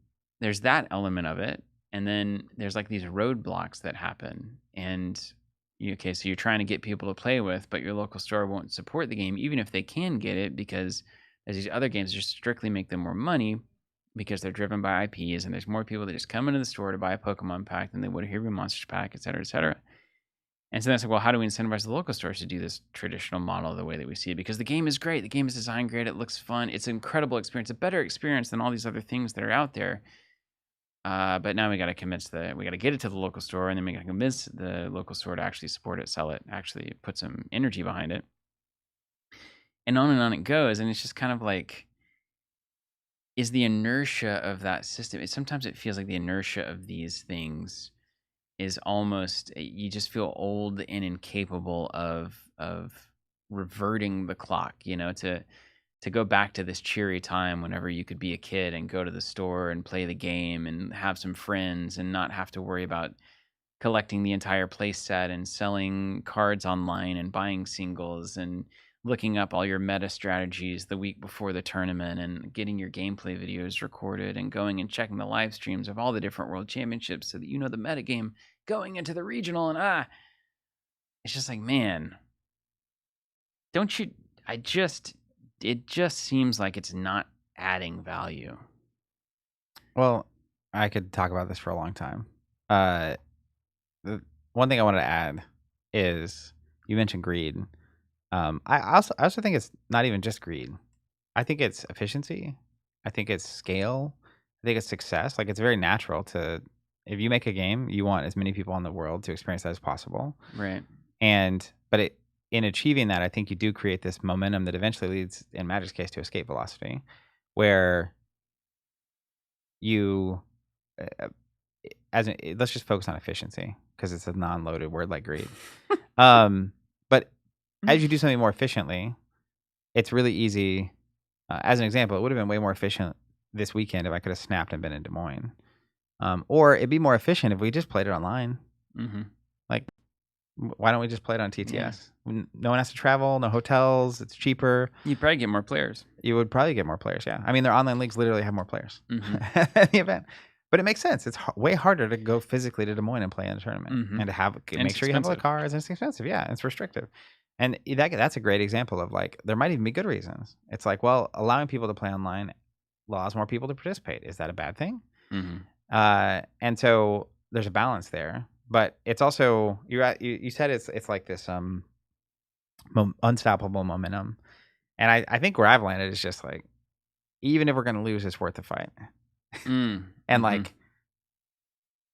there's that element of it. and then there's like these roadblocks that happen, and okay, so you're trying to get people to play with, but your local store won't support the game, even if they can get it, because there's these other games that just strictly make them more money because they're driven by IPs, and there's more people that just come into the store to buy a Pokemon pack than they would a Hero Monsters pack, et cetera, et cetera. And so that's like, well, how do we incentivize the local stores to do this traditional model the way that we see it? Because the game is great. The game is designed great. It looks fun. It's an incredible experience, a better experience than all these other things that are out there. But now we got to we got to get it to the local store, and then we got to convince the local store to actually support it, sell it, actually put some energy behind it. And on it goes. And it's just kind of like, is the inertia of that system, sometimes it feels like the inertia of these things is almost, you just feel old and incapable of reverting the clock, to go back to this cheery time whenever you could be a kid and go to the store and play the game and have some friends and not have to worry about collecting the entire play set and selling cards online and buying singles and looking up all your meta strategies the week before the tournament and getting your gameplay videos recorded and going and checking the live streams of all the different world championships so that you know the meta game going into the regional. And it's just like, man, it just seems like it's not adding value. Well, I could talk about this for a long time. The one thing I wanted to add is you mentioned greed. I also think it's not even just greed. I think it's efficiency. I think it's scale. I think it's success. Like, it's very natural to, if you make a game, you want as many people in the world to experience that as possible. Right. But in achieving that, I think you do create this momentum that eventually leads, in Magic's case, to escape velocity, where you, let's just focus on efficiency because it's a non-loaded word like greed. But as you do something more efficiently, it's really easy. As an example, it would have been way more efficient this weekend if I could have snapped and been in Des Moines. Or it'd be more efficient if we just played it online. Mm-hmm. Like, why don't we just play it on TTS? Yeah. No one has to travel, no hotels. It's cheaper. You'd probably get more players. You would probably get more players, yeah. I mean, their online leagues literally have more players at the event. But it makes sense. It's way harder to go physically to Des Moines and play in a tournament and to make sure you have all the cars. And it's expensive, yeah. It's restrictive. And that's a great example of, like, there might even be good reasons. It's like, well, allowing people to play online allows more people to participate. Is that a bad thing? Mm-hmm. And so there's a balance there. But it's also, you said it's like this unstoppable momentum. And I think where I've landed is just like, even if we're going to lose, it's worth the fight. And like,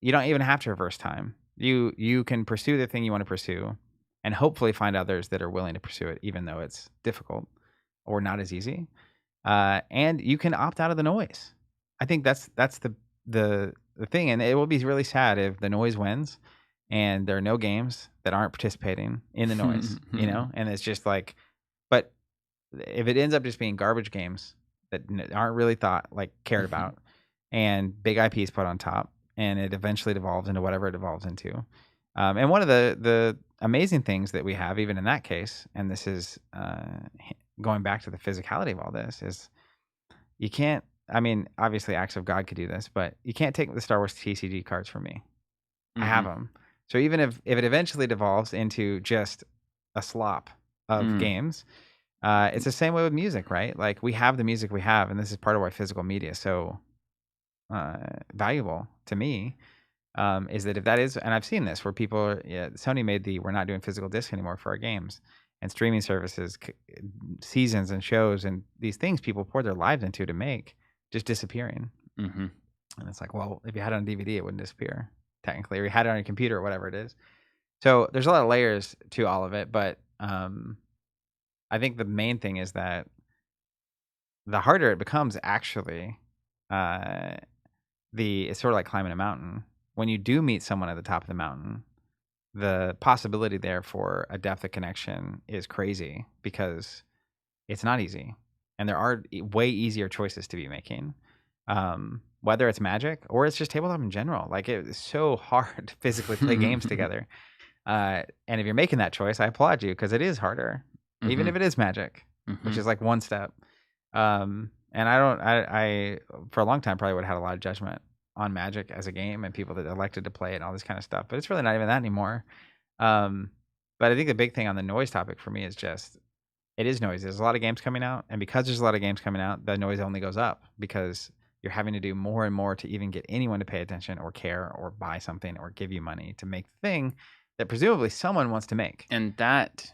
you don't even have to reverse time. You can pursue the thing you want to pursue and hopefully find others that are willing to pursue it, even though it's difficult or not as easy. And you can opt out of the noise. I think that's the thing. And it will be really sad if the noise wins and there are no games that aren't participating in the noise, and it's just like, but if it ends up just being garbage games that aren't really cared about, and big IPs put on top, and it eventually devolves into whatever it devolves into. And one of the amazing things that we have, even in that case, and this is going back to the physicality of all this, is you can't, I mean, obviously Acts of God could do this, but you can't take the Star Wars TCG cards from me. I have them. So even if it eventually devolves into just a slop of games, it's the same way with music, right? Like, we have the music we have, and this is part of why physical media is so valuable to me, is that if that is, and I've seen this where people, Sony made we're not doing physical disc anymore for our games, and streaming services, seasons and shows and these things people pour their lives into to make, just disappearing. And it's like, well, if you had it on DVD, it wouldn't disappear technically, or you had it on your computer or whatever it is. So there's a lot of layers to all of it, but I think the main thing is that the harder it becomes, actually, it's sort of like climbing a mountain. When you do meet someone at the top of the mountain, the possibility there for a depth of connection is crazy because it's not easy. And there are way easier choices to be making, whether it's Magic or it's just tabletop in general. Like, it's so hard to physically play games together. And if you're making that choice, I applaud you, because it is harder, even if it is Magic, which is like one step. And I for a long time probably would have had a lot of judgment on Magic as a game and people that elected to play it and all this kind of stuff. But it's really not even that anymore. But I think the big thing on the noise topic for me is just it is noisy. There's a lot of games coming out, and because there's a lot of games coming out, the noise only goes up because you're having to do more and more to even get anyone to pay attention or care or buy something or give you money to make the thing that presumably someone wants to make. And that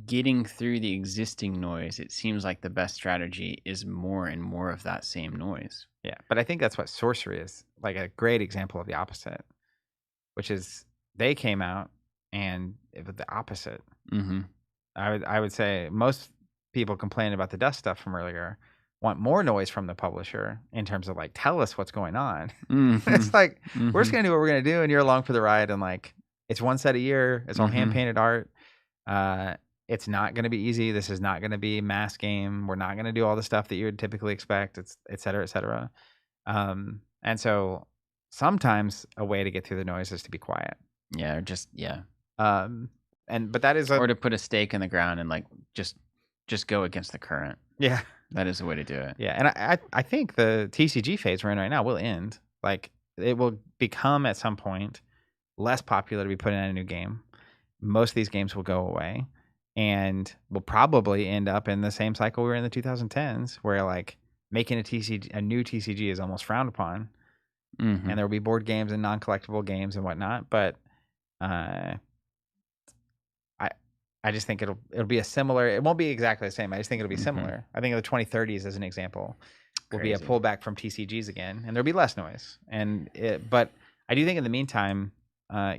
getting through the existing noise, it seems like the best strategy is more and more of that same noise. Yeah, but I think that's what Sorcery is, like a great example of the opposite, which is they came out and it was the opposite. Mm-hmm. I would say most people complaining about the dust stuff from earlier want more noise from the publisher in terms of like, tell us what's going on. Mm-hmm. It's like, Mm-hmm. we're just going to do what we're going to do and you're along for the ride. And like, it's one set a year. It's all Mm-hmm. hand painted art. It's not going to be easy. This is not going to be a mass game. We're not going to do all the stuff that you would typically expect. It's et cetera, et cetera. And so sometimes a way to get through the noise is to be quiet. Yeah, or just But that is or to put a stake in the ground and like just go against the current. Yeah. That is the way to do it. Yeah, and I think the TCG phase we're in right now will end. Like it will become at some point less popular to be putting out a new game. Most of these games will go away, and we'll probably end up in the same cycle we were in the 2010s, where like making a new TCG is almost frowned upon, Mm-hmm. and there will be board games and non-collectible games and whatnot. But I just think it'll be a similar. It won't be exactly the same. I just think it'll be similar. I think the 2030s, as an example, will be a pullback from TCGs again, and there'll be less noise. But I do think in the meantime,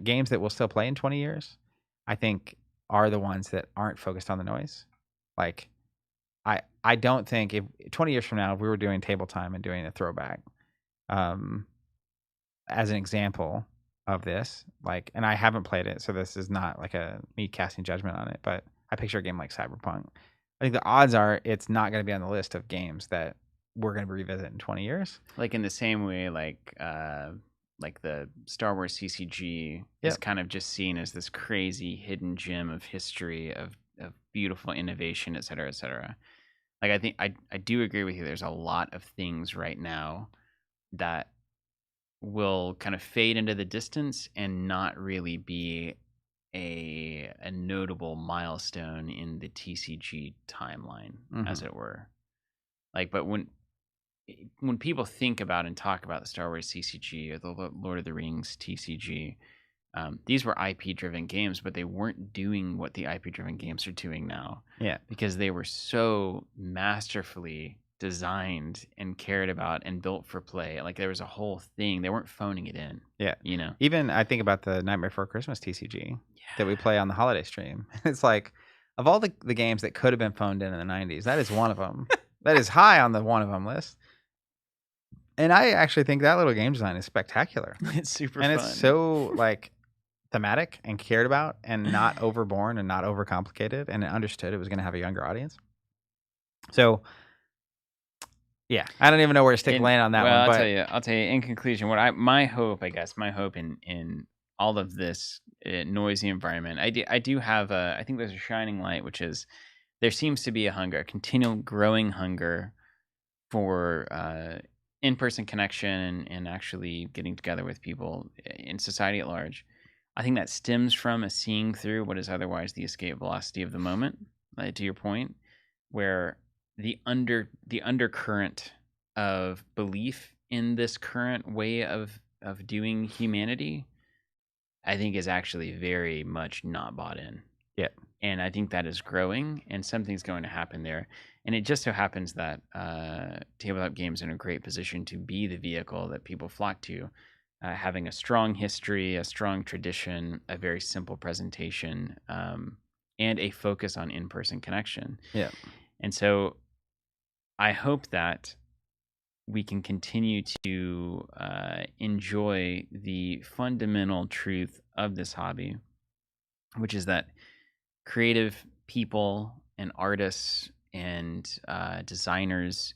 games that we'll still play in 20 years, I think, are the ones that aren't focused on the noise. Like, I don't think if 20 years from now, if we were doing Table Time and doing a throwback, as an example of this, like, and I haven't played it, so this is not like me casting judgment on it, but I picture a game like Cyberpunk. I think the odds are it's not going to be on the list of games that we're going to revisit in 20 years. Like in the same way, like the Star Wars TCG is kind of just seen as this crazy hidden gem of history, of beautiful innovation, et cetera, et cetera. Like I think I do agree with you. There's a lot of things right now that will kind of fade into the distance and not really be a notable milestone in the TCG timeline, as it were. Like, but when people think about and talk about the Star Wars TCG or the Lord of the Rings TCG, these were IP-driven games, but they weren't doing what the IP-driven games are doing now. Yeah, because they were so masterfully designed and cared about and built for play. Like there was a whole thing. They weren't phoning it in. Yeah. You know? Even I think about the Nightmare Before Christmas TCG that we play on the holiday stream. It's like, of all the games that could have been phoned in the 90s, that is one of them. That is high on the one of them list. And I actually think that little game design is spectacular. It's super and fun. It's so like thematic and cared about and not overborne and not overcomplicated, and it understood it was going to have a younger audience. So yeah, I don't even know where to stick land on that one. Well, but I'll tell you. In conclusion, my hope in all of this noisy environment, I do have I think there's a shining light, which is there seems to be a continual growing hunger for in-person connection and actually getting together with people in society at large. I think that stems from a seeing through what is otherwise the escape velocity of the moment, to your point, where the undercurrent of belief in this current way of doing humanity, I think is actually very much not bought in. Yeah. And I think that is growing, and something's going to happen there. And it just so happens that tabletop games are in a great position to be the vehicle that people flock to, having a strong history, a strong tradition, a very simple presentation, and a focus on in-person connection. Yeah. And so I hope that we can continue to enjoy the fundamental truth of this hobby, which is that creative people and artists and designers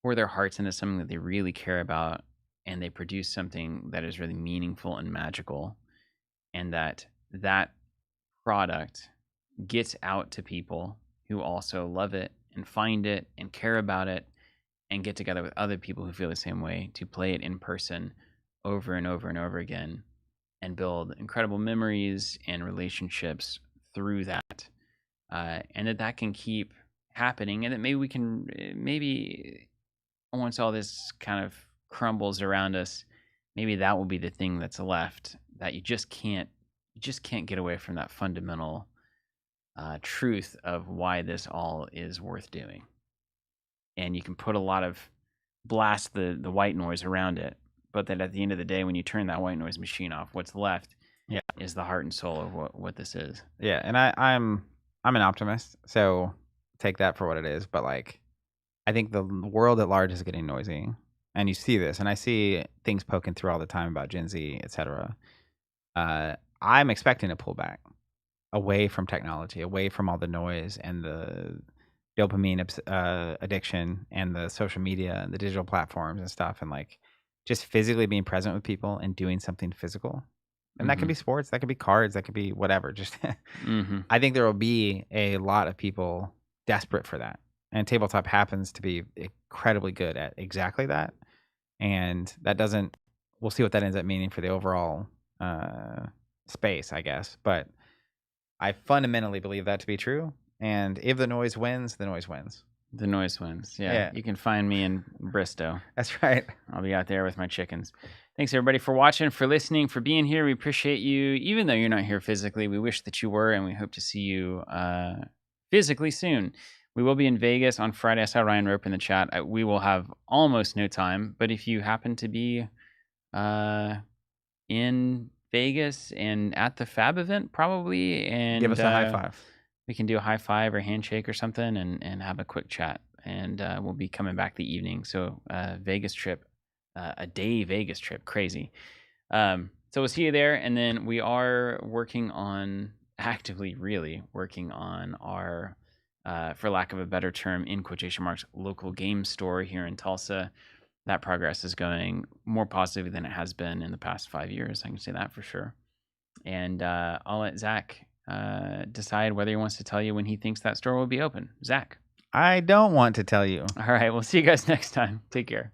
pour their hearts into something that they really care about, and they produce something that is really meaningful and magical, and that product gets out to people who also love it and find it and care about it and get together with other people who feel the same way to play it in person over and over and over again and build incredible memories and relationships through that. And that can keep happening, and that maybe we can, maybe once all this kind of crumbles around us, maybe that will be the thing that's left, that you just can't get away from that fundamental truth of why this all is worth doing. And you can put a lot of blast the white noise around it, but that at the end of the day, when you turn that white noise machine off, what's left is the heart and soul of what this is. Yeah, and I'm an optimist, so take that for what it is. But like, I think the world at large is getting noisy, and you see this, and I see things poking through all the time about Gen Z, etc. I'm expecting a pullback away from technology, away from all the noise and the dopamine addiction and the social media and the digital platforms and stuff, and like just physically being present with people and doing something physical. And that could be sports, that could be cards, that could be whatever. Just I think there will be a lot of people desperate for that. And tabletop happens to be incredibly good at exactly that. And that doesn't, we'll see what that ends up meaning for the overall space, I guess. But I fundamentally believe that to be true. And if the noise wins, the noise wins. The noise wins. Yeah. You can find me in Bristow. That's right. I'll be out there with my chickens. Thanks, everybody, for watching, for listening, for being here. We appreciate you. Even though you're not here physically, we wish that you were, and we hope to see you physically soon. We will be in Vegas on Friday. I saw Ryan Rope in the chat. We will have almost no time, but if you happen to be in Vegas and at the FAB event, probably, and give us a high five. We can do a high five or handshake or something and have a quick chat. And we'll be coming back the evening. So Vegas trip, a day Vegas trip, crazy. So we'll see you there. And then we are working on, actively really working on our, for lack of a better term, in quotation marks, local game store here in Tulsa. That progress is going more positively than it has been in the past 5 years. I can say that for sure. And I'll let Zach decide whether he wants to tell you when he thinks that store will be open. Zach. I don't want to tell you. All right. We'll see you guys next time. Take care.